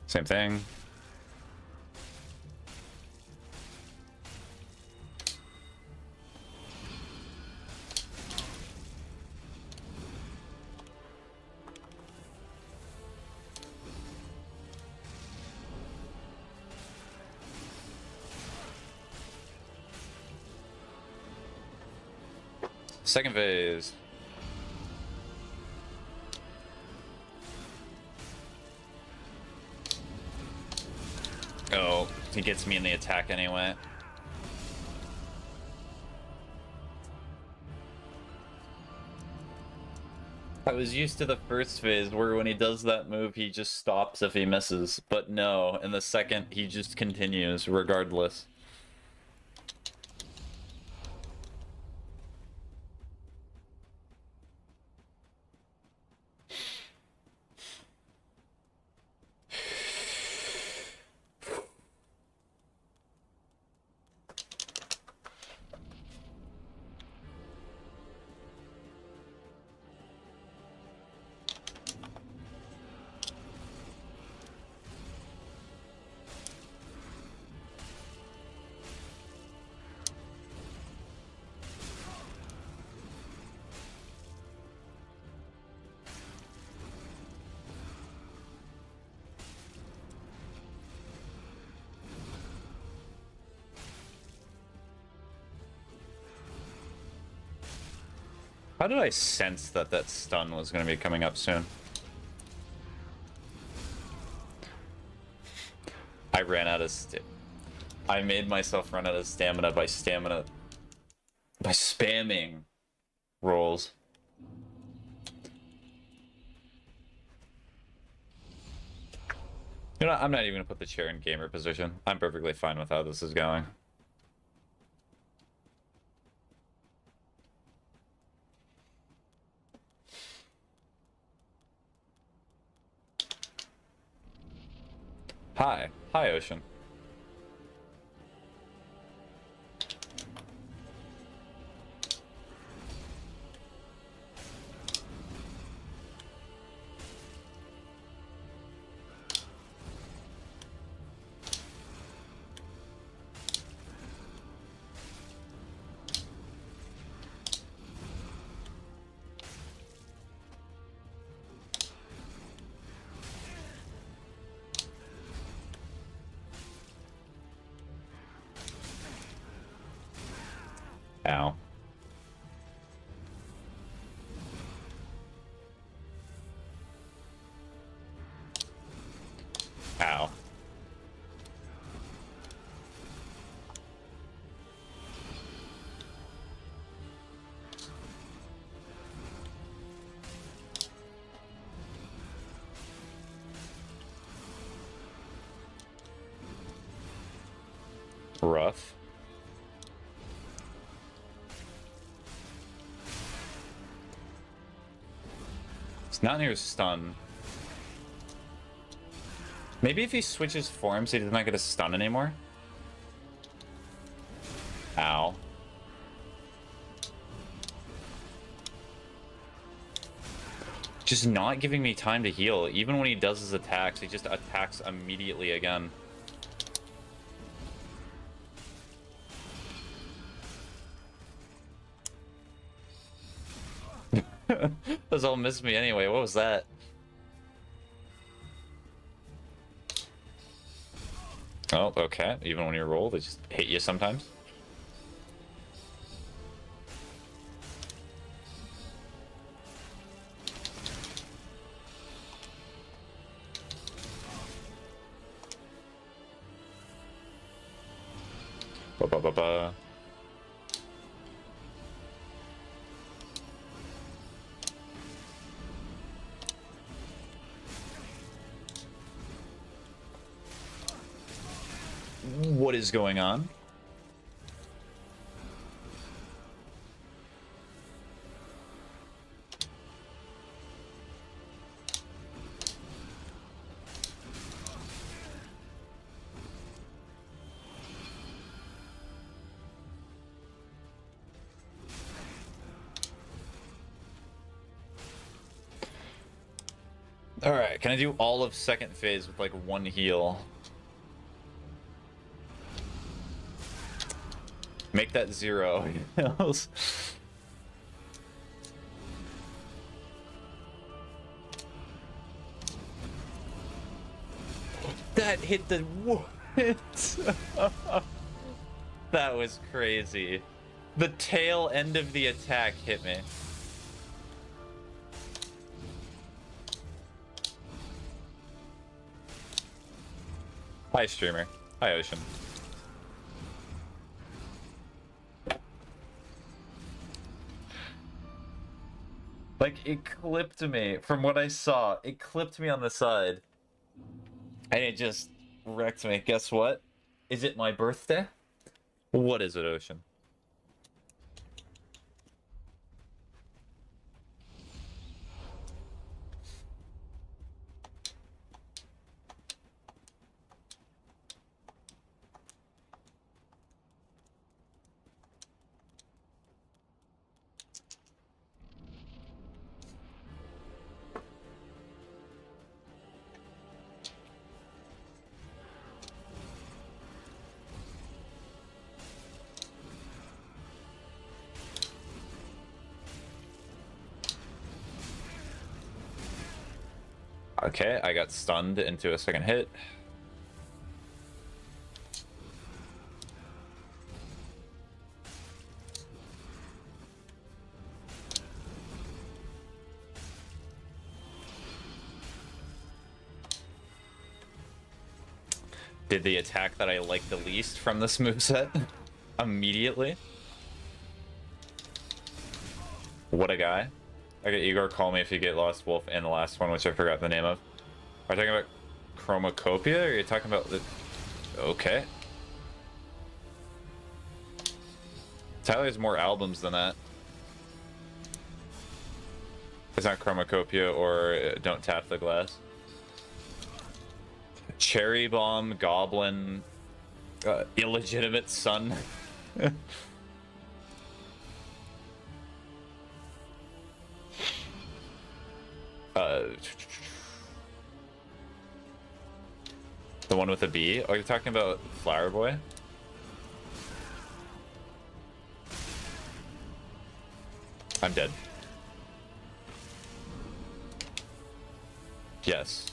Same thing. Second phase. Oh, he gets me in the attack anyway. I was used to the first phase where when he does that move, he just stops if he misses. But no, in the second, he just continues regardless. How did I sense that that stun was going to be coming up soon? I ran out of I made myself run out of stamina by spamming rolls. You know, I'm not even gonna put the chair in gamer position. I'm perfectly fine with how this is going. Hi. Hi, Ocean. Ow. Ow. Rough. It's not near stun. Maybe if he switches forms, he does not get a stun anymore? Ow. Just not giving me time to heal. Even when he does his attacks, he just attacks immediately again. Those all missed me anyway. What was that? Oh, okay. Even when you roll, they just hit you sometimes. Ba-ba-ba-ba. What is going on? Alright, can I do all of second phase with like one heal? Make that 0 heals. That hit the what? That was crazy. The tail end of the attack hit me. Hi, streamer. Hi, Ocean. Like, it clipped me. From what I saw, it clipped me on the side. And it just wrecked me. Guess what? Is it my birthday? What is it, Ocean? Okay, I got stunned into a second hit. did the attack that I like the least from this moveset immediately. What a guy. Okay, Igor, call me if you get Lost Wolf and the last one, which I forgot the name of. Are you talking about Chromacopia, or are you talking about the... Okay. Tyler has more albums than that. It's not Chromacopia or Don't Tap the Glass. Cherry Bomb, Goblin, Illegitimate Son. The one with the bee? Oh, you're talking about Flower Boy? I'm dead. Yes.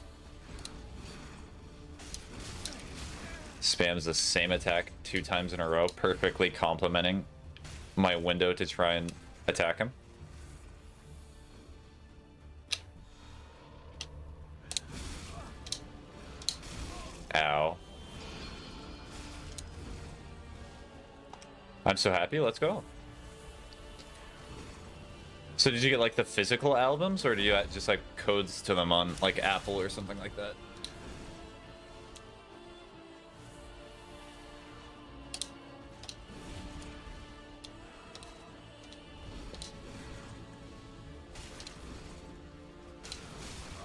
Spams the same attack 2 times in a row, perfectly complementing my window to try and attack him. Ow. I'm so happy, let's go. So did you get like the physical albums, or do you just like codes to them on like Apple or something like that?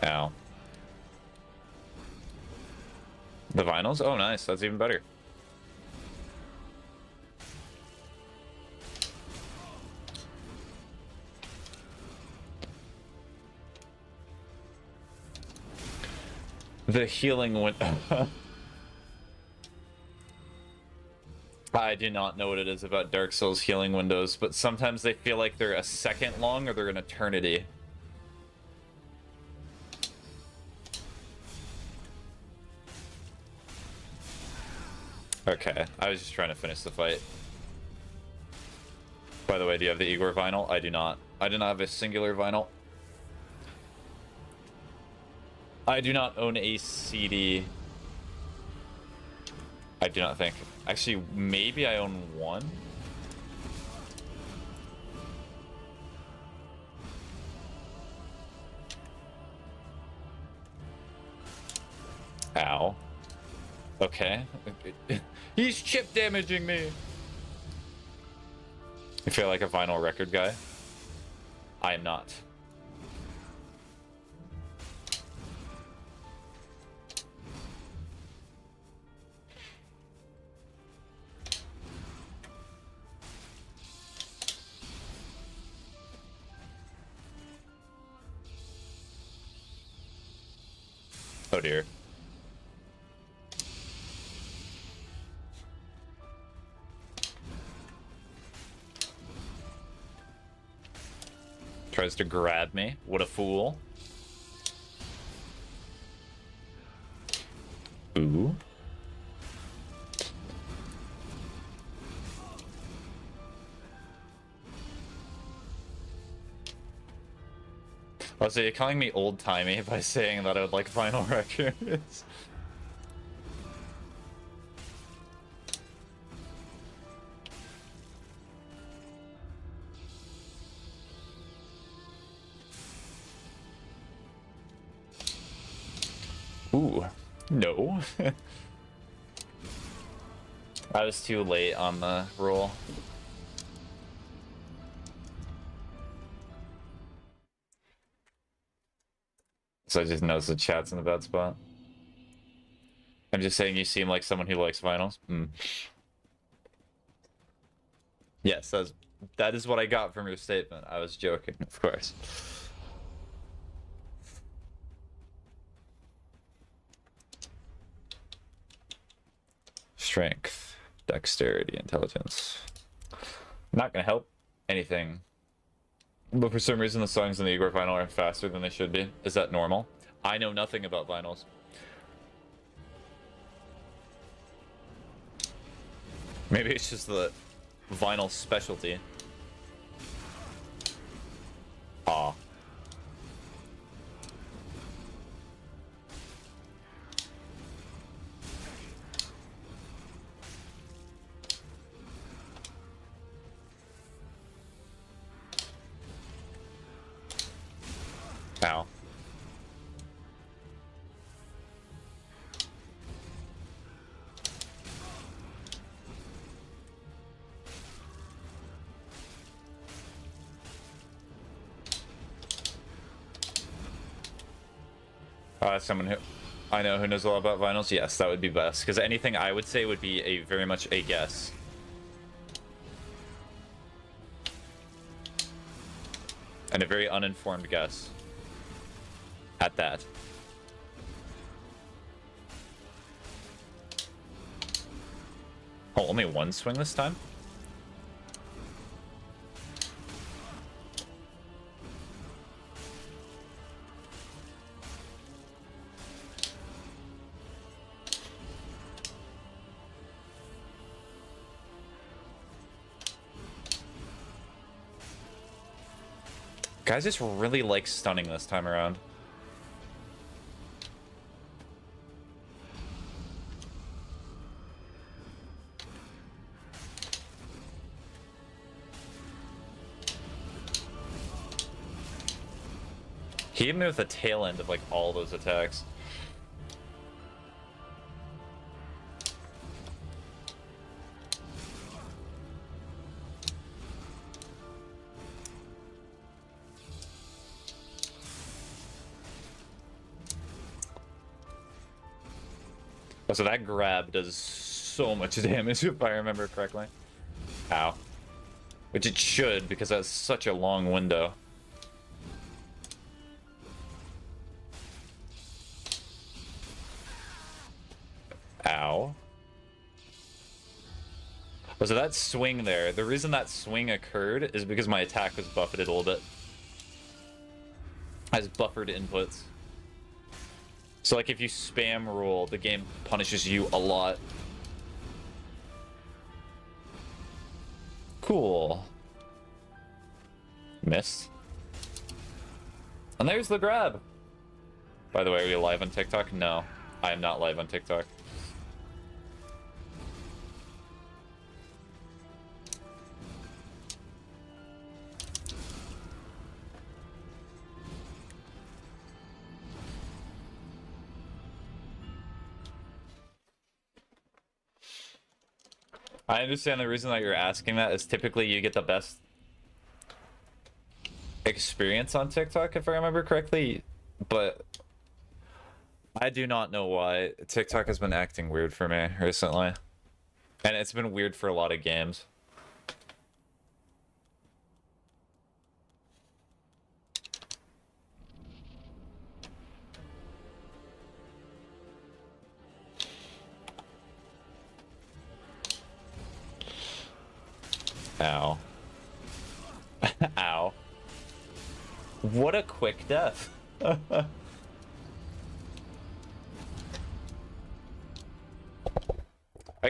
Ow. The vinyls? Oh, nice. That's even better. The healing went... I do not know what it is about Dark Souls healing windows, but sometimes they feel like they're a second long or they're an eternity. Okay, I was just trying to finish the fight. By the way, do you have the Igor vinyl? I do not. I do not have a singular vinyl. I do not own a CD. I do not think. Actually, maybe I own one. Ow. Okay. He's chip damaging me. You feel like a vinyl record guy? I am not. Oh dear. Tries to grab me. What a fool. Ooh. Oh, so you're calling me old-timey by saying that I would like vinyl records? Ooh, no. I was too late on the roll. So I just noticed the chat's in a bad spot. I'm just saying you seem like someone who likes vinyls. Yes, that is what I got from your statement. I was joking, of course. Strength, dexterity, intelligence. Not gonna help anything. But for some reason the songs in the Igor vinyl are faster than they should be. Is that normal? I know nothing about vinyls. Maybe it's just the vinyl specialty. Aw. Ow. Someone who I know who knows a lot about vinyls? Yes, that would be best. Because anything I would say would be a very much a guess. And a very uninformed guess. At that. Oh, only one swing this time? Guys just really like stunning this time around. He hit me with the tail end of like all those attacks. Oh, so that grab does so much damage if I remember correctly. Ow. Which it should, because that's such a long window. Ow. Oh, so that swing there, the reason that swing occurred is because my attack was buffeted a little bit. Has buffered inputs. So like if you spam roll, the game punishes you a lot. Cool. Missed. And there's the grab. By the way, are you live on TikTok? No, I am not live on TikTok. I understand the reason that you're asking that is typically you get the best experience on TikTok, if I remember correctly, but I do not know why. TikTok has been acting weird for me recently, and it's been weird for a lot of games. Ow. Ow. What a quick death. I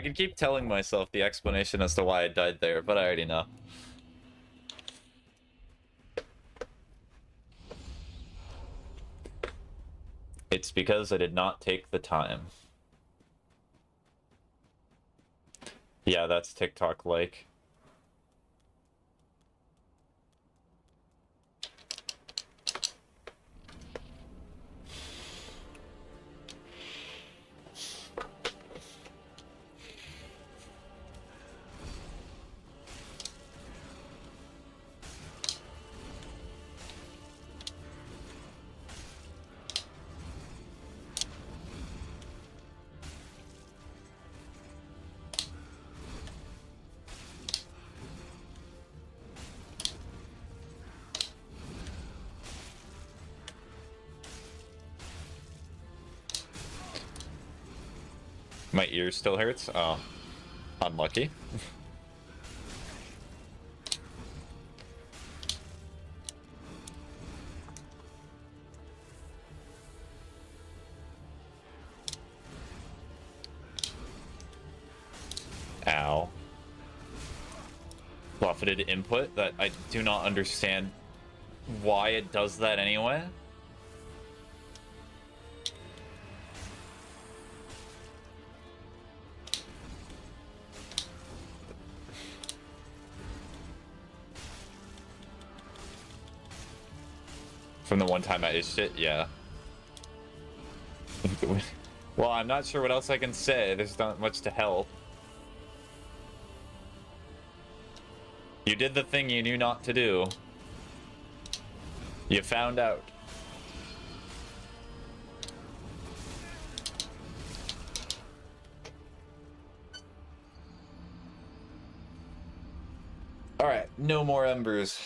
can keep telling myself the explanation as to why I died there, but I already know. It's because I did not take the time. Yeah, that's TikTok-like. My ear still hurts? Oh, unlucky. Ow. Buffeted input that I do not understand why it does that anyway. From the one time I itched it, yeah. Well, I'm not sure what else I can say. There's not much to help. You did the thing you knew not to do. You found out. Alright, no more embers.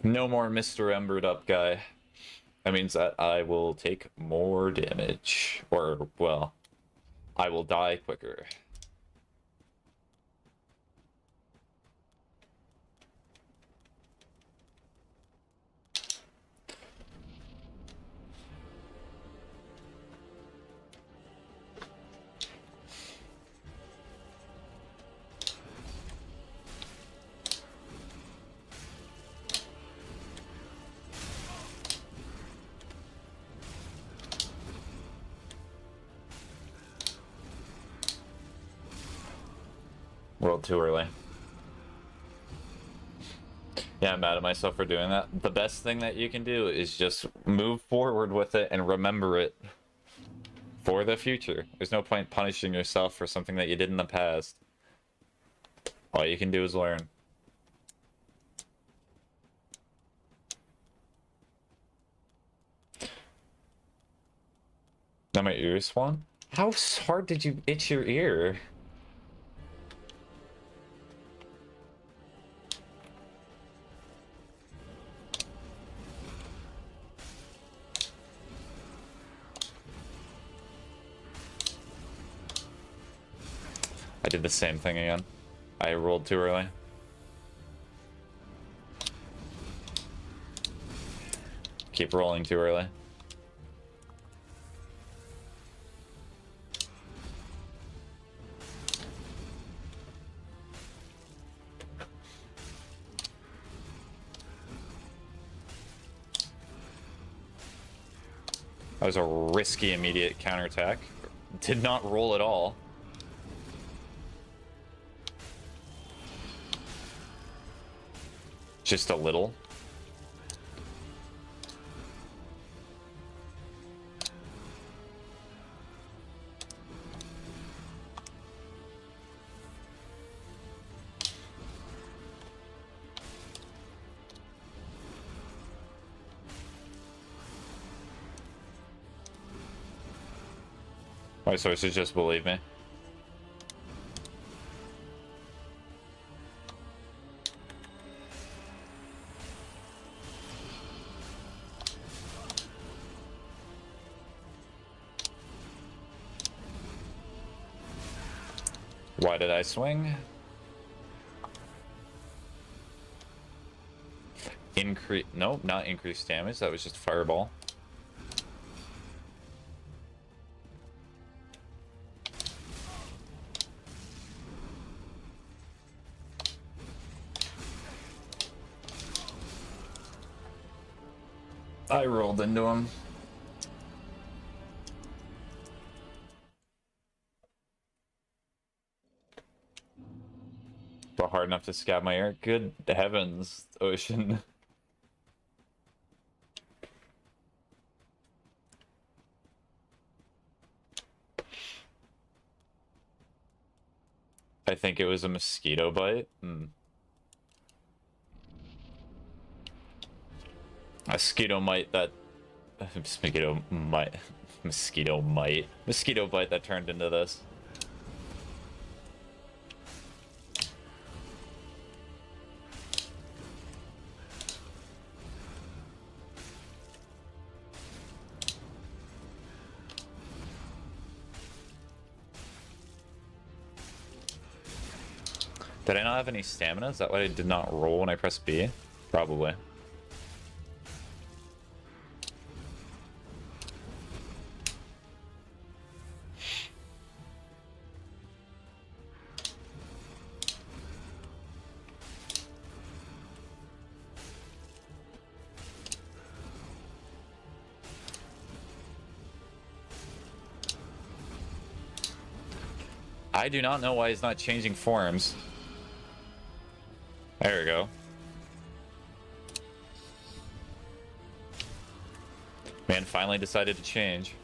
No more Mr. Embered Up guy. That means that I will take more damage. Or, well, I will die quicker. Rolled too early. Yeah, I'm mad at myself for doing that. The best thing that you can do is just move forward with it and remember it for the future. There's no point punishing yourself for something that you did in the past. All you can do is learn. Now my ears swung? How hard did you itch your ear? I did the same thing again. I rolled too early. Keep rolling too early. That was a risky immediate counterattack. Did not roll at all. Just a little. My sources just believe me. Why did I swing? Nope, not increased damage. That was just fireball. I rolled into him. But hard enough to scab my ear. Good heavens, Ocean. I think it was a mosquito bite. A mosquito mite that... Mosquito bite that turned into this. Did I not have any stamina? Is that why I did not roll when I pressed B? Probably. I do not know why he's not changing forms. There we go. Man finally decided to change.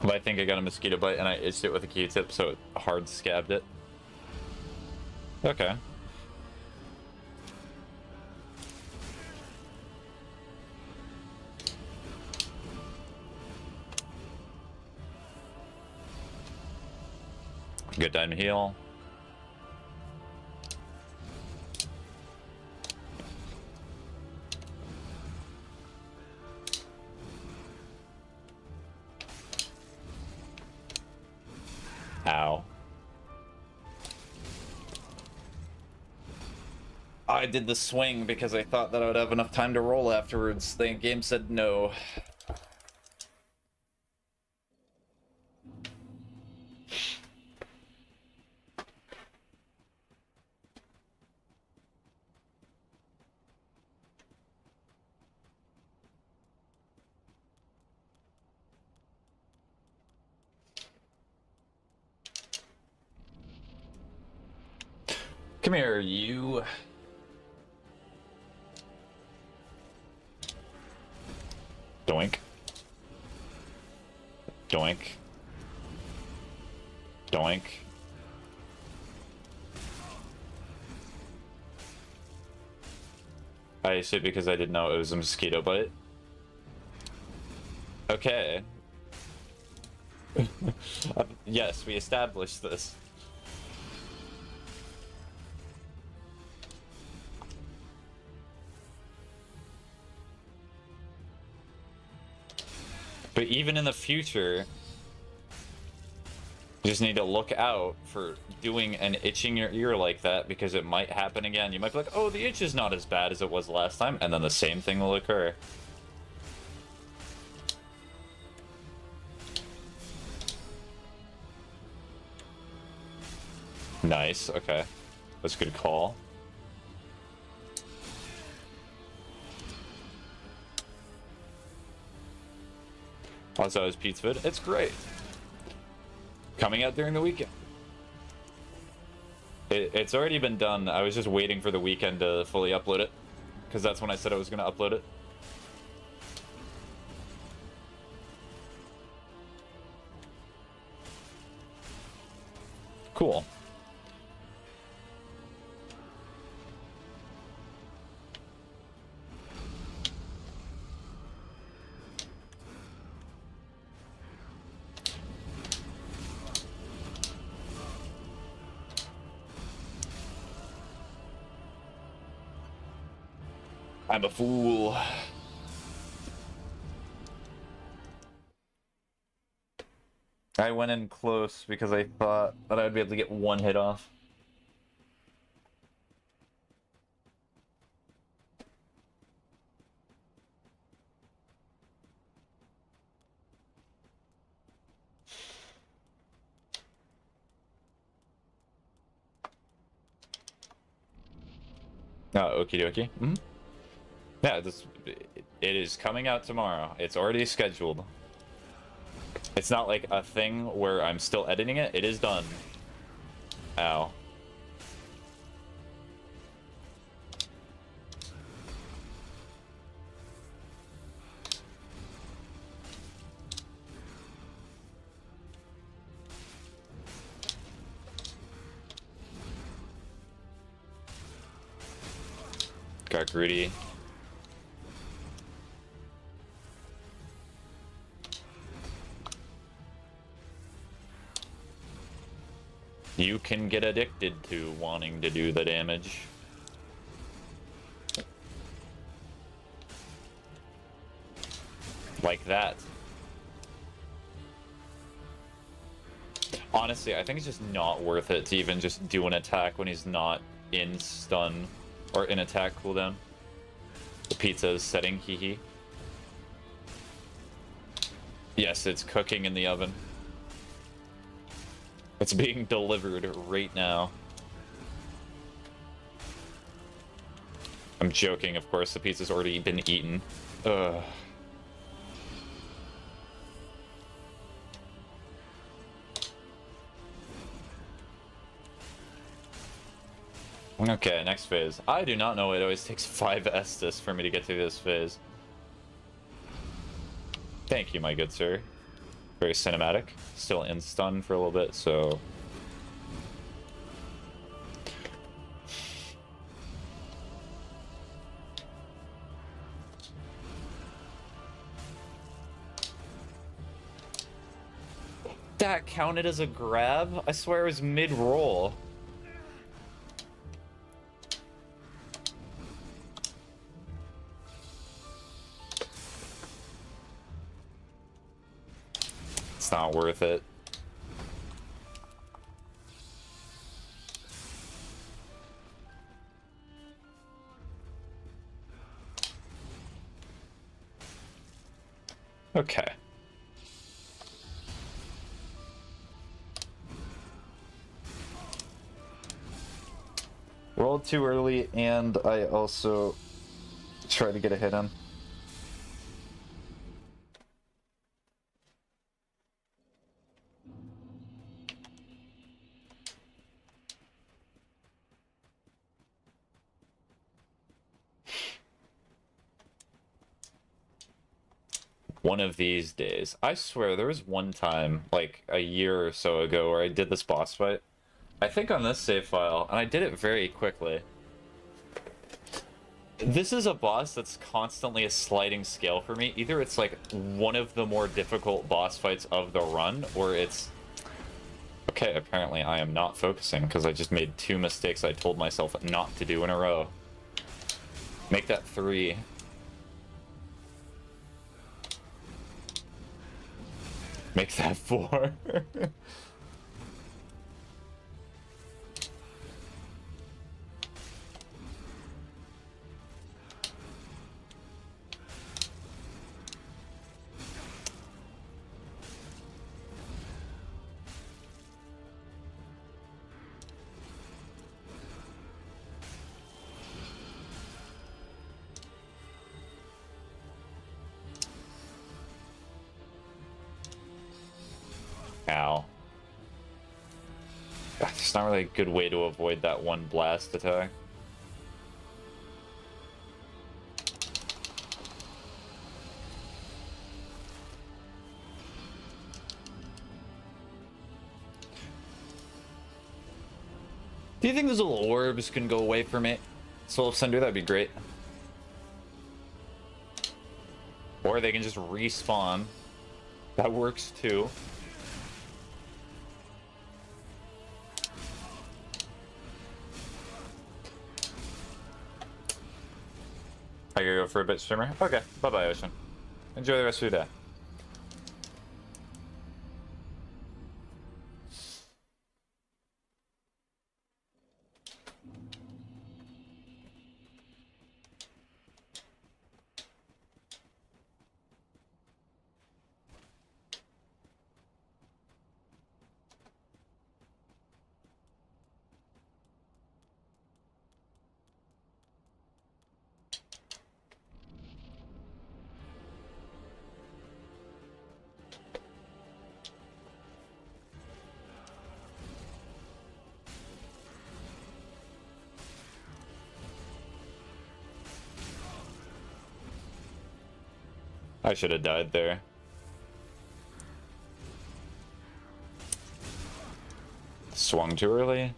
But I think I got a mosquito bite and I itched it with a Q-tip, so it hard scabbed it. Okay. Good time to heal. Ow. I did the swing because I thought that I would have enough time to roll afterwards. The game said no. Come here, you. Doink. Doink. Doink. I should because I didn't know it was a mosquito bite. Okay. Yes, we established this. But even in the future, you just need to look out for doing and itching your ear like that because it might happen again. You might be like, oh, the itch is not as bad as it was last time, and then the same thing will occur. Nice, okay. That's a good call. Also, is Pete's Vid? It's great. Coming out during the weekend. It's already been done. I was just waiting for the weekend to fully upload it, because that's when I said I was going to upload it. Cool. I'm a fool. I went in close because I thought that I would be able to get one hit off. Oh, okie dokie. Mm-hmm. Yeah, it is coming out tomorrow. It's already scheduled. It's not like a thing where I'm still editing it. It is done. Ow. Got greedy. You can get addicted to wanting to do the damage. Like that. Honestly, I think it's just not worth it to even just do an attack when he's not in stun or in attack cooldown. The pizza is setting, hee hee. Yes, it's cooking in the oven. It's being delivered right now. I'm joking, of course, the pizza's already been eaten. Ugh. Okay, next phase. I do not know it always takes 5 Estus for me to get through this phase. Thank you, my good sir. Very cinematic. Still in stun for a little bit, so... That counted as a grab? I swear it was mid-roll. It's not worth it. Okay. Rolled too early, and I also tried to get a hit on. One of these days. I swear, there was one time, like a year or so ago, where I did this boss fight. I think on this save file, and I did it very quickly. This is a boss that's constantly a sliding scale for me. Either it's like one of the more difficult boss fights of the run, or it's... Okay, apparently I am not focusing because I just made 2 mistakes I told myself not to do in a row. Make that 3. Make that 4. Ow. There's not really a good way to avoid that one blast attack. Do you think those little orbs can go away from it? Soul of Sunder, that'd be great. Or they can just respawn. That works too. I gotta go for a bit, streamer. Okay, bye-bye, Ocean. Enjoy the rest of your day. I should have died there. Swung too early.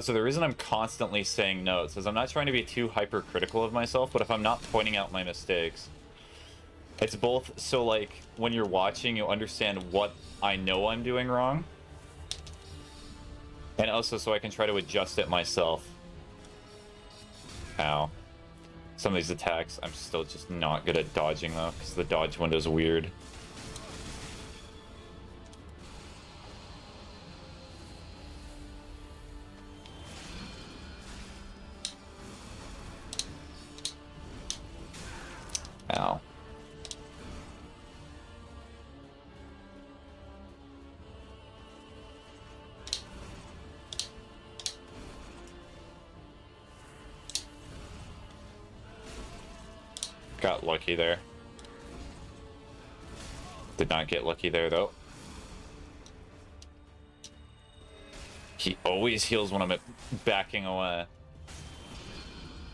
So the reason I'm constantly saying notes is I'm not trying to be too hypercritical of myself, but if I'm not pointing out my mistakes, it's both so like when you're watching you understand what I know I'm doing wrong, and also so I can try to adjust it myself. Ow. Some of these attacks I'm still just not good at dodging though, because the dodge window's weird. Ow. Got lucky there. Did not get lucky there, though. He always heals when I'm backing away.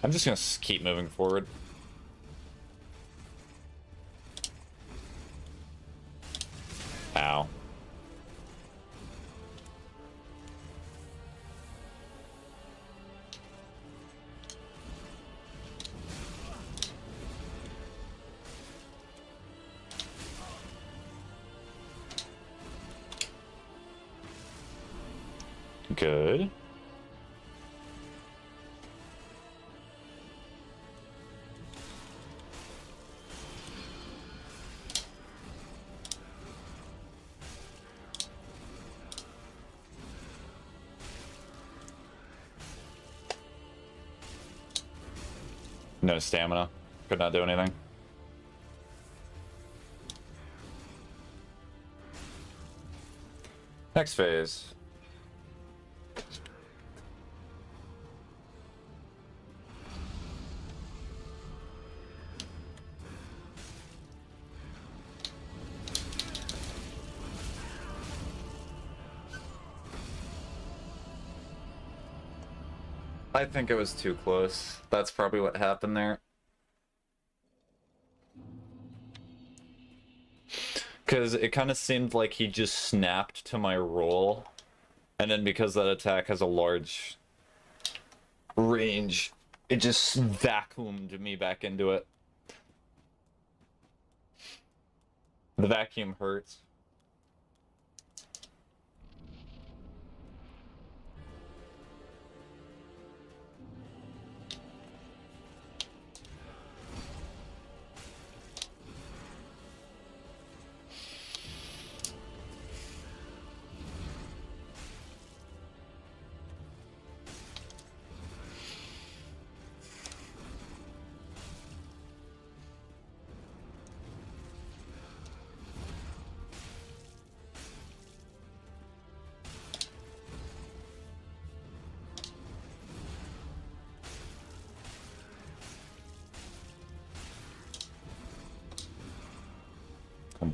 I'm just gonna keep moving forward. Ow. Good. No stamina. Could not do anything. Next phase. I think it was too close. That's probably what happened there. Because it kind of seemed like he just snapped to my roll. And then because that attack has a large range, it just vacuumed me back into it. The vacuum hurts.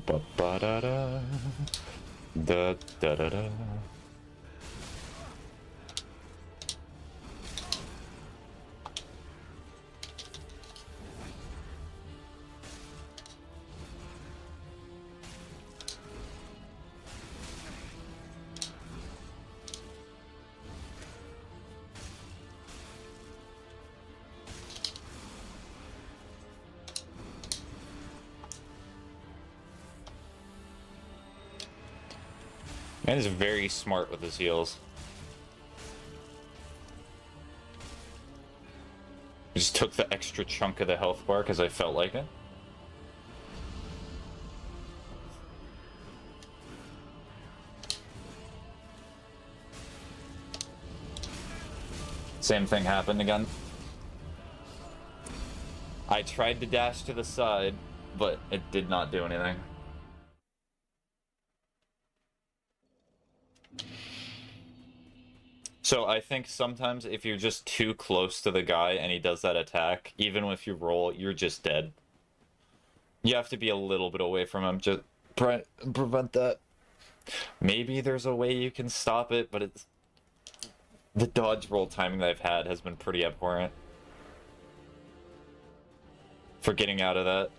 Ba-ba-da-da. Da-da-da-da. Man is very smart with his heals. I just took the extra chunk of the health bar because I felt like it. Same thing happened again. I tried to dash to the side, but it did not do anything. So I think sometimes if you're just too close to the guy and he does that attack, even if you roll, you're just dead. You have to be a little bit away from him to prevent that. Maybe there's a way you can stop it, but it's... The dodge roll timing that I've had has been pretty abhorrent for getting out of that.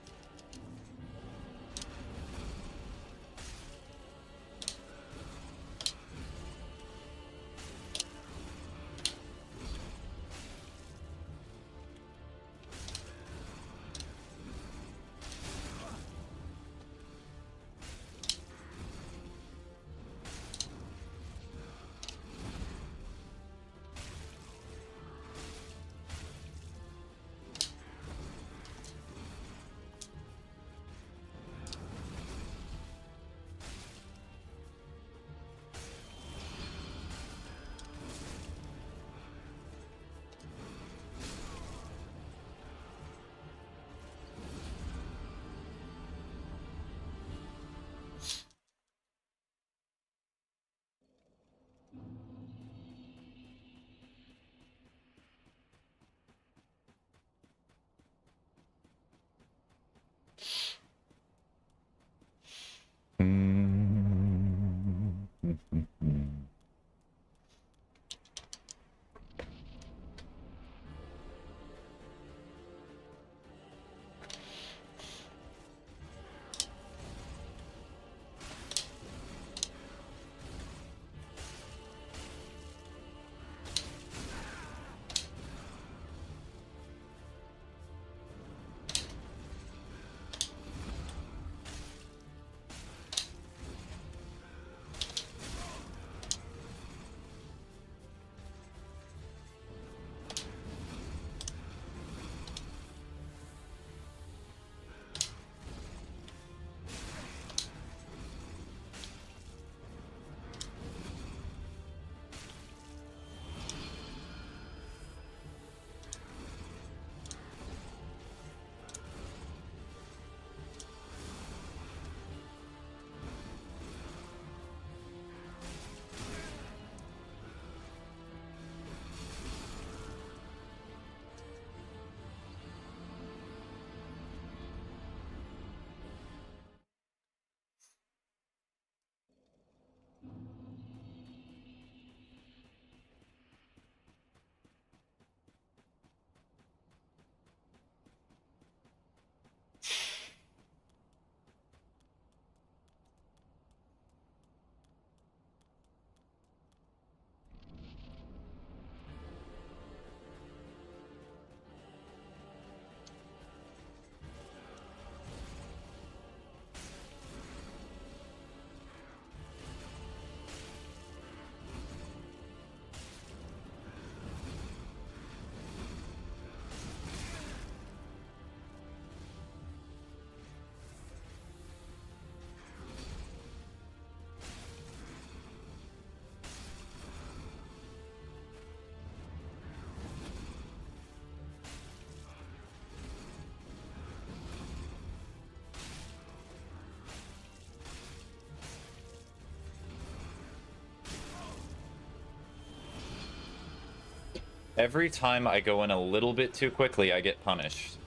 Every time I go in a little bit too quickly, I get punished.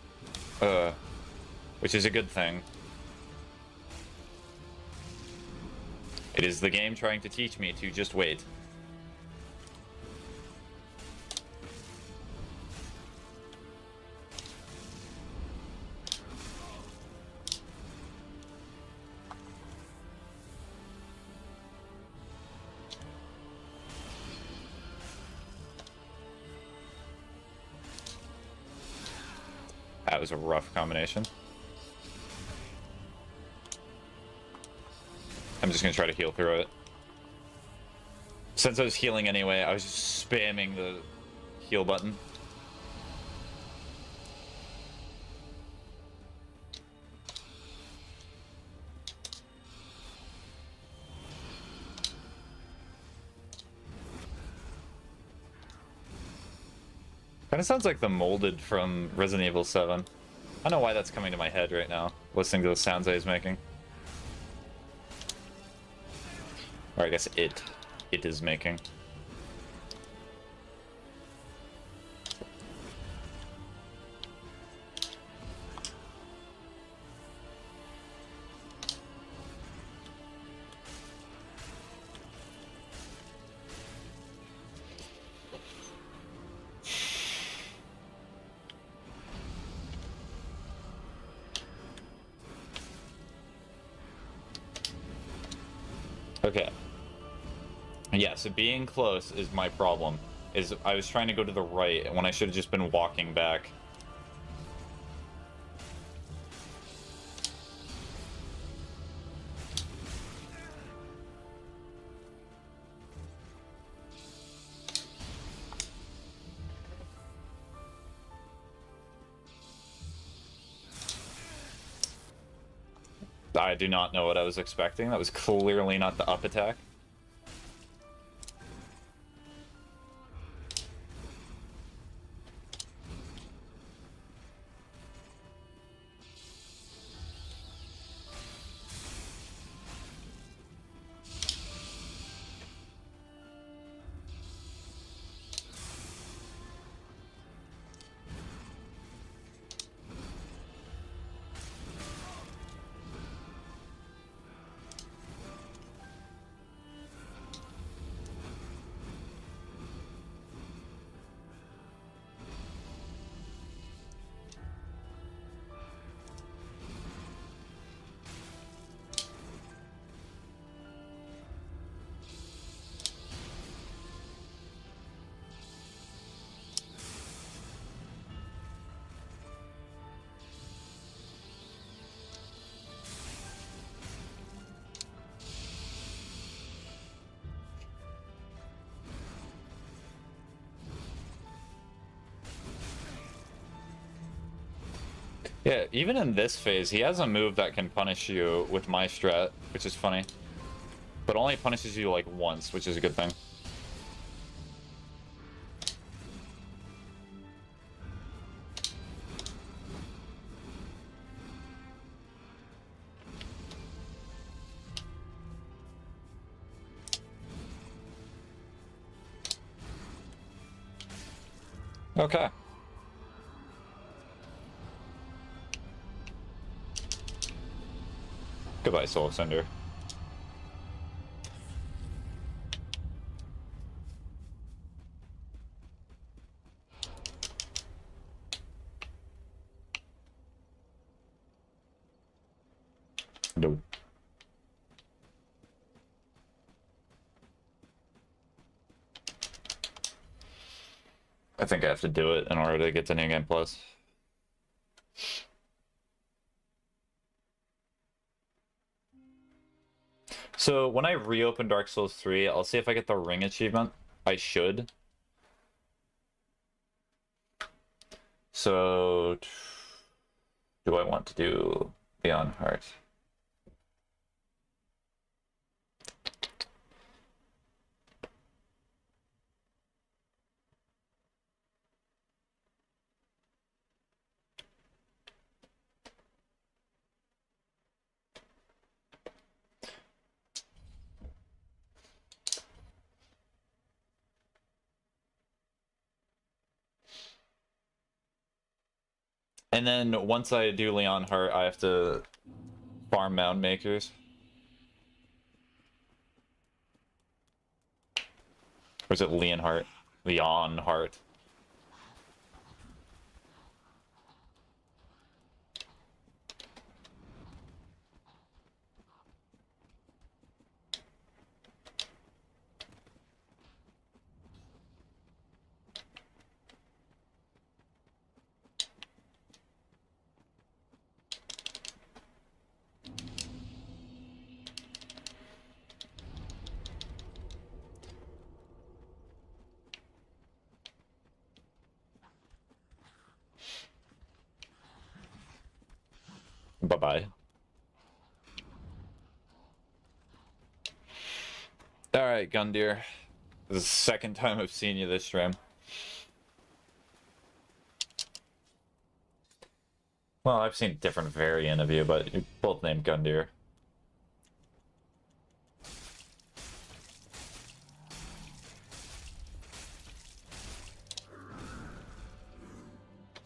Which is a good thing. It is the game trying to teach me to just wait. That was a rough combination. I'm just gonna try to heal through it. Since I was healing anyway, I was just spamming the heal button. Kind of sounds like the molded from Resident Evil 7. I don't know why that's coming to my head right now, listening to the sounds I was making. Or I guess it is making. Okay. Yeah, so being close is my problem. I was trying to go to the right when I should have just been walking back. I do not know what I was expecting. That was clearly not the up attack. Yeah, even in this phase, he has a move that can punish you with my strat, which is funny. But only punishes you like once, which is a good thing. Okay. Goodbye, Soul Cinder. Nope. I think I have to do it in order to get to New Game Plus. So when I reopen Dark Souls 3, I'll see if I get the ring achievement. I should. So do I want to do Beyond Heart? And then once I do Leonhart, I have to farm mound makers. Or is it Leonhart? Leonhart. Bye-bye. Alright, Gundyr. This is the second time I've seen you this stream. Well, I've seen a different variant of you, but you're both named Gundyr.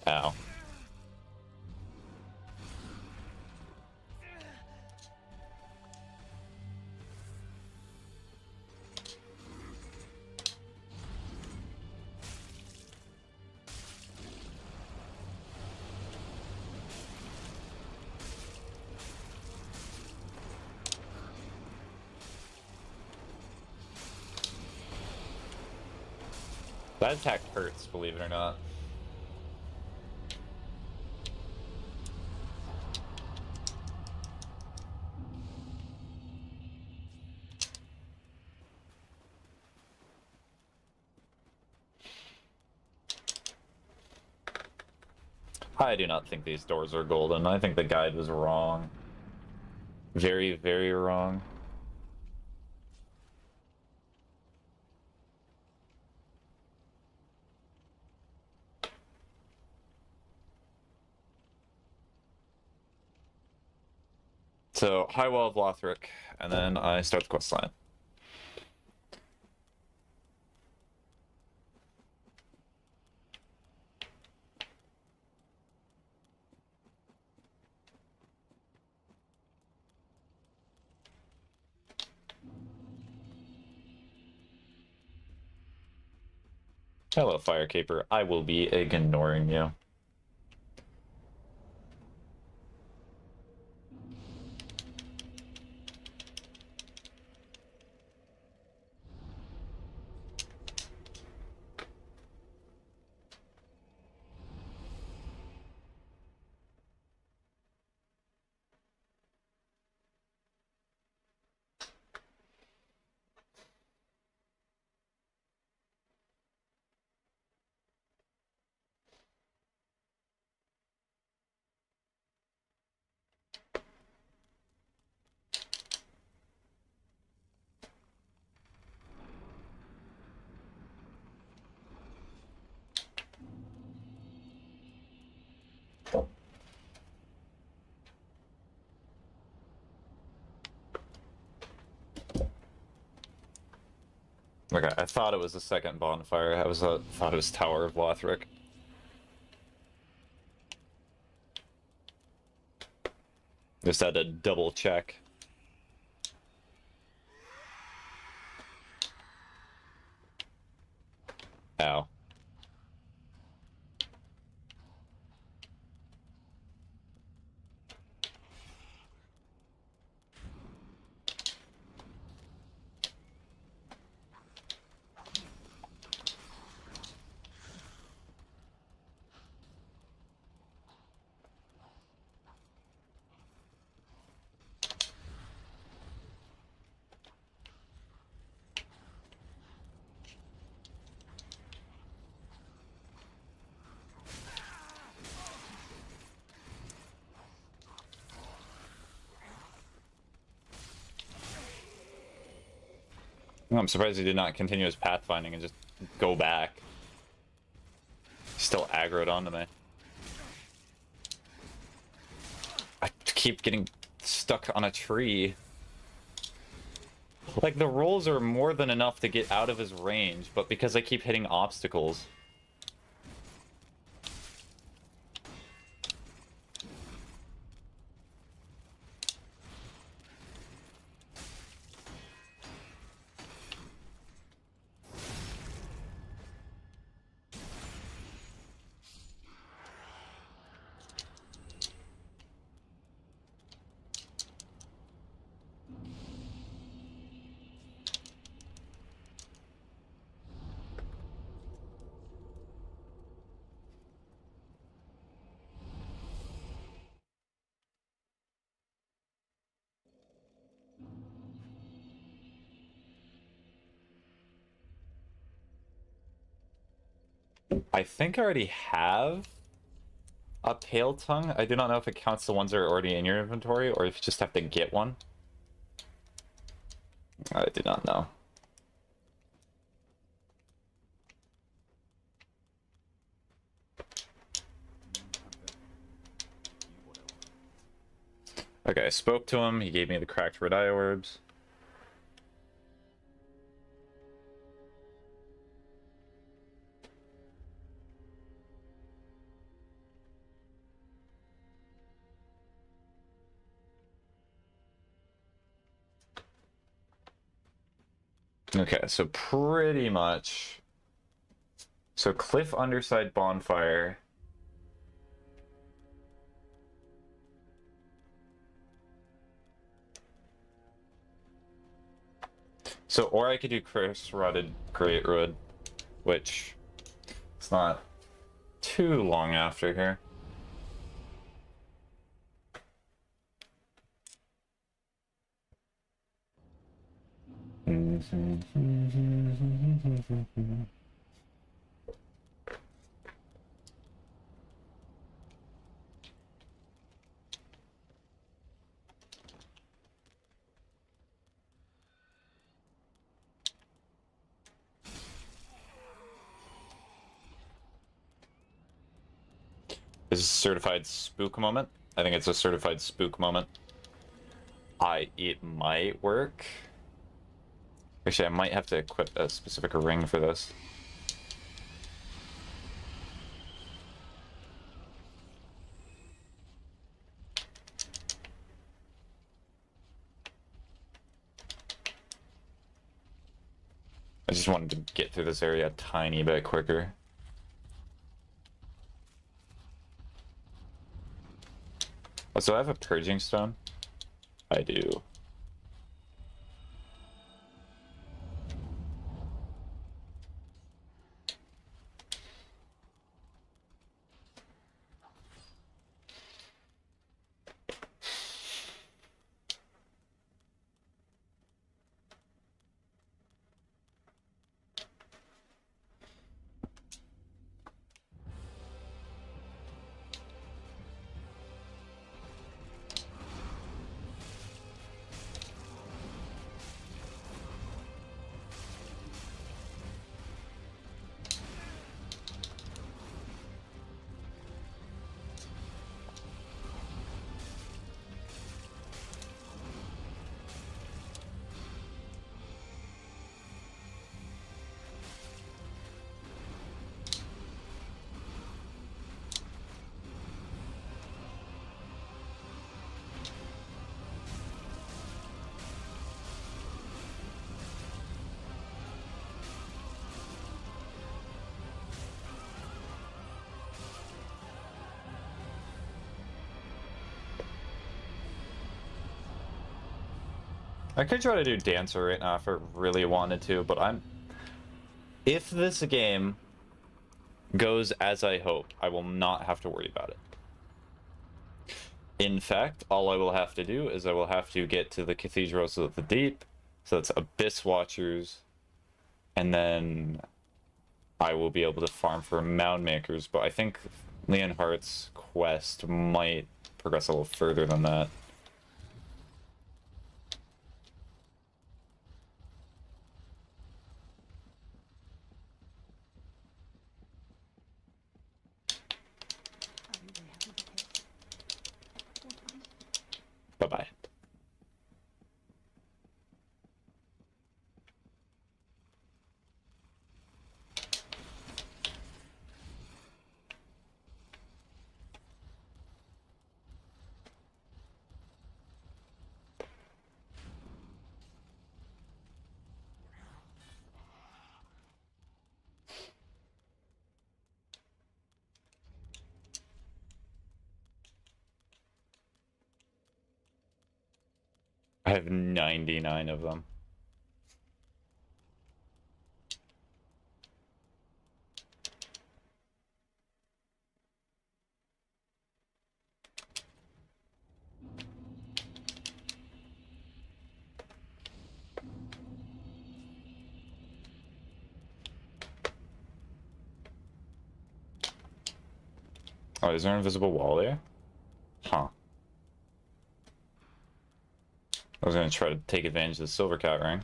Ow. That attack hurts, believe it or not. I do not think these doors are golden. I think the guide was wrong. Very, very wrong. So, High Wall of Lothric, and then I start the quest line. Hello, Firekeeper. I will be ignoring you. Okay, I thought it was the second bonfire. I thought it was Tower of Lothric. Just had to double check. Ow. I'm surprised he did not continue his pathfinding and just go back. Still aggroed onto me. I keep getting stuck on a tree. Like, the rolls are more than enough to get out of his range, but because I keep hitting obstacles. I think I already have a Pale Tongue. I do not know if it counts the ones that are already in your inventory or if you just have to get one. I do not know. Okay, I spoke to him. He gave me the cracked red eye orbs. Okay, so pretty much. So cliff underside bonfire. So, or I could do Curse Rotted Great Road, which it's not too long after here. This is a certified spook moment. I think it's a certified spook moment. It might work. Actually, I might have to equip a specific ring for this. I just wanted to get through this area a tiny bit quicker. Oh, so I have a purging stone? I do. I could try to do Dancer right now if I really wanted to, but if this game goes as I hope, I will not have to worry about it. In fact, all I will have to do is I will have to get to the Cathedrals of the Deep, so that's Abyss Watchers, and then I will be able to farm for Mound Makers, but I think Leonhardt's quest might progress a little further than that. Bye-bye. I have 99 of them. Oh, is there an invisible wall there? Huh. I was gonna try to take advantage of the silver cat ring.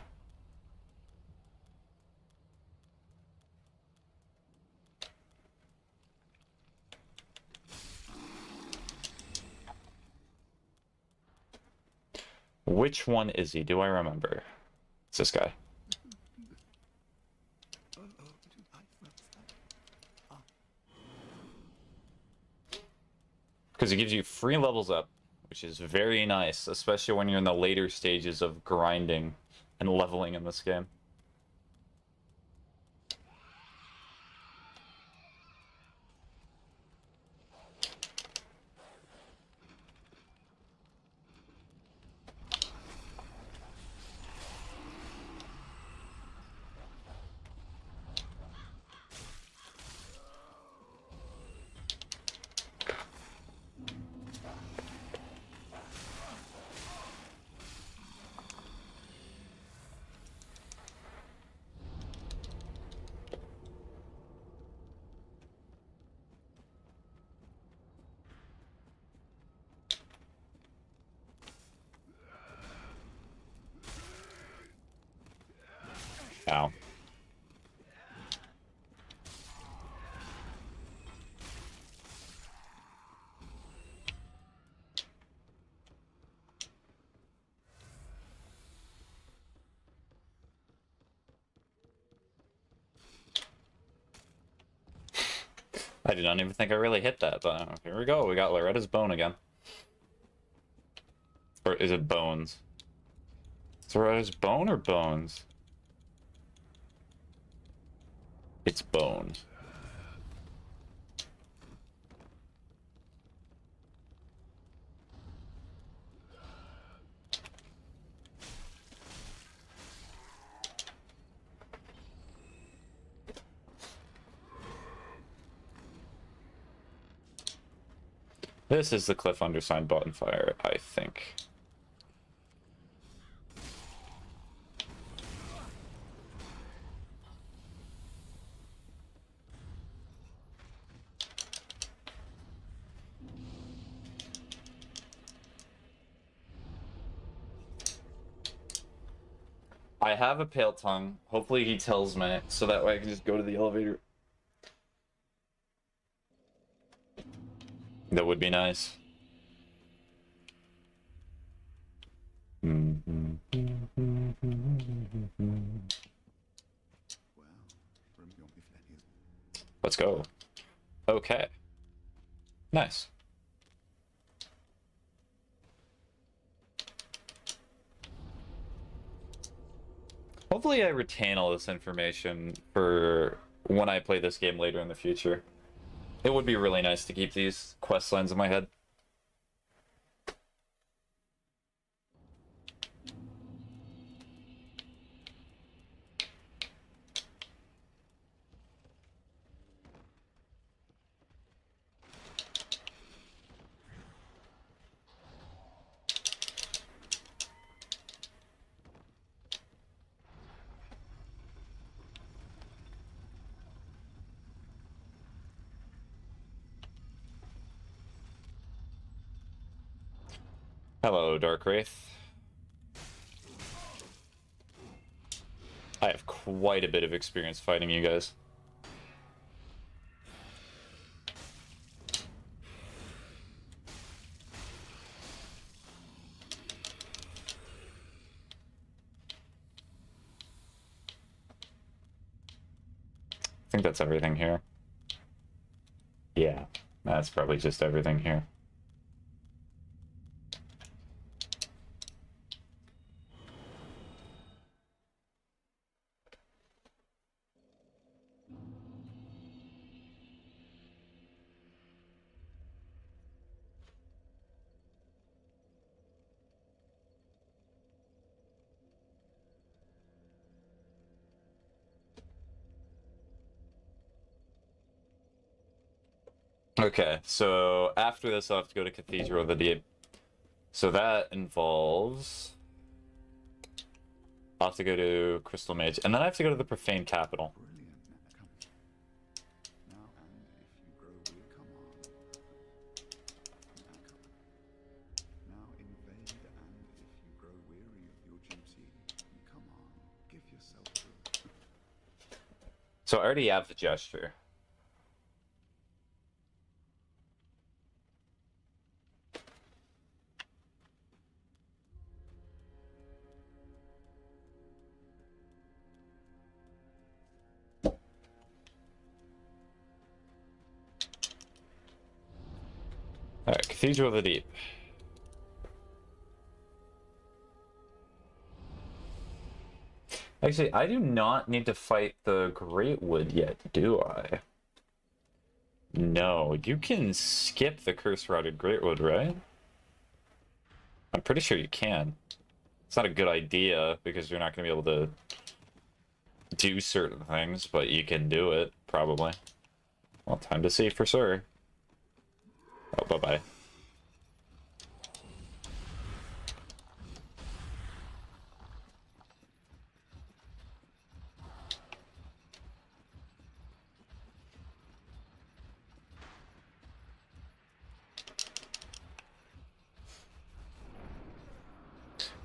Which one is he? Do I remember? It's this guy. Because it gives you free levels up, which is very nice, especially when you're in the later stages of grinding and leveling in this game. Ow. I did not even think I really hit that, but here we go. We got Loretta's bone again. Or is it bones? Is Loretta's bone or bones? It's bones. This is the cliff undersigned bonfire, I think. I have a pale tongue. Hopefully he tells me, so that way I can just go to the elevator. That would be nice. Let's go. Okay. Nice. Hopefully I retain all this information for when I play this game later in the future. It would be really nice to keep these quest lines in my head. Hello, Dark Wraith. I have quite a bit of experience fighting you guys. I think that's everything here. Yeah, that's probably just everything here. Okay, so after this I'll have to go to Cathedral of the Deep. So that involves... I'll have to go to Crystal Mage, and then I have to go to the Profane Capital. So I already have the gesture. Alright, Cathedral of the Deep. Actually, I do not need to fight the Greatwood yet, do I? No, you can skip the curse-routed Greatwood, right? I'm pretty sure you can. It's not a good idea, because you're not going to be able to do certain things, but you can do it, probably. Well, time to see for sure. Oh, bye-bye.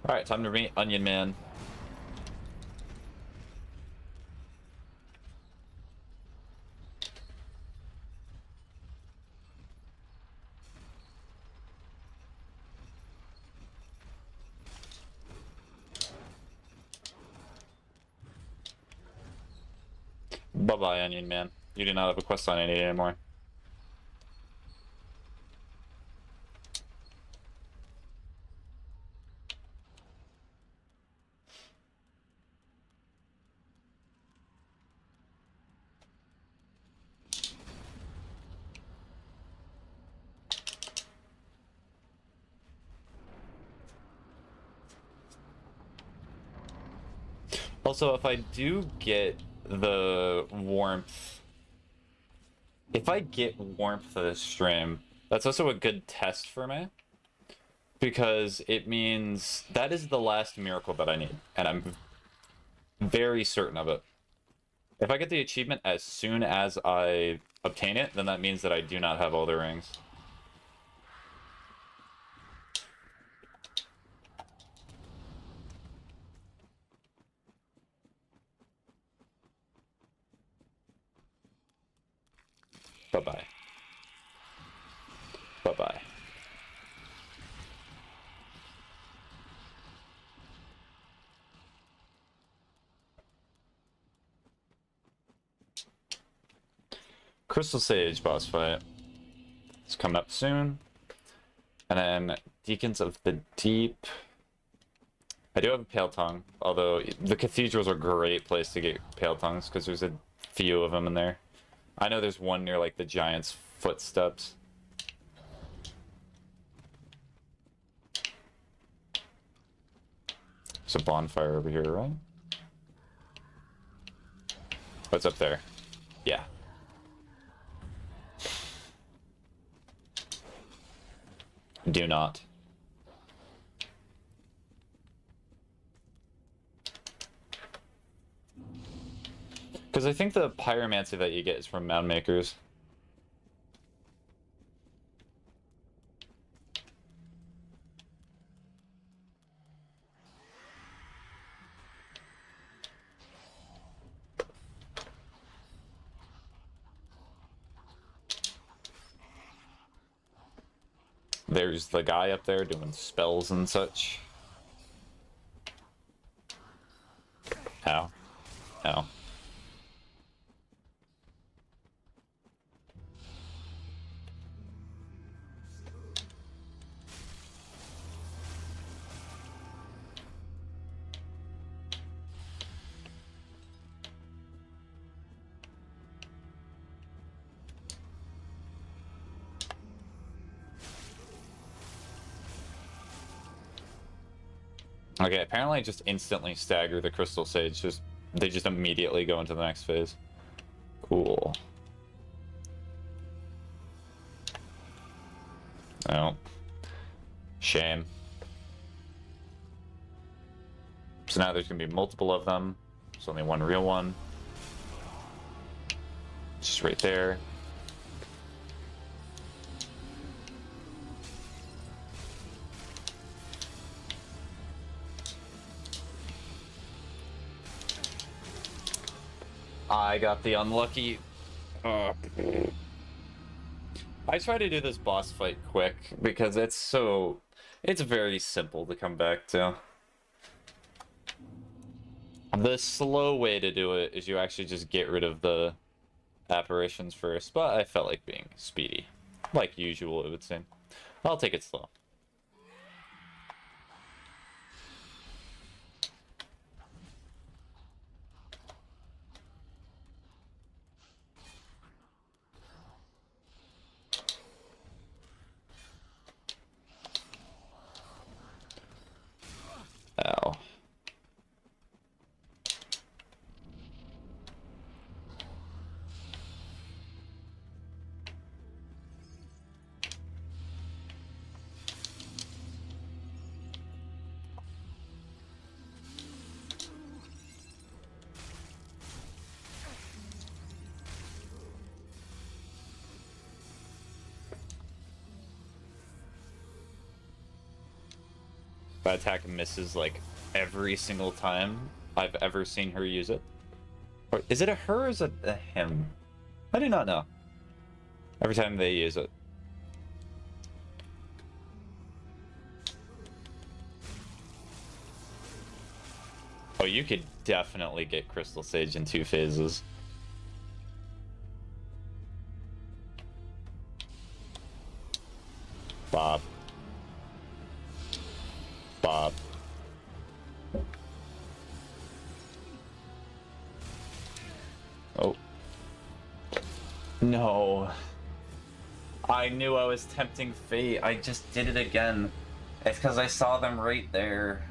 Alright, time to meet Onion Man. Bye-bye, Onion Man. You do not have a quest on any anymore. Also, if I do get the warmth... If I get warmth for this stream, that's also a good test for me. Because it means that is the last miracle that I need. And I'm very certain of it. If I get the achievement as soon as I obtain it, then that means that I do not have all the rings. Bye-bye. Bye-bye. Crystal Sage boss fight. It's coming up soon. And then Deacons of the Deep. I do have a Pale Tongue, although the cathedrals are a great place to get Pale Tongues because there's a few of them in there. I know there's one near like the Giant's Footsteps. There's a bonfire over here, right? What's up there? Yeah. Do not. Because I think the pyromancy that you get is from Mound Makers. There's the guy up there doing spells and such. Ow. Ow. Okay, apparently I just instantly stagger the Crystal Sage. They just immediately go into the next phase. Cool. Oh. Shame. So now there's gonna be multiple of them. There's only one real one. Just right there. I got the unlucky. I try to do this boss fight quick because it's very simple to come back to. The slow way to do it is you actually just get rid of the apparitions first, but I felt like being speedy. Like usual, it would seem. I'll take it slow. Ow. That attack misses like every single time I've ever seen her use it. Or is it a her or is it a him? I do not know. Every time they use it. Oh, you could definitely get Crystal Sage in 2 phases. Bob. Bob. Oh. No. I knew I was tempting fate. I just did it again. It's because I saw them right there.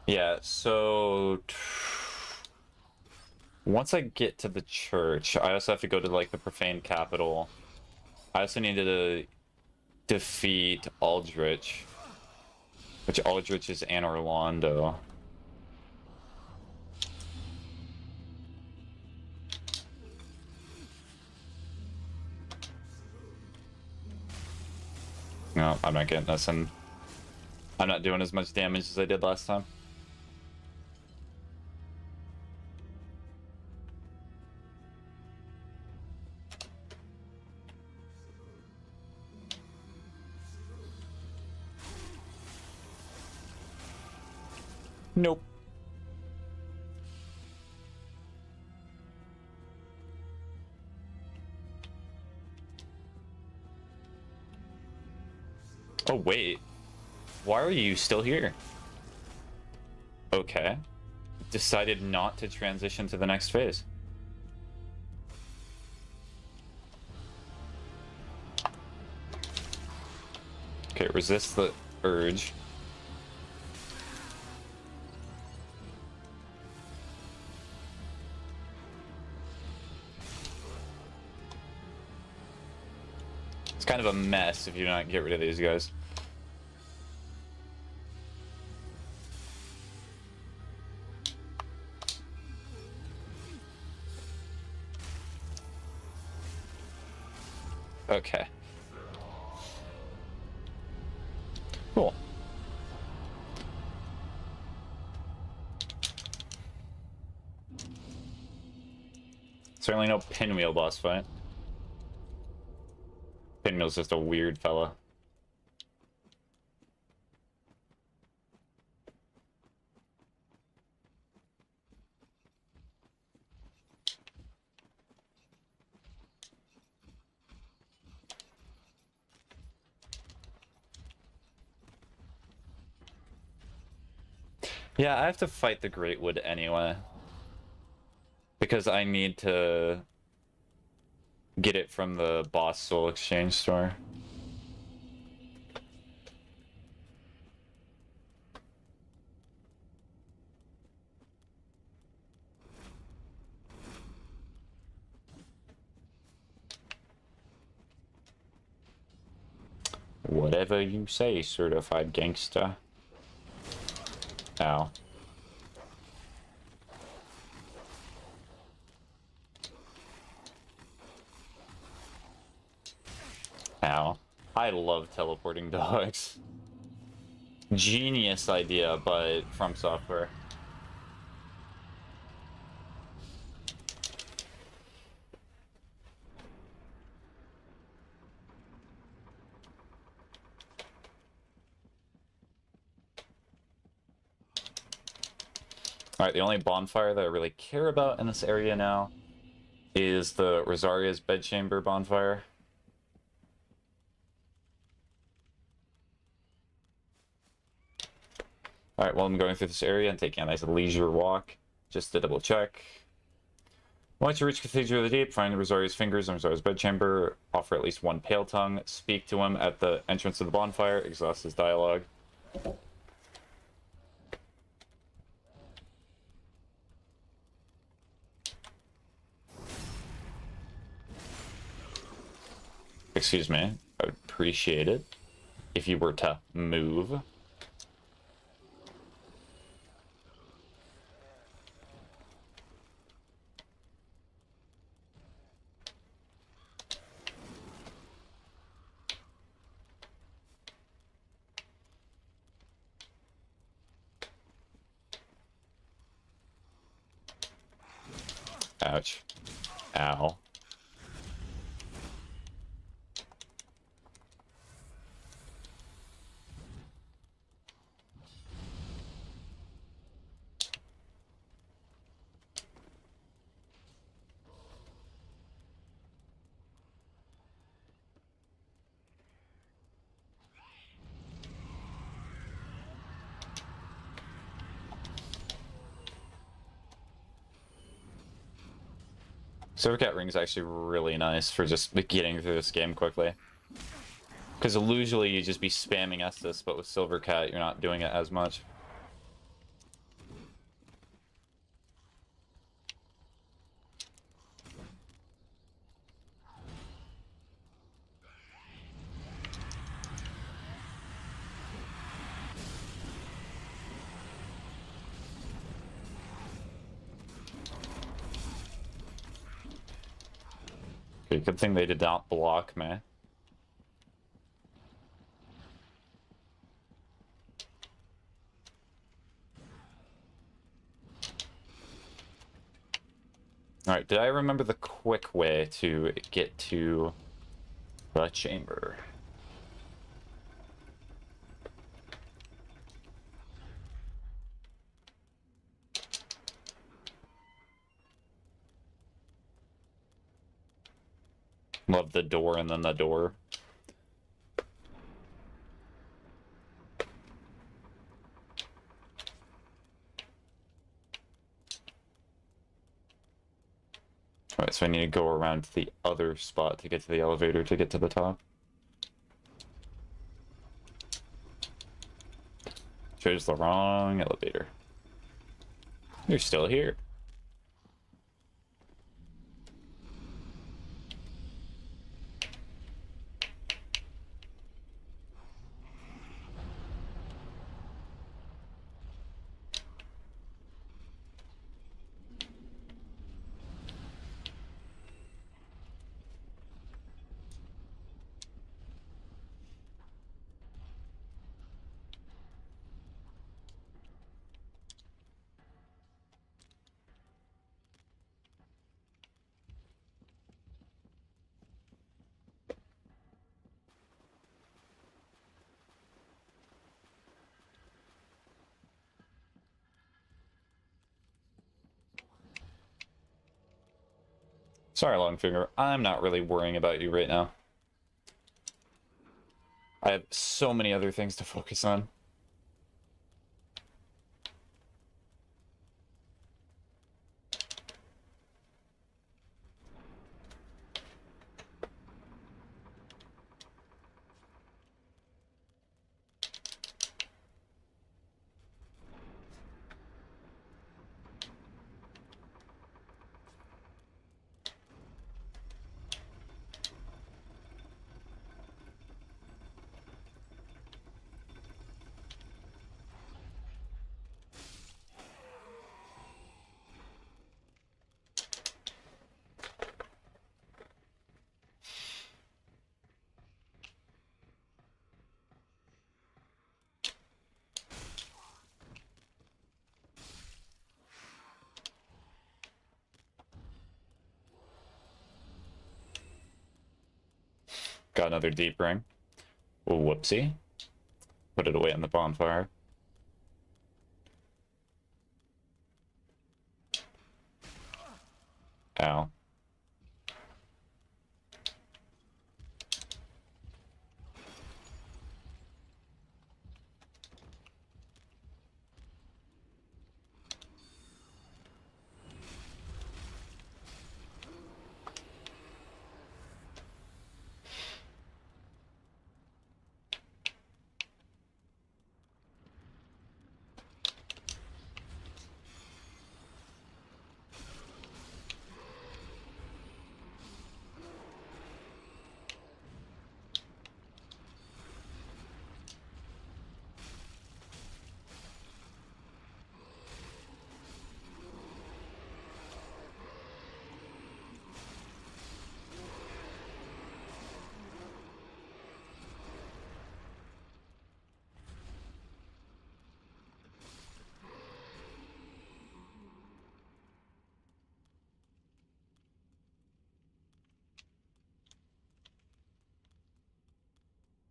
Yeah, so once I get to the church, I also have to go to like the profane capital. I also need to defeat Aldrich, which Aldrich is Anne Orlando. No, I'm not getting this, and I'm not doing as much damage as I did last time. Nope. Oh, wait. Why are you still here? Okay. Decided not to transition to the next phase. Okay, resist the urge. It's kind of a mess if you don't get rid of these guys. Okay. Cool. Certainly no pinwheel boss fight. Pinwheel's just a weird fella. Yeah, I have to fight the Greatwood anyway. Because I need to get it from the Boss Soul Exchange store. Whatever you say, certified gangsta. Ow. Ow. I love teleporting dogs. Genius idea, but from software. Alright, the only bonfire that I really care about in this area now is the Rosaria's bedchamber bonfire. Alright, well, I'm going through this area and taking a nice leisure walk, just to double check. Once you reach Cathedral of the Deep, find Rosaria's fingers in Rosaria's bedchamber, offer at least one pale tongue, speak to him at the entrance of the bonfire, exhaust his dialogue. Excuse me, I would appreciate it if you were to move. Ouch. Ow. Silvercat Ring is actually really nice for just getting through this game quickly. Because usually you just be spamming Estus, but with Silvercat you're not doing it as much. Okay, good thing they did not block me. Alright, did I remember the quick way to get to the chamber? Love the door and then the door. Alright, so I need to go around to the other spot to get to the elevator to get to the top. Chose the wrong elevator. You're still here. Sorry, Longfinger. I'm not really worrying about you right now. I have so many other things to focus on. Got another deep ring. Whoopsie. Put it away on the bonfire. Ow.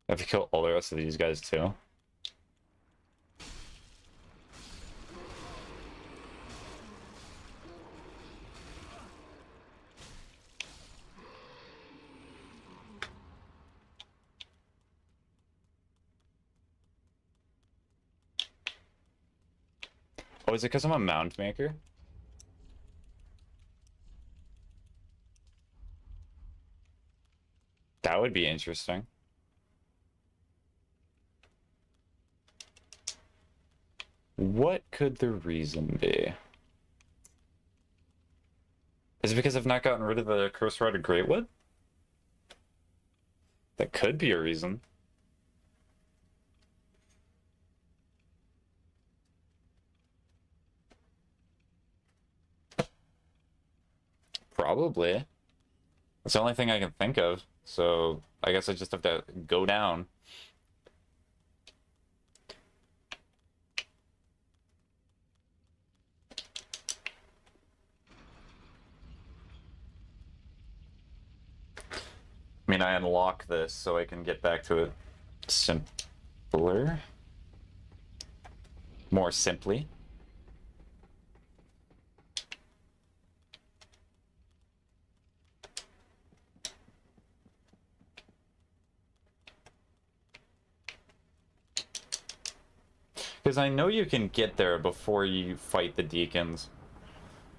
I have to kill all the rest of these guys too. Oh, is it because I'm a mound maker? That would be interesting. What could the reason be? Is it because I've not gotten rid of the Curse Rod of Greatwood? That could be a reason. Probably. That's the only thing I can think of. So I guess I just have to go down. I mean, I unlock this so I can get back to it simpler. More simply. Because I know you can get there before you fight the deacons.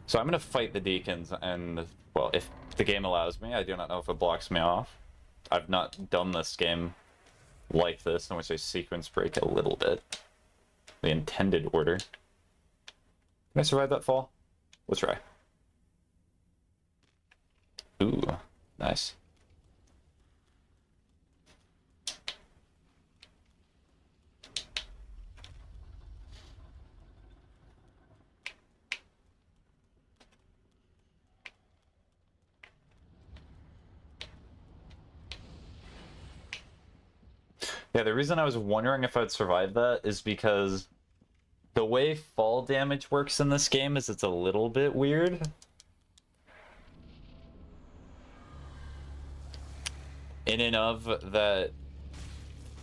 So I'm going to fight the deacons, and, well, if the game allows me, I do not know if it blocks me off. I've not done this game like this, in which I sequence break a little bit. The intended order. Can I survive that fall? We'll try. Ooh, nice. Yeah, the reason I was wondering if I'd survive that is because the way fall damage works in this game is it's a little bit weird. In and of that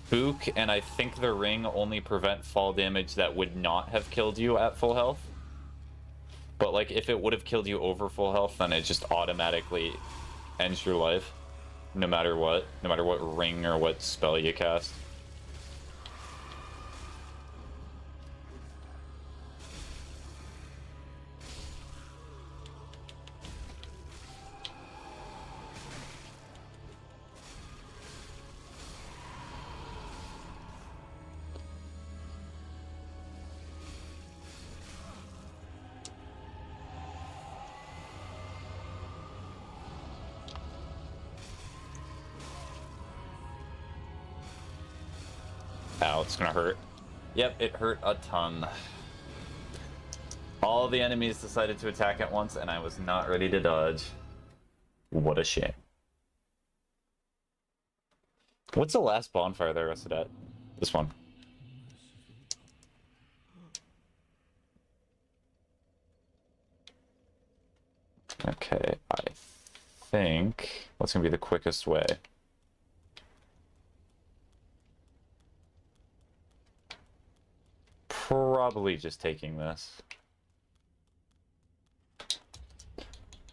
Book and I think the ring only prevent fall damage that would not have killed you at full health. But like if it would have killed you over full health, then it just automatically ends your life. No matter what ring or what spell you cast. Ow, it's gonna hurt. Yep, it hurt a ton. All the enemies decided to attack at once, and I was not ready to dodge. What a shame. What's the last bonfire that I rested at? This one. Okay, I think... what's gonna be the quickest way? probably just taking this.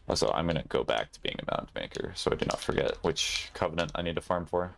Also, I'm going to go back to being a mound maker, so I do not forget which covenant I need to farm for.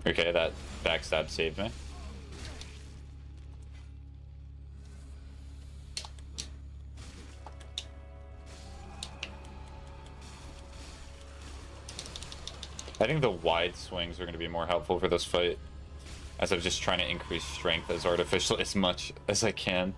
Okay, that backstab saved me. I think the wide swings are going to be more helpful for this fight, as I'm just trying to increase strength as artificially as much as I can.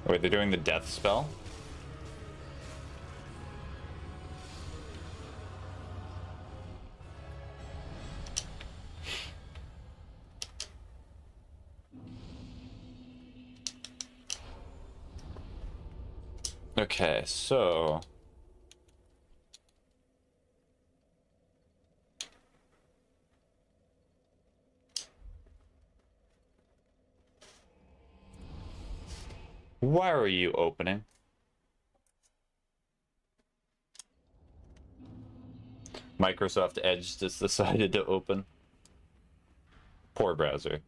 Wait, they're doing the death spell? Okay, so... Why are you opening? Microsoft Edge just decided to open. Poor browser.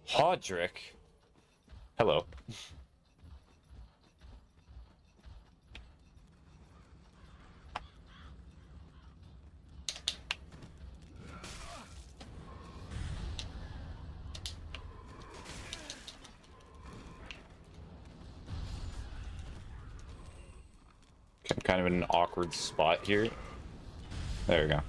Hodrick? Hello. I'm kind of in an awkward spot here. There we go.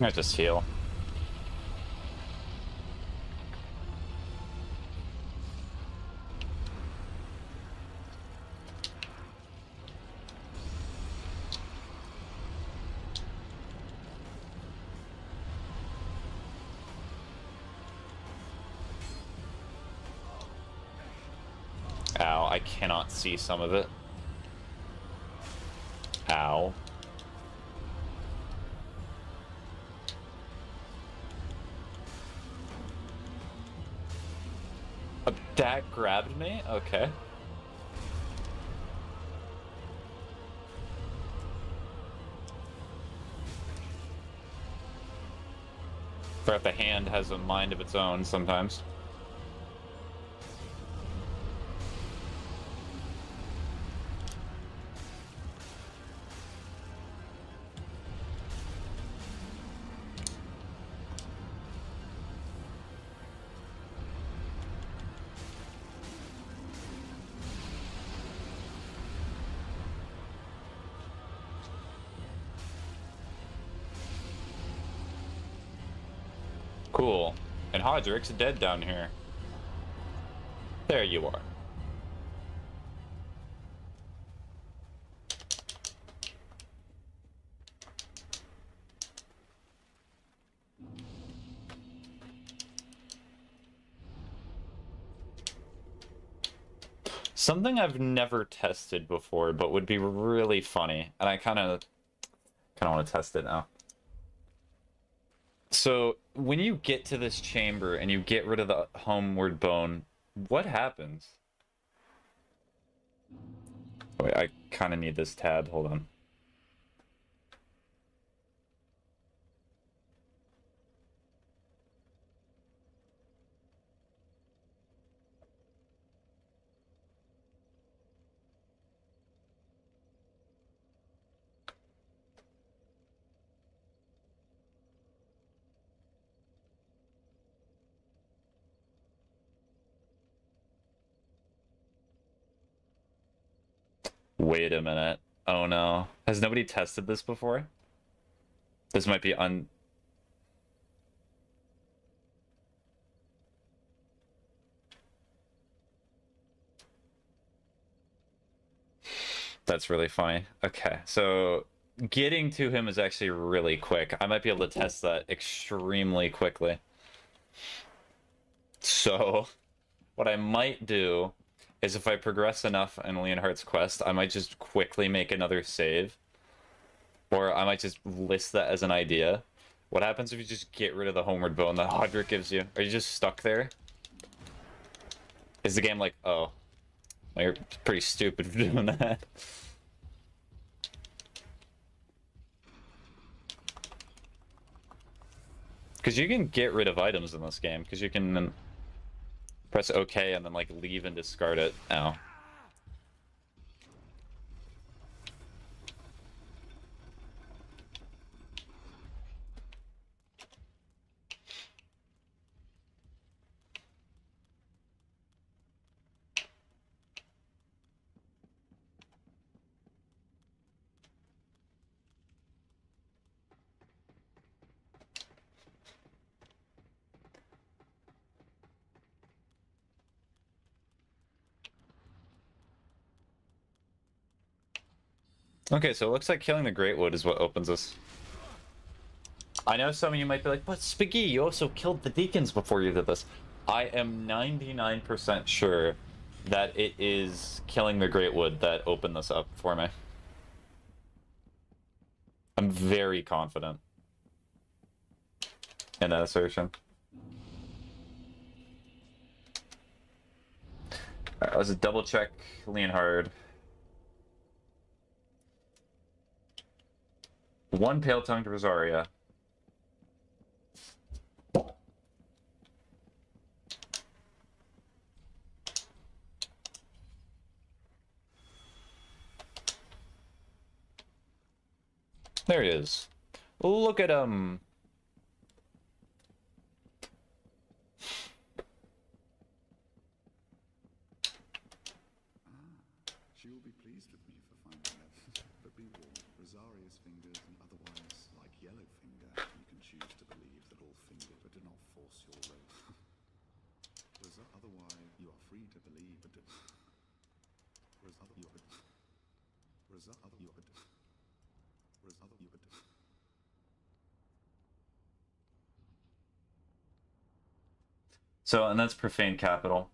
I just heal. Ow, I cannot see some of it. Ow. That grabbed me? Okay. Forgot the hand has a mind of its own sometimes. Cool. And Hodrick's dead down here. There you are. Something I've never tested before, but would be really funny, and I kind of want to test it now. So, when you get to this chamber and you get rid of the homeward bone, what happens? Wait, I kind of need this tab. Hold on. Wait a minute. Oh no. Has nobody tested this before? This might be That's really funny. Okay, so getting to him is actually really quick. I might be able to test that extremely quickly. So, what I might do is if I progress enough in Leonhardt's quest, I might just quickly make another save. Or I might just list that as an idea. What happens if you just get rid of the homeward bone that Hodrick gives you? Are you just stuck there? Is the game like, oh, well, you're pretty stupid for doing that? Because you can get rid of items in this game, because you can press OK and then like leave and discard it. Ow. Okay, so it looks like killing the Great Wood is what opens us. I know some of you might be like, but Spaghetti, you also killed the deacons before you did this. I am 99% sure that it is killing the Great Wood that opened this up for me. I'm very confident in that assertion. Alright, let's double check Leonhard. One Pale-Tongued Rosaria. There he is. Look at him. She will be pleased with me for finding that. But be warned, Rosaria's fingers and otherwise, like Yellowfinger, you can So, and that's profane capital.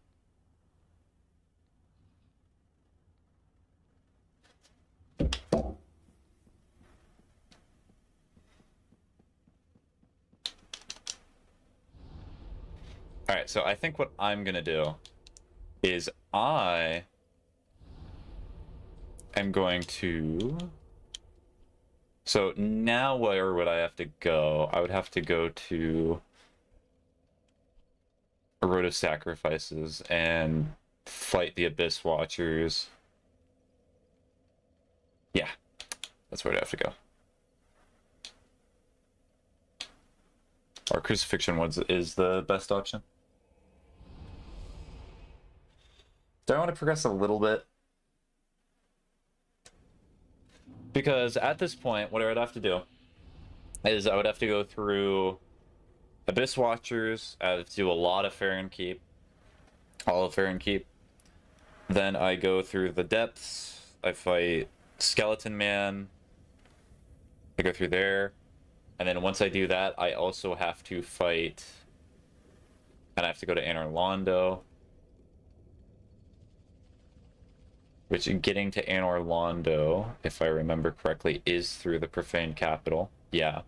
Alright, so I think what I'm gonna do is I am going to... So now where would I have to go? I would have to go to a Road of Sacrifices and fight the Abyss Watchers. Yeah, that's where I'd have to go. Or Crucifixion is the best option. Do I want to progress a little bit? Because at this point, what I would have to do is I would have to go through Abyss Watchers. I have to do a lot of Farron Keep. All of Farron Keep. Then I go through the Depths. I fight Skeleton Man. I go through there. And then once I do that, I also have to fight... And I have to go to Anor Londo. Which, getting to Anor Londo, if I remember correctly, is through the Profane Capital. Yeah.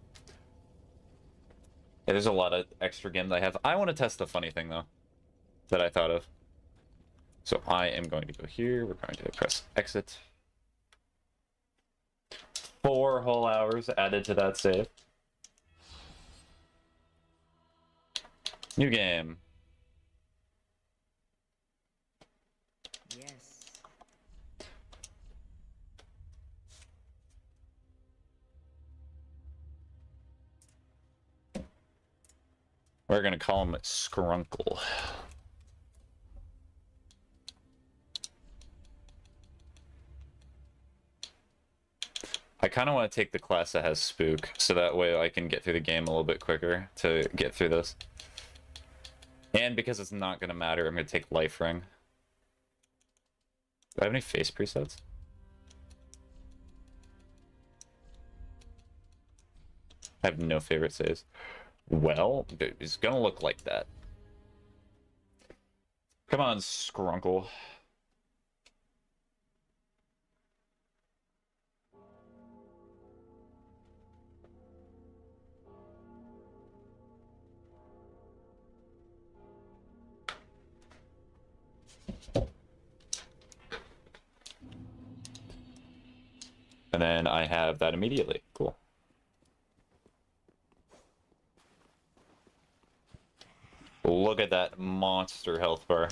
Yeah, there's a lot of extra games I have. I want to test the funny thing, though, that I thought of. So I am going to go here. We're going to press exit. 4 whole hours added to that save. New game. Yes. We're going to call him Skrunkle. I kind of want to take the class that has Spook, so that way I can get through the game a little bit quicker to get through this. And because it's not going to matter, I'm going to take Life Ring. Do I have any face presets? I have no favorite saves. Well, it's going to look like that. Come on, Skrunkle. And then I have that immediately. Cool. Look at that monster health bar.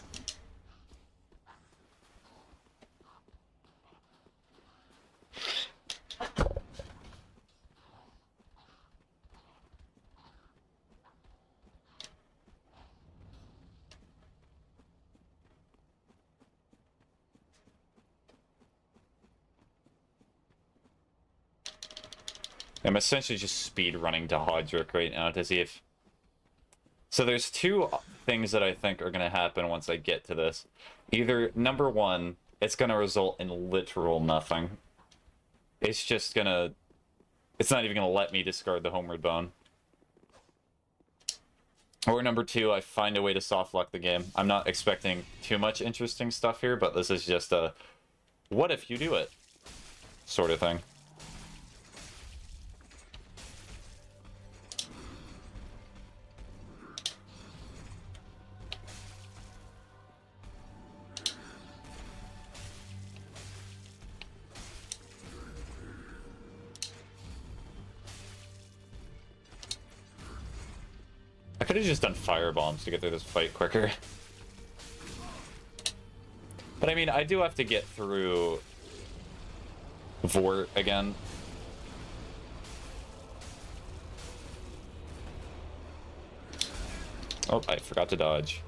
I'm essentially just speed running to Hodrick right now to see if... So there's 2 things that I think are going to happen once I get to this. Either, number 1, it's going to result in literal nothing. It's just going to... It's not even going to let me discard the Homeward Bone. Or number 2, I find a way to soft lock the game. I'm not expecting too much interesting stuff here, but this is just a... What if you do it? Sort of thing. I could have just done fire bombs to get through this fight quicker. But I mean, I do have to get through Vort again. Oh, I forgot to dodge.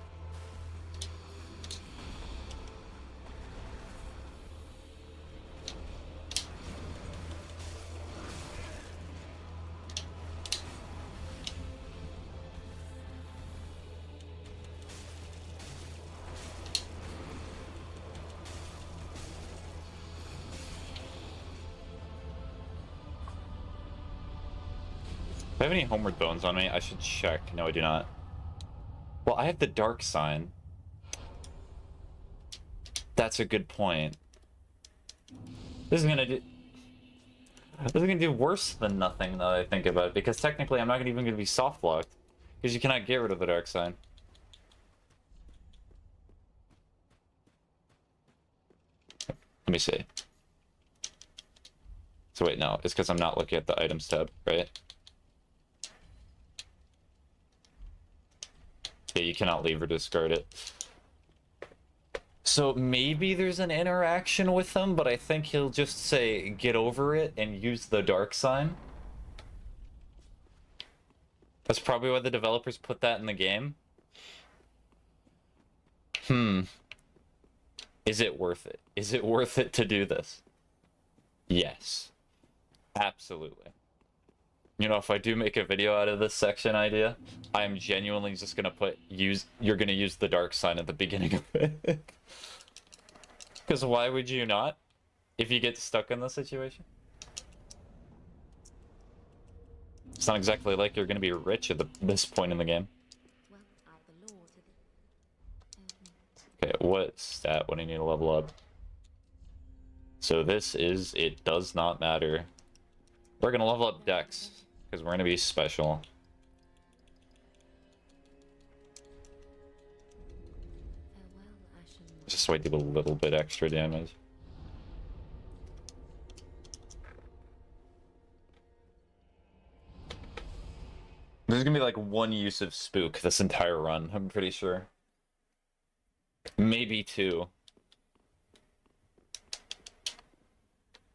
I have any homeward bones on me? I should check. No, I do not. Well, I have the dark sign. That's a good point. This is gonna do worse than nothing, now that I think about it, because technically I'm not even gonna be soft locked. Because you cannot get rid of the dark sign. Let me see. So wait, no, it's because I'm not looking at the items tab, right? Yeah, you cannot leave or discard it. So maybe there's an interaction with them, but I think he'll just say, get over it and use the dark sign. That's probably why the developers put that in the game. Is it worth it? Is it worth it to do this? Yes. Absolutely. You know, if I do make a video out of this section idea, I'm genuinely just gonna put you're gonna use the dark sign at the beginning of it. Because why would you not? If you get stuck in the situation? It's not exactly like you're gonna be rich at this point in the game. Okay, what stat would I need to level up? So this is, it does not matter. We're gonna level up Dex, because we're gonna be special. Just so I do a little bit extra damage. There's gonna be like one use of Spook this entire run, I'm pretty sure. Maybe two.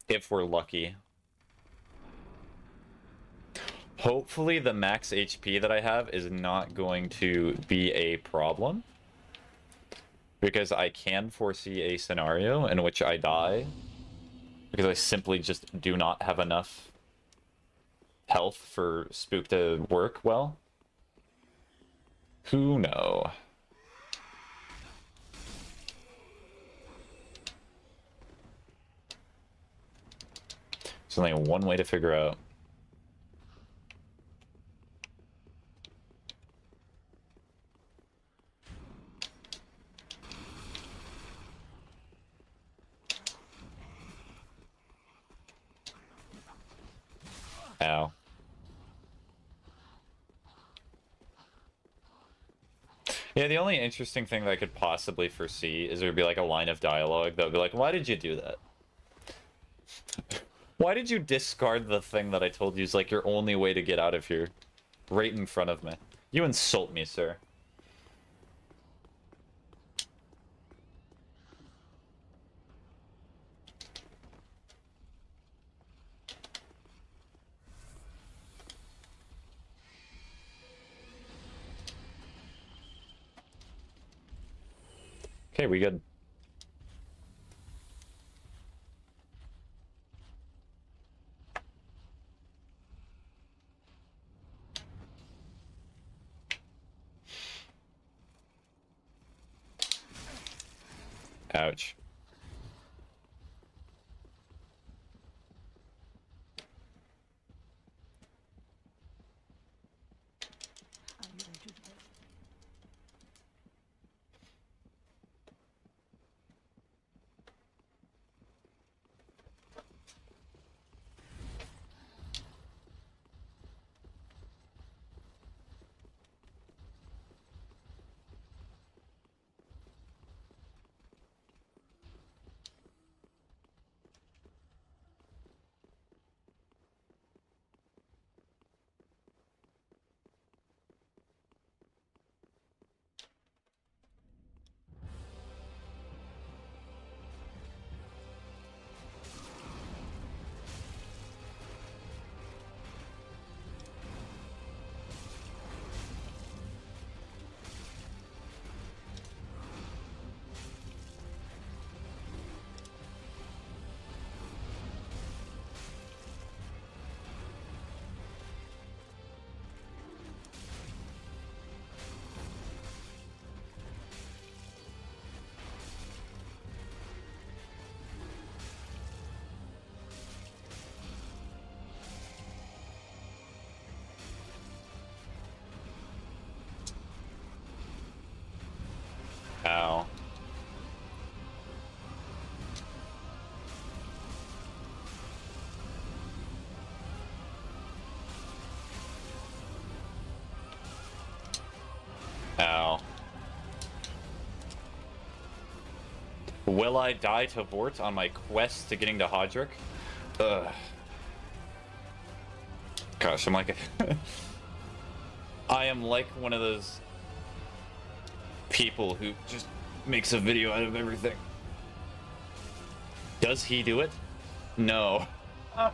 If we're lucky. Hopefully the max HP that I have is not going to be a problem. Because I can foresee a scenario in which I die. Because I simply just do not have enough health for Spook to work well. Who knows? There's only one way to figure out. Ow. Yeah, the only interesting thing that I could possibly foresee is there would be like a line of dialogue that would be like, why did you do that? Why did you discard the thing that I told you is like your only way to get out of here? Right in front of me. You insult me, sir. Okay, we good. Ouch. Will I die to Vort on my quest to getting to Hodrick? Ugh. Gosh, I'm like... I am like one of those people who just makes a video out of everything. Does he do it? No. I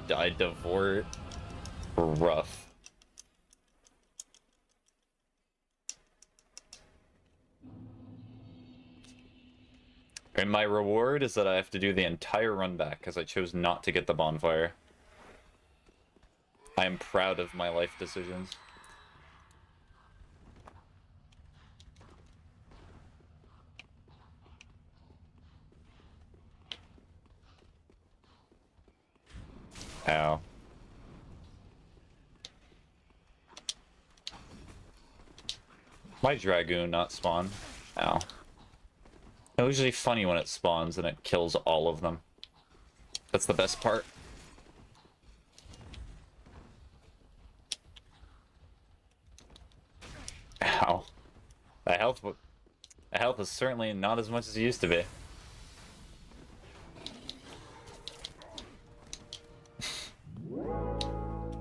died to Vort. Rough. And my reward is that I have to do the entire run back because I chose not to get the bonfire. I am proud of my life decisions. Ow. Why Dragoon not spawn? Ow. It's usually funny when it spawns and it kills all of them. That's the best part. Ow. The health is certainly not as much as it used to be.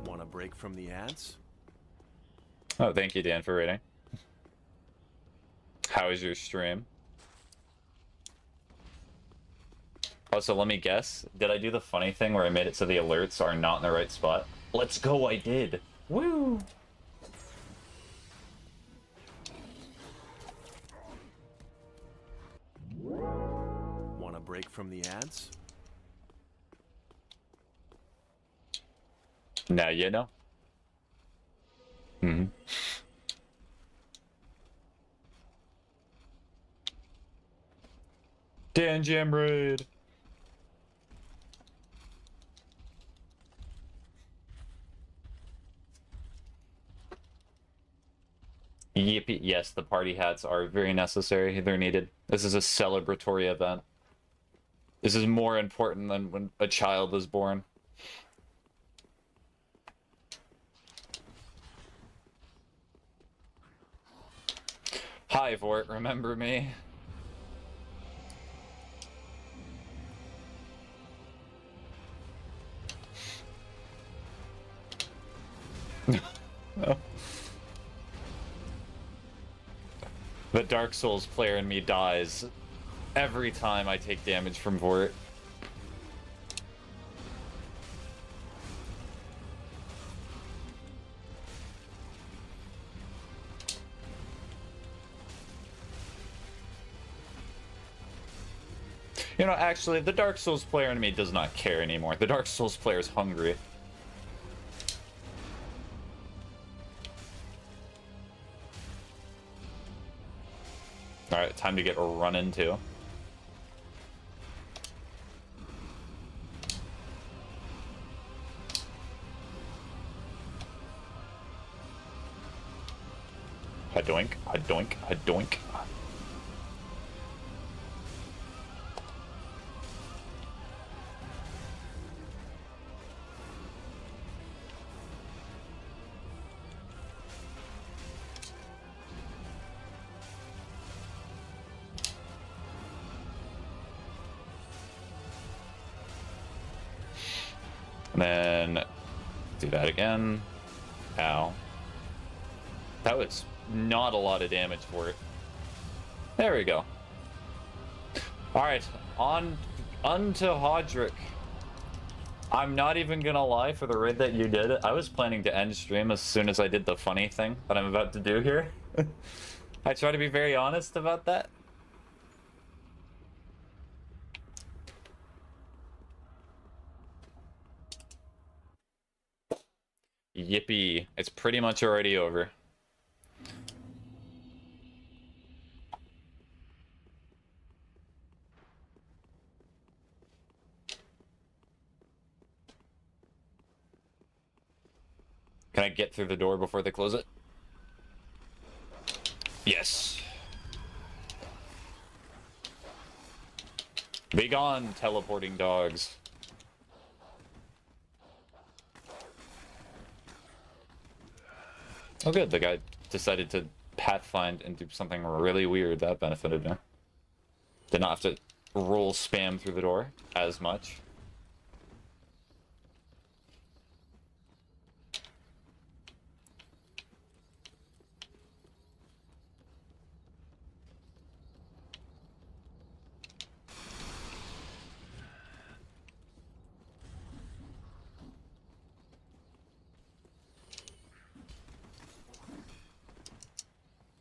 Want a break from the ads? Oh, thank you, Dan, for rating. How is your stream? Also, let me guess. Did I do the funny thing where I made it so the alerts are not in the right spot? Let's go, I did. Woo! Want a break from the ads? Now you know. Mm-hmm. Dan Jam Raid! Yippee. Yes, the party hats are very necessary. They're needed. This is a celebratory event. This is more important than when a child is born. Hi, Vort. Remember me? No. The Dark Souls player in me dies every time I take damage from Vort. You know, actually, the Dark Souls player in me does not care anymore. The Dark Souls player is hungry. Alright, time to get run into. Hadoink, hadoink, hadoink. And then do that again. Ow. That was not a lot of damage for it. There we go. Alright, on to Hodrick. I'm not even gonna lie, for the raid that you did, I was planning to end stream as soon as I did the funny thing that I'm about to do here. I try to be very honest about that. Yippee. It's pretty much already over. Can I get through the door before they close it? Yes. Be gone, teleporting dogs. Oh good, the guy decided to pathfind and do something really weird. That benefited me. Did not have to roll spam through the door as much.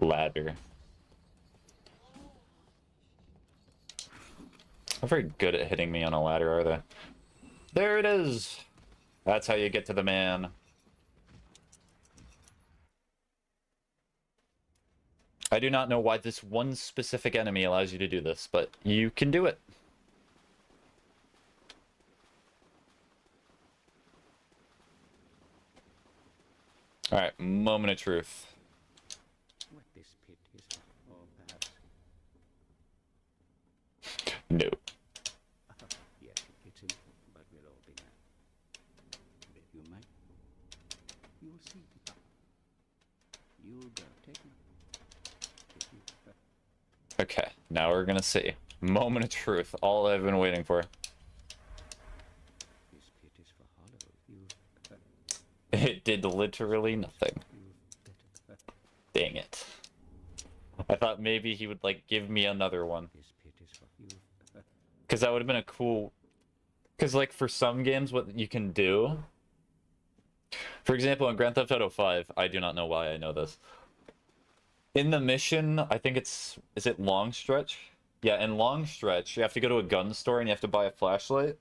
Ladder. Not very good at hitting me on a ladder, are they? There it is! That's how you get to the man. I do not know why this one specific enemy allows you to do this, but you can do it. Alright, moment of truth. What this pit is, or perhaps No. yes, it's in, but we'll all be mad. But you might. You will see, Pika. You'll go. Take me. If you prefer. Okay, now we're gonna see. Moment of truth, all I've been waiting for. This pit is for hollow. You It did literally nothing. better. Dang it. I thought maybe he would, like, give me another one. This pit is for you. Because that would have been a cool... Because, like, for some games, what you can do... For example, in Grand Theft Auto 5, I do not know why I know this. In the mission, I think it's... Is it Long Stretch? Yeah, in Long Stretch, you have to go to a gun store and you have to buy a flashlight.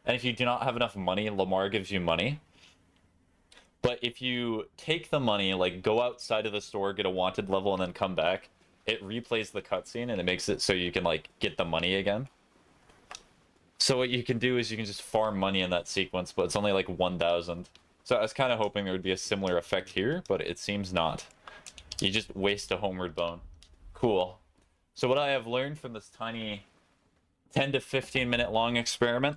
And if you do not have enough money, Lamar gives you money. But if you take the money, like, go outside of the store, get a wanted level, and then come back, it replays the cutscene, and it makes it so you can, like, get the money again. So what you can do is you can just farm money in that sequence, but it's only, like, 1,000. So I was kind of hoping there would be a similar effect here, but it seems not. You just waste a homeward bone. Cool. So what I have learned from this tiny 10 to 15 minute long experiment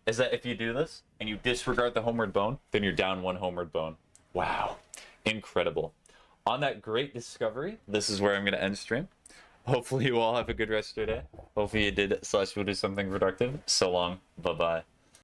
is that if you do this and you disregard the homeward bone, then you're down 1 homeward bone. Wow. Incredible. On that great discovery, this is where I'm going to end stream. Hopefully you all have a good rest of your day. Hopefully you did / will do something productive. So long. Bye-bye.